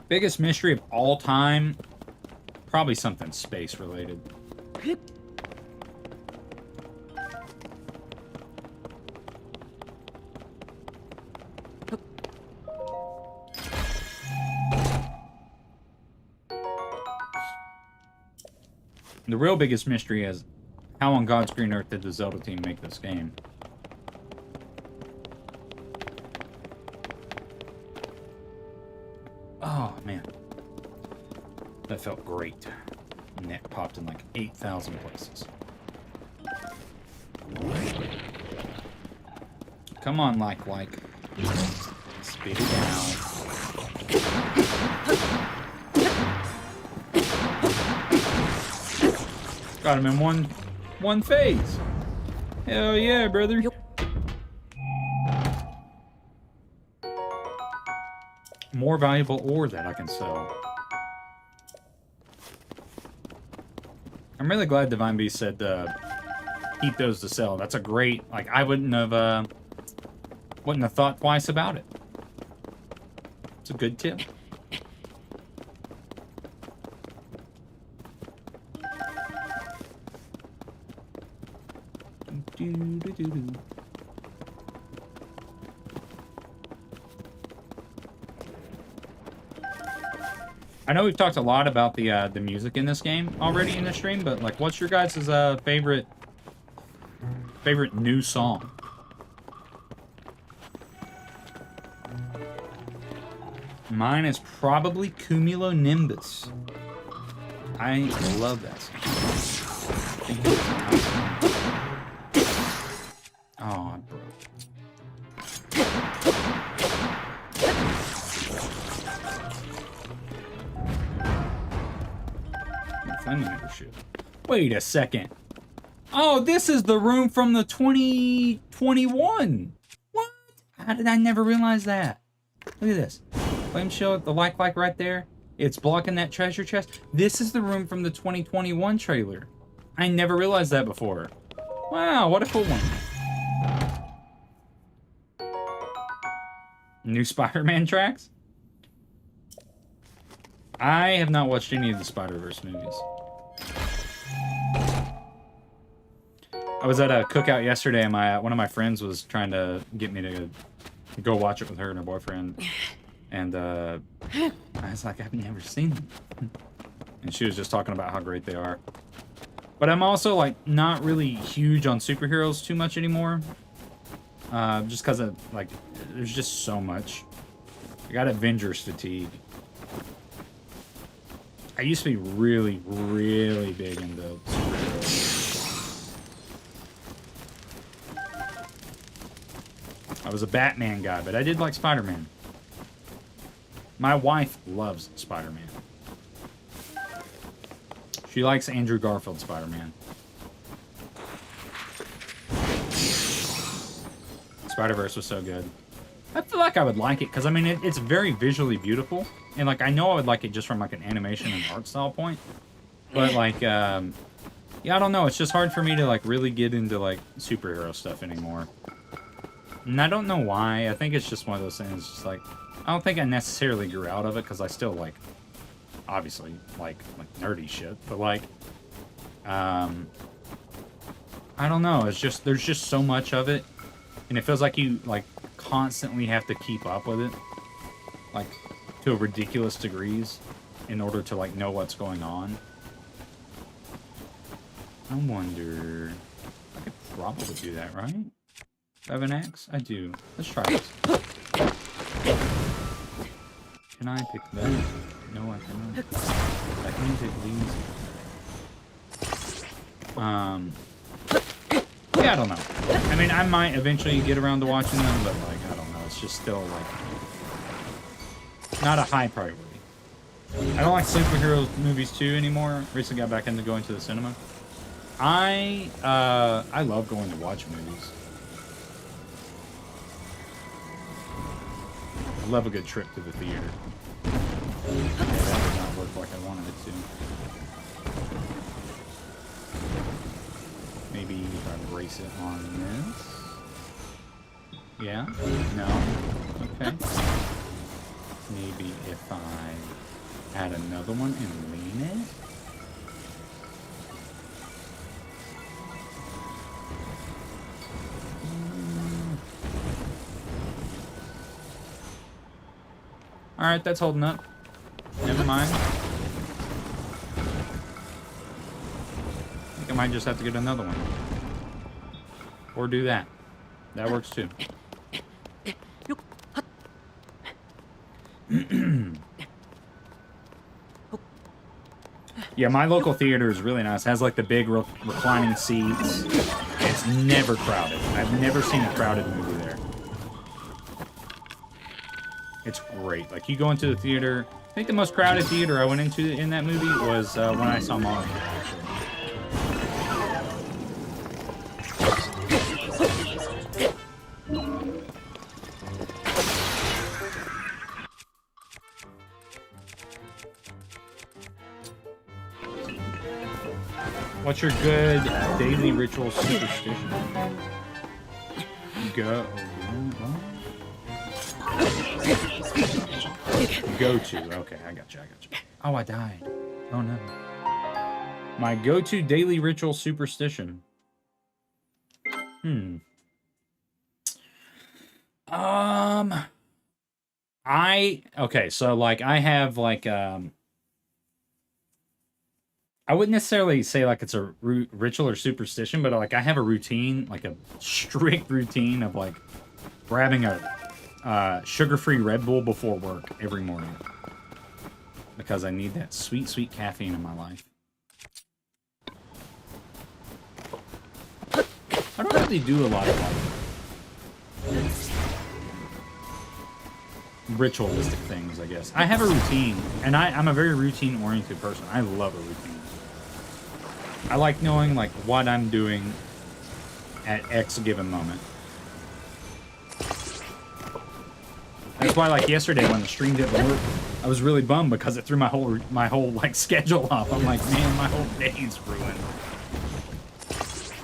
Biggest mystery of all time? Probably something space related. The real biggest mystery is how on God's green earth did the Zelda team make this game? Oh, man. That felt great. Neck popped in like 8,000 places. Come on, like. Spit it down. Got him in one phase. Hell yeah, brother. More valuable ore that I can sell. I'm really glad Divine Beast said keep those to sell. That's a great, like, I wouldn't have thought twice about it. It's a good tip. I know we've talked a lot about the music in this game already in the stream, but like, what's your guys' favorite new song? Mine is probably Cumulonimbus. I love that song. Oh, I broke. Wait a second. Oh, this is the room from the 2021. What? How did I never realize that? Look at this. Flame shield, the like right there. It's blocking that treasure chest. This is the room from the 2021 trailer. I never realized that before. Wow, what a cool one. New Spider-Man tracks? I have not watched any of the Spider-Verse movies. I was at a cookout yesterday, and one of my friends was trying to get me to go watch it with her and her boyfriend. And I was like, I've never seen them. And she was just talking about how great they are. But I'm also, like, not really huge on superheroes too much anymore. Just because of, like, there's just so much. I got Avengers fatigue. I used to be really, really big into superheroes. I was a Batman guy, but I did like Spider-Man. My wife loves Spider-Man. She likes Andrew Garfield Spider-Man. Spider-Verse was so good. I feel like I would like it, because, I mean, it's very visually beautiful. And, like, I know I would like it just from, like, an animation and art style point. But, like, yeah, I don't know. It's just hard for me to, like, really get into, like, superhero stuff anymore. And I don't know why. I think it's just one of those things, just, like, I don't think I necessarily grew out of it, because I still, like, obviously, like nerdy shit. But, like, I don't know. It's just, there's just so much of it. And it feels like you, like, constantly have to keep up with it. Like, to a ridiculous degrees in order to, like, know what's going on. I wonder... I could probably do that, right? Do I have an axe? I do. Let's try this. Can I pick that? No, I cannot. I can pick these. Yeah, I don't know. I mean, I might eventually get around to watching them, but, like, I don't know. It's just still, like, not a high priority. I don't like superhero movies, too, anymore. Recently got back into going to the cinema. I love going to watch movies. I love a good trip to the theater. Yeah, that did not work like I wanted it to. Maybe if I brace it on this. Yeah? No? Okay. Maybe if I add another one and lean it? Alright, that's holding up. Never mind. I think I might just have to get another one. Or do that. That works too. Yeah, my local theater is really nice. It has like the big reclining seats. It's never crowded. I've never seen a crowded movie there. It's great. Like, you go into the theater. I think the most crowded theater I went into in that movie was when I saw Mario, actually. What's your good daily ritual superstition? Go to. Okay, I got you. Oh, I died. Oh no. My go-to daily ritual superstition. Okay, so like I have like I wouldn't necessarily say like it's a ritual or superstition, but like I have a routine, like a strict routine of like grabbing a sugar-free Red Bull before work every morning. Because I need that sweet, sweet caffeine in my life. I don't really do a lot of like ritualistic things, I guess. I have a routine, and I'm a very routine-oriented person. I love a routine. I like knowing like what I'm doing at X given moment. That's why, like, yesterday when the stream didn't work, I was really bummed because it threw my whole like schedule off. I'm like, man, my whole day's ruined.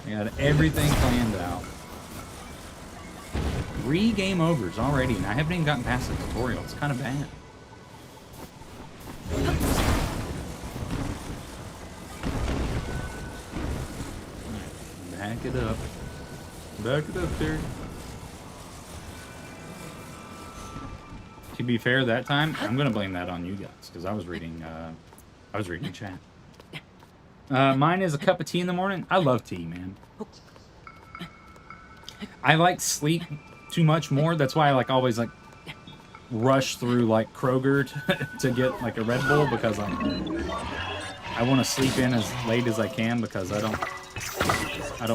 I got everything planned out. 3 game overs already, and I haven't even gotten past the tutorial. It's kind of bad. Back it up. Back it up, Terry. To be fair, that time I'm gonna blame that on you guys because I was reading chat. Mine is a cup of tea in the morning. I love tea, man. I like sleep too much more. That's why I like always like rush through like Kroger to get like a Red Bull because I want to sleep in as late as I can because I don't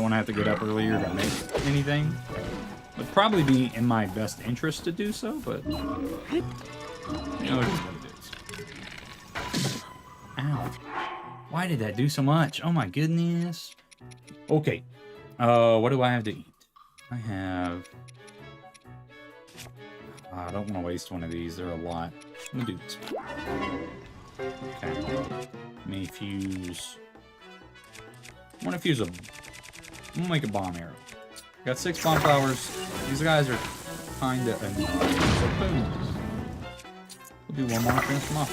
want to have to get up earlier to make anything. Would probably be in my best interest to do so, but you know, it is what it is. Ow. Why did that do so much? Oh my goodness. Okay. What do I have to eat? I have... I don't want to waste one of these. They're a lot. I'm gonna do this one. Okay. Let me fuse... I want to fuse a... I'm gonna make a bomb arrow. Got 6 bomb flowers. These guys are kinda annoying. So boom. We'll do one more and finish them off.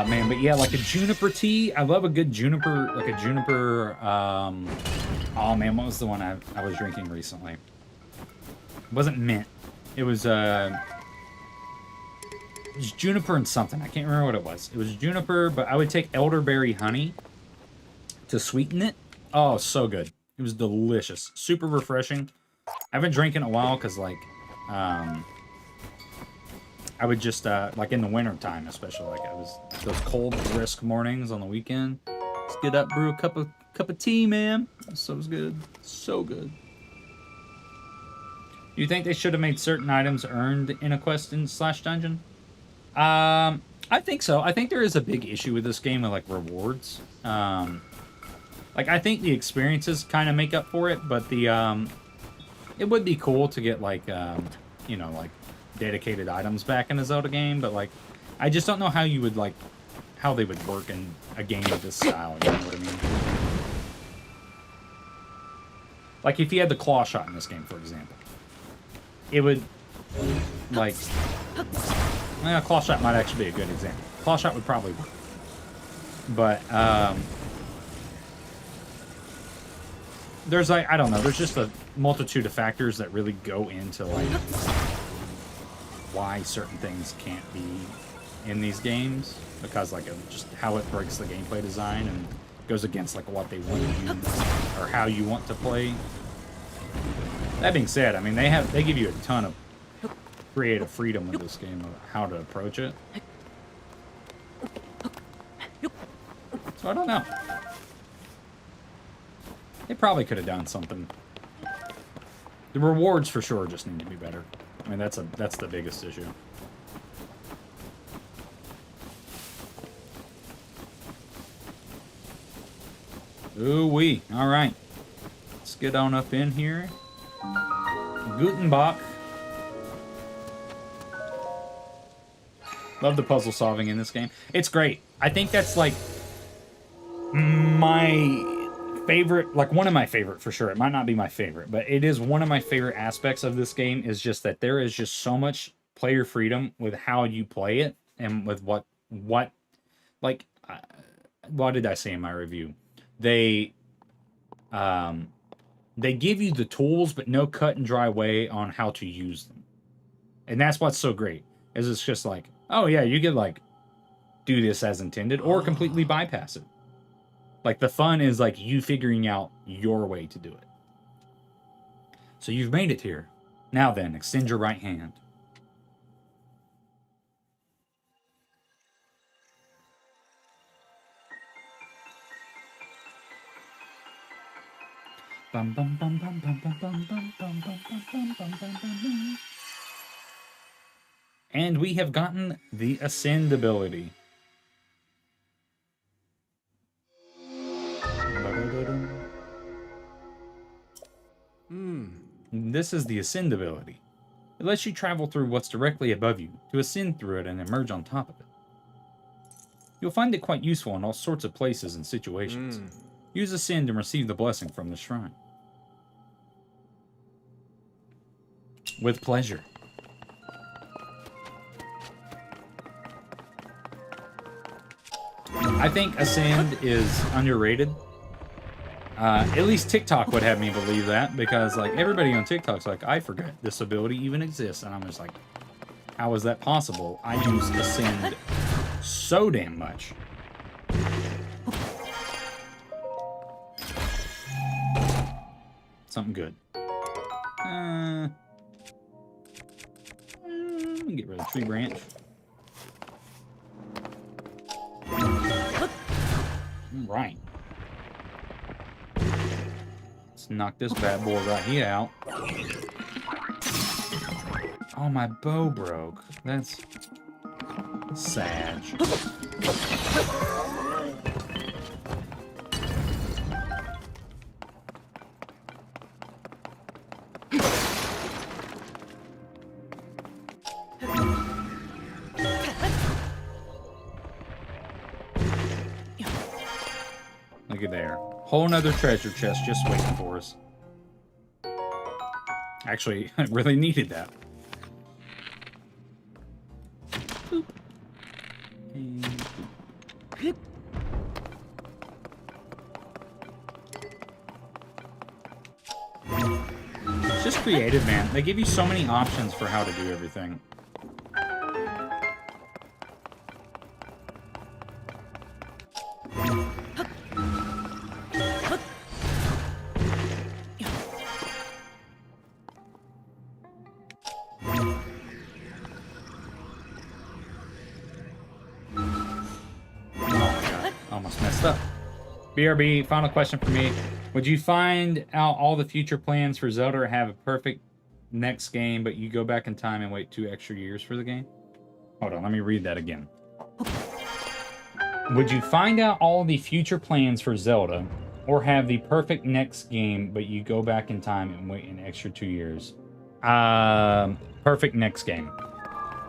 Man, but yeah, like a juniper tea. I love a good juniper, like a juniper, oh man, what was the one I was drinking recently? It wasn't mint. It was juniper and something. I can't remember what it was. It was juniper, but I would take elderberry honey to sweeten it. Oh, so good. It was delicious. Super refreshing. I haven't drank in a while because, like, I would just, like, in the winter time, especially, like, I was those cold, brisk mornings on the weekend. Let's get up, brew a cup of tea, man. So good. So good. Do you think they should have made certain items earned in a quest in / dungeon? I think so. I think there is a big issue with this game with, like, rewards. Like, I think the experiences kind of make up for it, but the, it would be cool to get, like, you know, like, dedicated items back in a Zelda game, but, like, I just don't know how you would, like, how they would work in a game of this style, you know what I mean? Like, if you had the claw shot in this game, for example, it would, like, well, claw shot might actually be a good example. Claw shot would probably work. But, there's, like, I don't know, there's just a multitude of factors that really go into, like, why certain things can't be in these games. Because, like, of just how it breaks the gameplay design and goes against, like, what they want you, or how you want to play. That being said, I mean, they give you a ton of creative freedom with this game of how to approach it. So I don't know. They probably could have done something. The rewards for sure just need to be better. I mean, that's the biggest issue. Ooh-wee. All right. Let's get on up in here. Guten Bach. Love the puzzle solving in this game. It's great. I think that's like my favorite, like one of my favorite for sure. It might not be my favorite, but it is one of my favorite aspects of this game is just that there is just so much player freedom with how you play it and with what like, what did I say in my review? They give you the tools, but no cut and dry way on how to use them. And that's what's so great, is it's just like, oh yeah, you could like do this as intended or completely bypass it. Like the fun is like you figuring out your way to do it. So you've made it here. Now then, extend your right hand. Bum, bum, bum, bum, bum, bum, bum, bum, bum, bum, bum, bum, bum, bum. And we have gotten the Ascend ability. This is the Ascend ability. It lets you travel through what's directly above you, to ascend through it and emerge on top of it. You'll find it quite useful in all sorts of places and situations. Use Ascend and receive the blessing from the shrine. With pleasure. I think Ascend is underrated. At least TikTok would have me believe that, because like everybody on TikTok's like, I forgot this ability even exists, and I'm just like, how is that possible? I use Ascend so damn much. Something good. Let me get rid of the tree branch. Right. Let's knock this bad boy right here out. Oh, my bow broke. That's sad. Look at there. Whole nother treasure chest just waiting for us. Actually, I really needed that. Boop. And boop. It's just creative, man. They give you so many options for how to do everything. BRB, final question for me. Would you find out all the future plans for Zelda or have a perfect next game, but you go back in time and wait 2 extra years for the game? Hold on, let me read that again. Would you find out all the future plans for Zelda or have the perfect next game, but you go back in time and wait an extra 2 years? Perfect next game.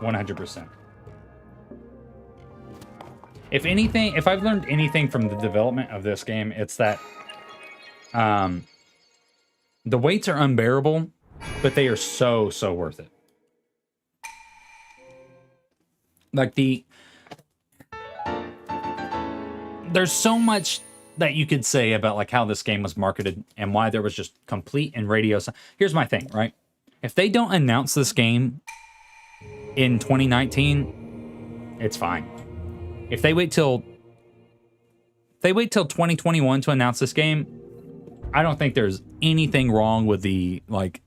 100%. If anything, if I've learned anything from the development of this game, it's that the waits are unbearable, but they are so worth it. Like there's so much that you could say about like how this game was marketed and why there was just complete and radio. Here's my thing, right? If they don't announce this game in 2019, it's fine. If they wait till 2021 to announce this game, I don't think there's anything wrong with the like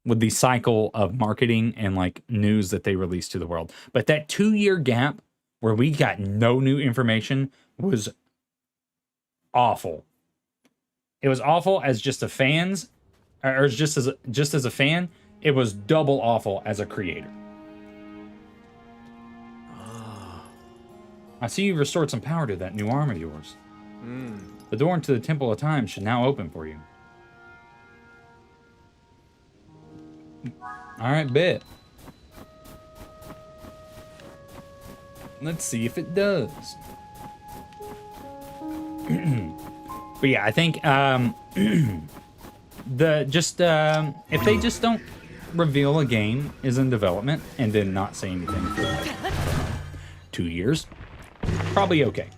with the cycle of marketing and like news that they release to the world. But that 2-year gap where we got no new information was awful. It was awful as just a fans, or just as a fan. It was double awful as a creator. I see you restored some power to that new arm of yours. The door into the Temple of Time should now open for you. Alright, bet. Let's see if it does. But yeah, I think if they just don't reveal a game is in development and then not say anything for like 2 years, probably okay.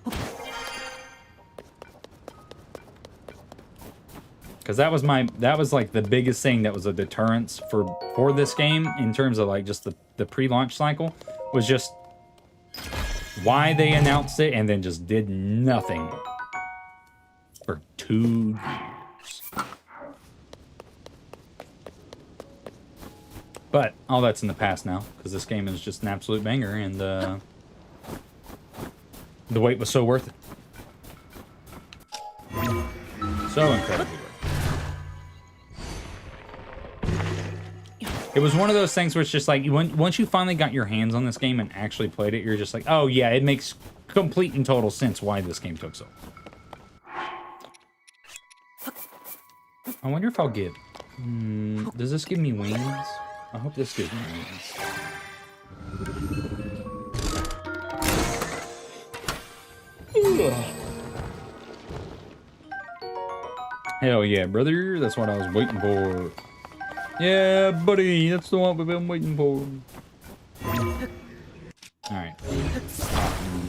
Because that was like the biggest thing that was a deterrence for this game in terms of like just the pre-launch cycle, was just why they announced it and then just did nothing for 2 years. But all that's in the past now, because this game is just an absolute banger, and the wait was so worth it. So incredibly worth it. It was one of those things where it's just like, once you finally got your hands on this game and actually played it, you're just like, oh yeah, it makes complete and total sense why this game took so long. I wonder if I'll get... does this give me wings? I hope this gives me wings. Hell yeah, brother. That's what I was waiting for. Yeah, buddy. That's the one we've been waiting for. Alright.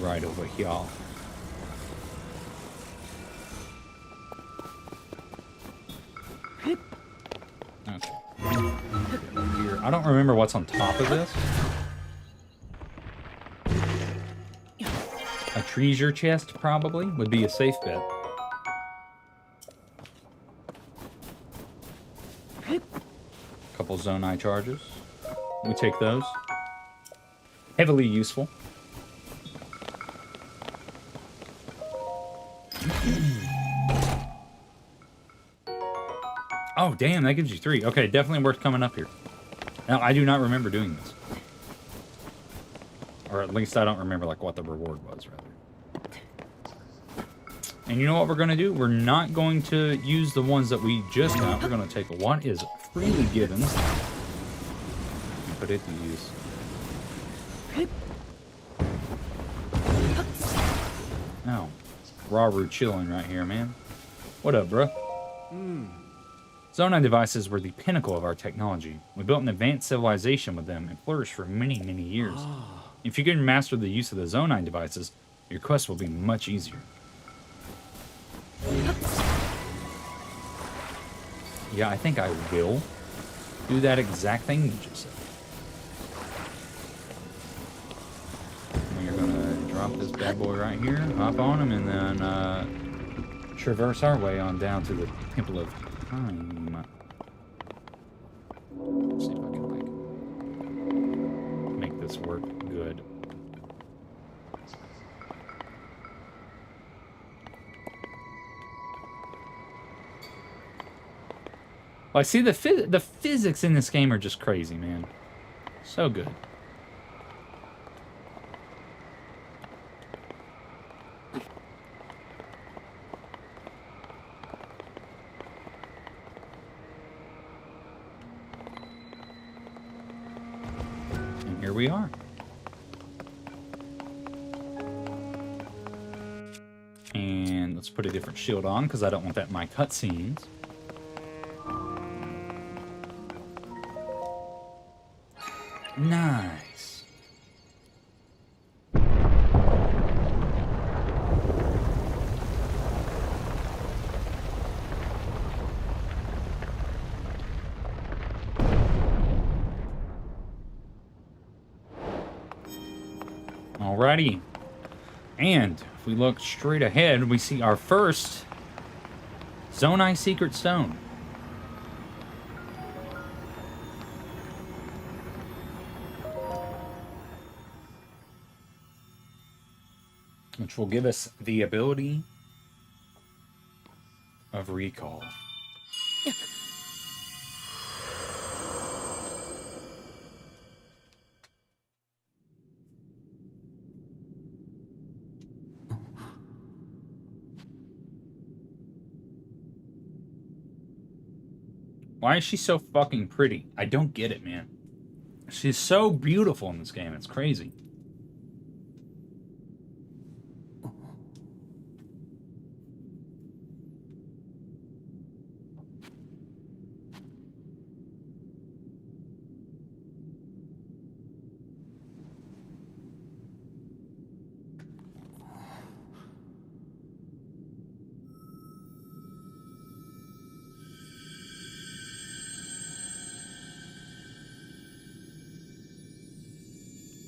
Right over here. Okay. Here. I don't remember what's on top of this. A treasure chest, probably, would be a safe bet. Couple Zonai charges. We take those. Heavily useful. Oh, damn, that gives you 3. Okay, definitely worth coming up here. Now, I do not remember doing this. Or at least I don't remember, like, what the reward was, rather. And you know what we're going to do? We're not going to use the ones that we just got. We're going to take what is freely given and put it to use. Oh, Raru chilling right here, man. What up, bro? Zonai devices were the pinnacle of our technology. We built an advanced civilization with them and flourished for many, many years. If you can master the use of the Zonai devices, your quest will be much easier. Yeah, I think I will do that exact thing you just said. We're gonna drop this bad boy right here, hop on him, and then traverse our way on down to the Temple of Time. Let's see if I can, like, make this work good. Well, I see the physics in this game are just crazy, man. So good. And here we are. And let's put a different shield on, because I don't want that in my cutscenes. Nice. Alrighty. And if we look straight ahead, we see our first Zonai Secret Stone. which will give us the ability of recall. Why is she so fucking pretty? I don't get it, man. She's so beautiful in this game. It's crazy.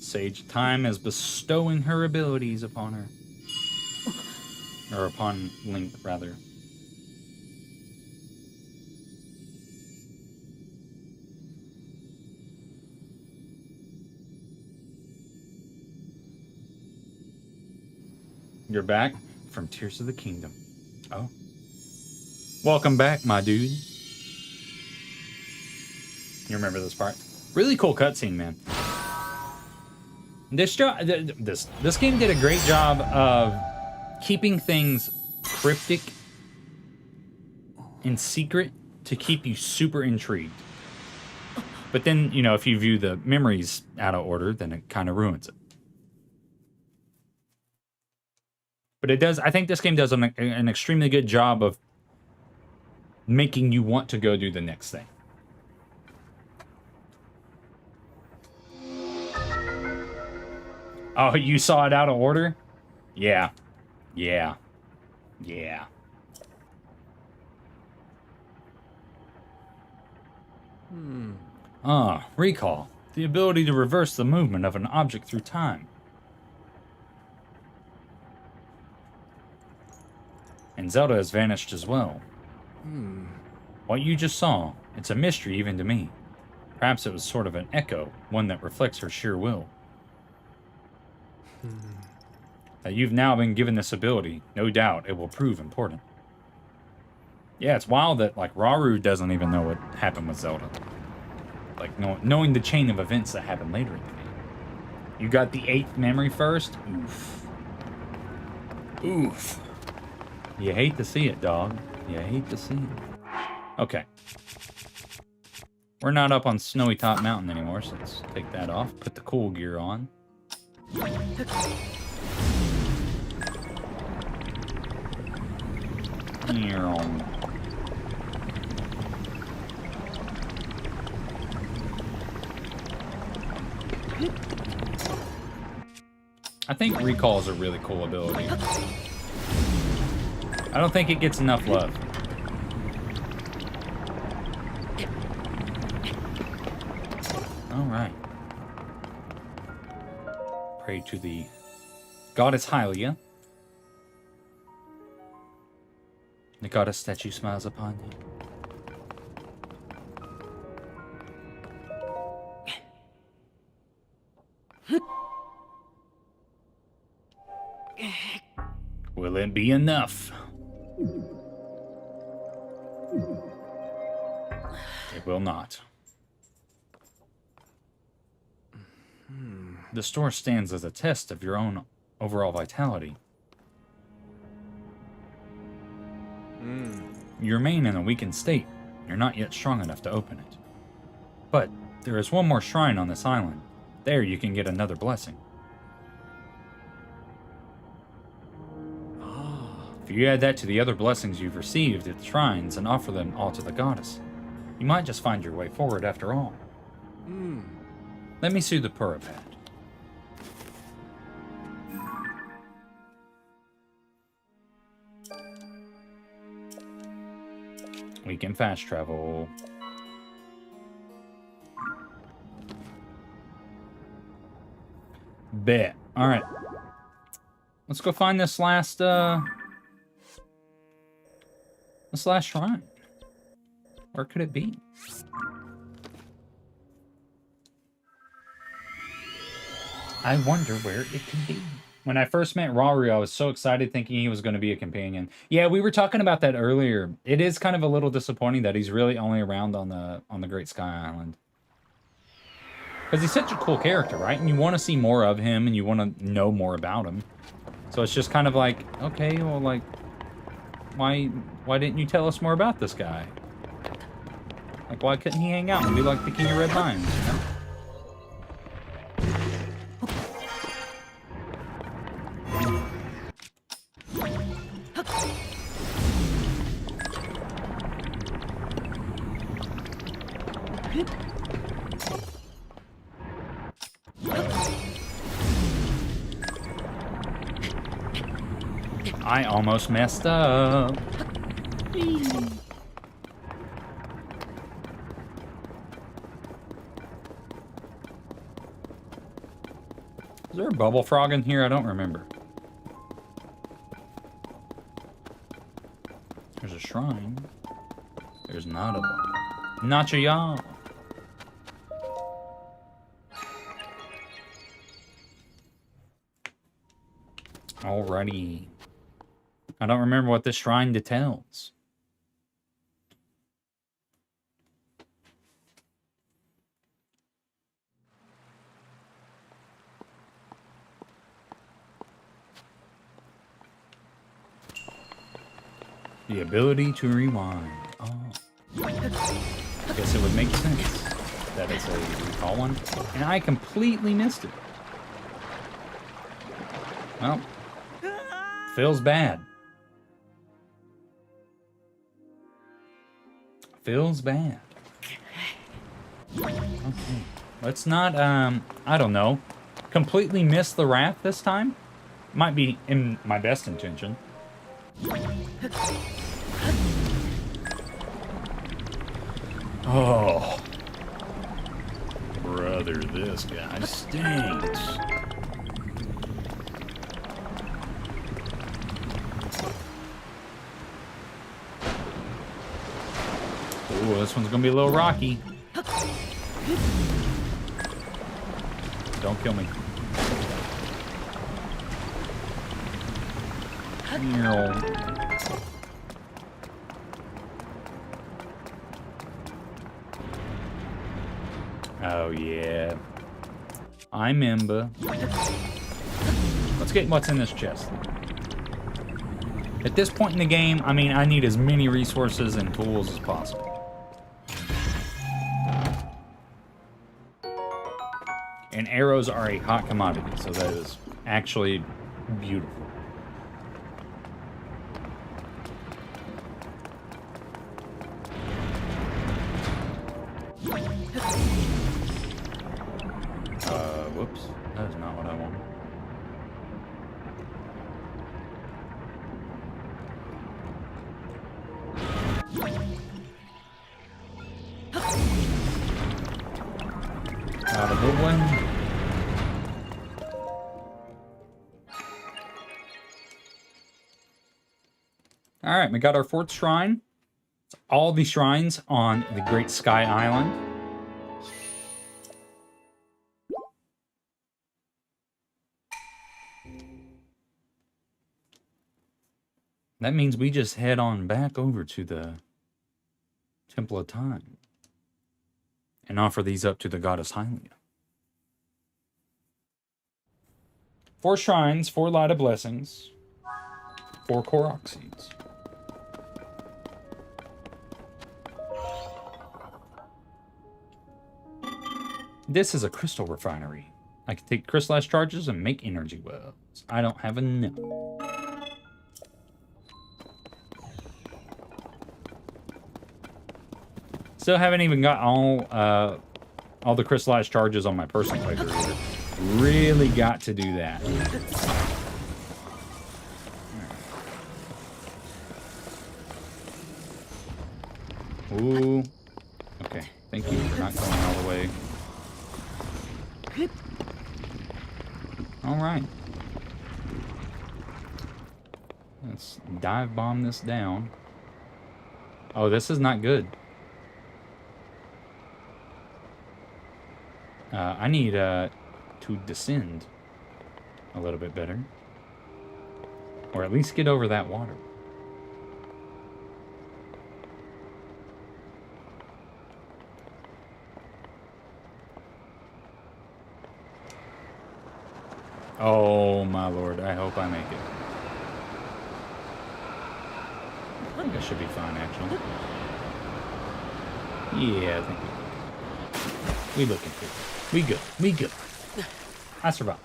Sage Time is bestowing her abilities upon her. Or upon Link, rather. You're back from Tears of the Kingdom. Oh. Welcome back, my dude. You remember this part? Really cool cutscene, man. This game did a great job of keeping things cryptic and secret to keep you super intrigued. But then, you know, if you view the memories out of order, then it kind of ruins it. But it does, I think this game does an extremely good job of making you want to go do the next thing. Oh, you saw it out of order? Yeah. Yeah. Yeah. Recall. The ability to reverse the movement of an object through time. And Zelda has vanished as well. What you just saw, it's a mystery even to me. Perhaps it was sort of an echo, one that reflects her sheer will. That you've now been given this ability, no doubt it will prove important. Yeah, it's wild that, like, Rauru doesn't even know what happened with Zelda. Like, knowing the chain of events that happened later in the game. You got the 8th memory first? Oof. Oof. You hate to see it, dog. You hate to see it. Okay. We're not up on Snowy Top Mountain anymore, so let's take that off. Put the cool gear on. I think recall is a really cool ability. I don't think it gets enough love. All right. Pray to the goddess Hylia. The goddess statue smiles upon you. Will it be enough? It will not. The store stands as a test of your own overall vitality. You remain in a weakened state. You're not yet strong enough to open it. But there is one more shrine on this island. There you can get another blessing. If you add that to the other blessings you've received at the shrines and offer them all to the goddess, you might just find your way forward after all. Let me soothe the Purapad. We can fast travel. Bet. Alright. Let's go find this last shrine. Where could it be? I wonder where it could be. When I first met Rauru, I was so excited thinking he was going to be a companion. Yeah, we were talking about that earlier. It is kind of a little disappointing that he's really only around on the Great Sky Island. Because he's such a cool character, right? And you want to see more of him, and you want to know more about him. So it's just kind of like, okay, well, like, why didn't you tell us more about this guy? Like, why couldn't he hang out and be like the King of Red Lions, you know? I almost messed up. Is there a bubble frog in here? I don't remember. There's a shrine. There's not a bubble. Nacha y'all. Alrighty. I don't remember what this shrine details. The ability to rewind. Oh. I guess it would make sense that it's a recall one. And I completely missed it. Well, feels bad. Feels bad. Okay. Let's not, I don't know, completely miss the wrath this time. Might be in my best intention. Oh. Brother, this guy stinks. Ooh, this one's gonna be a little rocky. Don't kill me. Oh yeah. I remember. Let's get what's in this chest. At this point in the game, I mean, I need as many resources and tools as possible. And arrows are a hot commodity, so that is actually beautiful. Whoops. That is not what I wanted. Not a good one. Alright, we got our fourth shrine. It's all the shrines on the Great Sky Island. That means we just head on back over to the Temple of Time and offer these up to the goddess Hylia. 4 shrines, 4 light of blessings, 4 Korok seeds. This is a crystal refinery. I can take crystallized charges and make energy wells. I don't have enough. Still haven't even got all the crystallized charges on my personal playthrough either. Really got to do that. Ooh. Okay. Thank you for not going all the way. All right. Let's dive bomb this down. Oh, this is not good. I need to descend. a little bit better. Or at least get over that water. Oh my lord, I hope I make it. I think I should be fine, actually. Yeah, I think we looking good. We good. We good. I survived.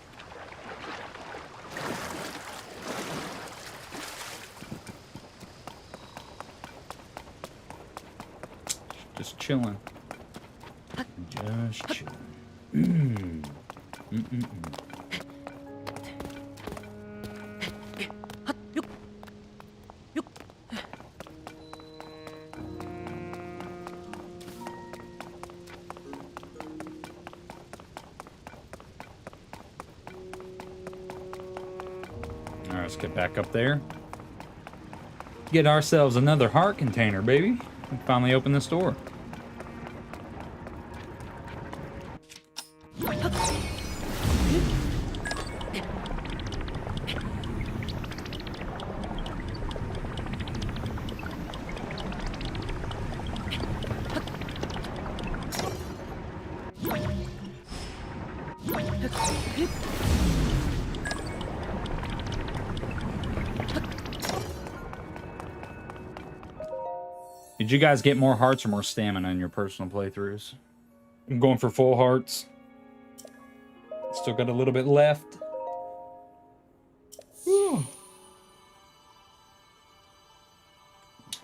Just chilling. Just chilling. Alright, let's get back up there. Get ourselves another heart container, baby. We finally open this door. Did you guys get more hearts or more stamina in your personal playthroughs? I'm going for full hearts. Still got a little bit left. Whew.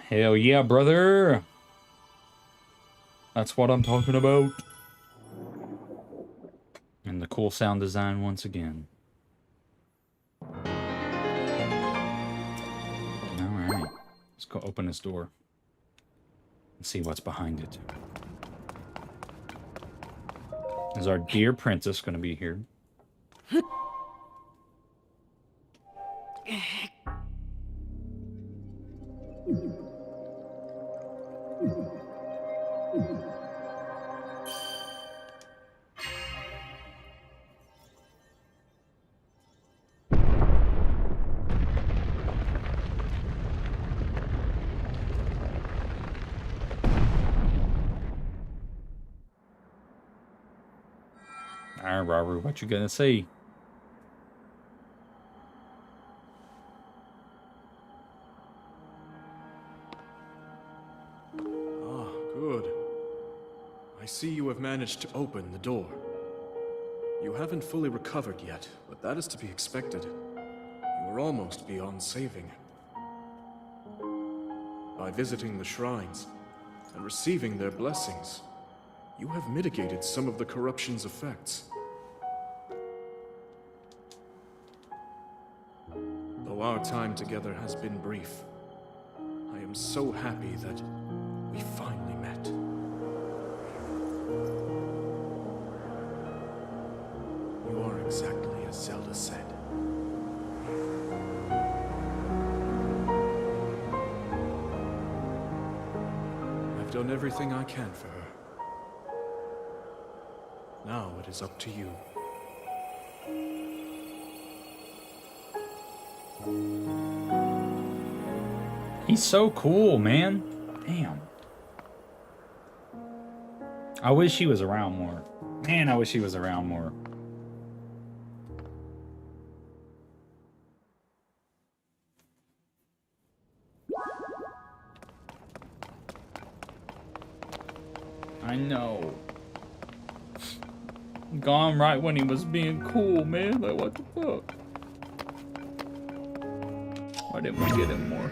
Hell yeah, brother. That's what I'm talking about. And the cool sound design once again. Alright. Let's go open this door. And see what's behind it. Is our dear princess going to be here? Alright, Robert, what you gonna say? Ah, good. I see you have managed to open the door. You haven't fully recovered yet, but that is to be expected. You are almost beyond saving. By visiting the shrines and receiving their blessings, you have mitigated some of the corruption's effects. Though our time together has been brief, I am so happy that we finally met. You are exactly as Zelda said. I've done everything I can for her. Now it is up to you. He's so cool, man. Damn. I wish he was around more. Man, I wish he was around more. I know. Gone right when he was being cool, man. Like, what the fuck? Why didn't we get him more?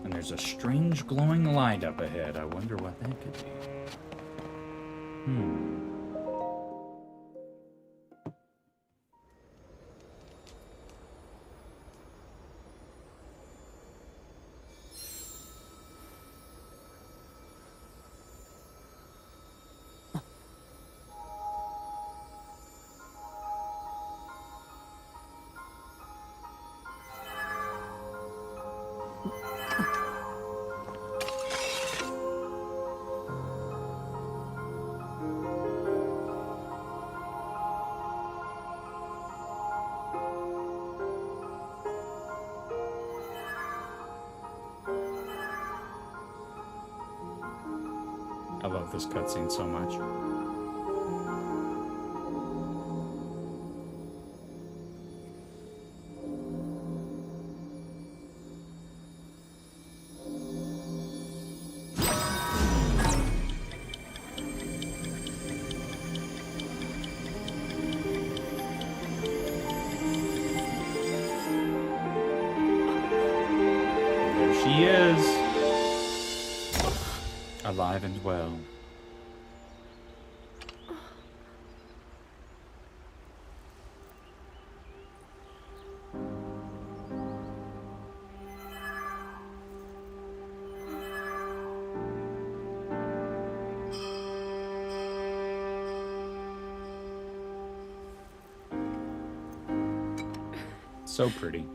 And there's a strange glowing light up ahead. I wonder what that could be. love this cutscene so much. There she is. Alive and well. So pretty.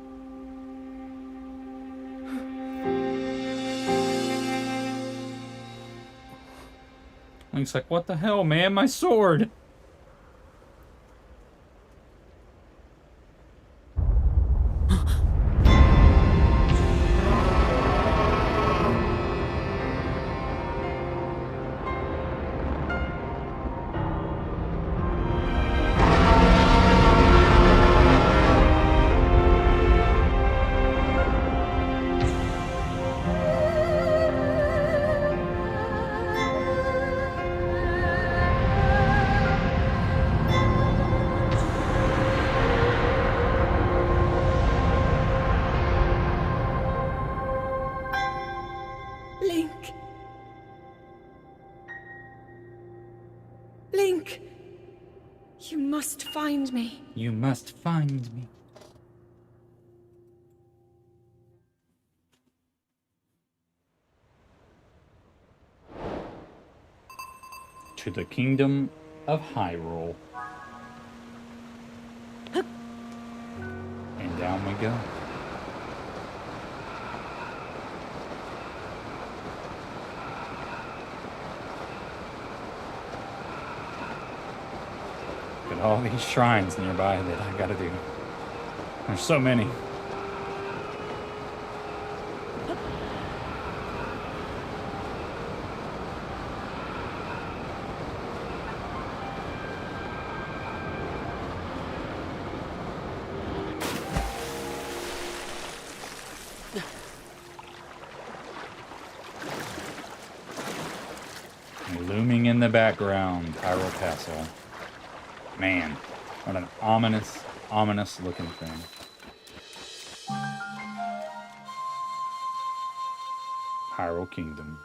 Link's like, what the hell, man? My sword! Link. Link. You must find me. You must find me. To the kingdom of Hyrule. And down we go. Look at all these shrines nearby that I gotta do. There's so many. Looming in the background, Hyrule Castle. Man, what an ominous, ominous looking thing. Hyrule Kingdom.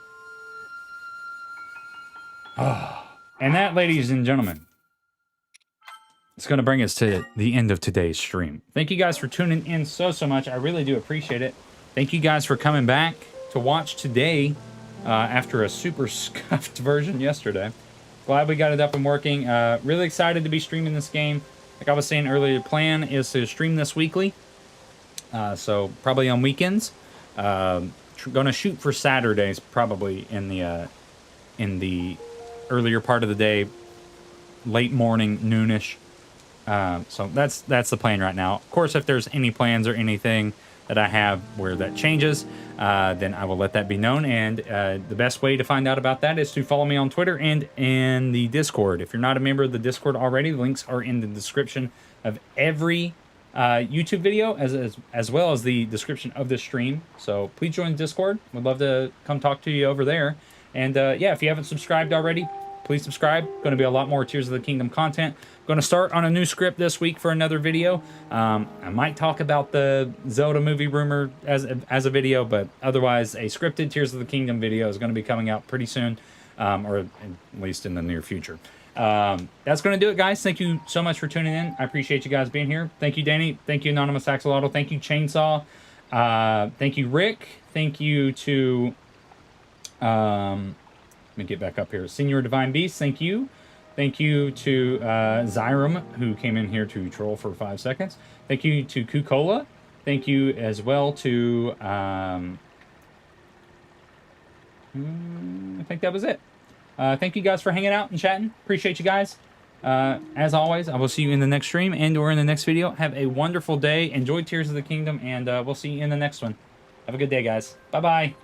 Ah, and that, ladies and gentlemen, it's going to bring us to the end of today's stream. Thank you guys for tuning in so much. I really do appreciate it. Thank you guys for coming back to watch today after a super scuffed version yesterday. Glad we got it up and working. Really excited to be streaming this game. Like I was saying earlier, the plan is to stream this weekly. So probably on weekends. Gonna shoot for Saturdays, probably in the earlier part of the day, late morning, noonish. So that's the plan right now. Of course, if there's any plans or anything that I have where that changes, then I will let that be known. And the best way to find out about that is to follow me on Twitter and in the Discord. If you're not a member of the Discord already, the links are in the description of every YouTube video, as well as the description of this stream. So please join the Discord. We'd love to come talk to you over there. And yeah, if you haven't subscribed already, please subscribe. Going to be a lot more Tears of the Kingdom content. Going to start on a new script this week for another video. I might talk about the Zelda movie rumor as a video, but otherwise a scripted Tears of the Kingdom video is going to be coming out pretty soon, or at least in the near future. That's going to do it, guys. Thank you so much for tuning in. I appreciate you guys being here. Thank you, Danny. Thank you, Anonymous Axolotl. Thank you, Chainsaw. Thank you, Rick. Thank you to... let me get back up here. Senior Divine Beast, thank you. Thank you to Zyrum, who came in here to troll for 5 seconds. Thank you to Kukola. Thank you as well to... I think that was it. Thank you guys for hanging out and chatting. Appreciate you guys. As always, I will see you in the next stream and or in the next video. Have a wonderful day. Enjoy Tears of the Kingdom, and we'll see you in the next one. Have a good day, guys. Bye-bye.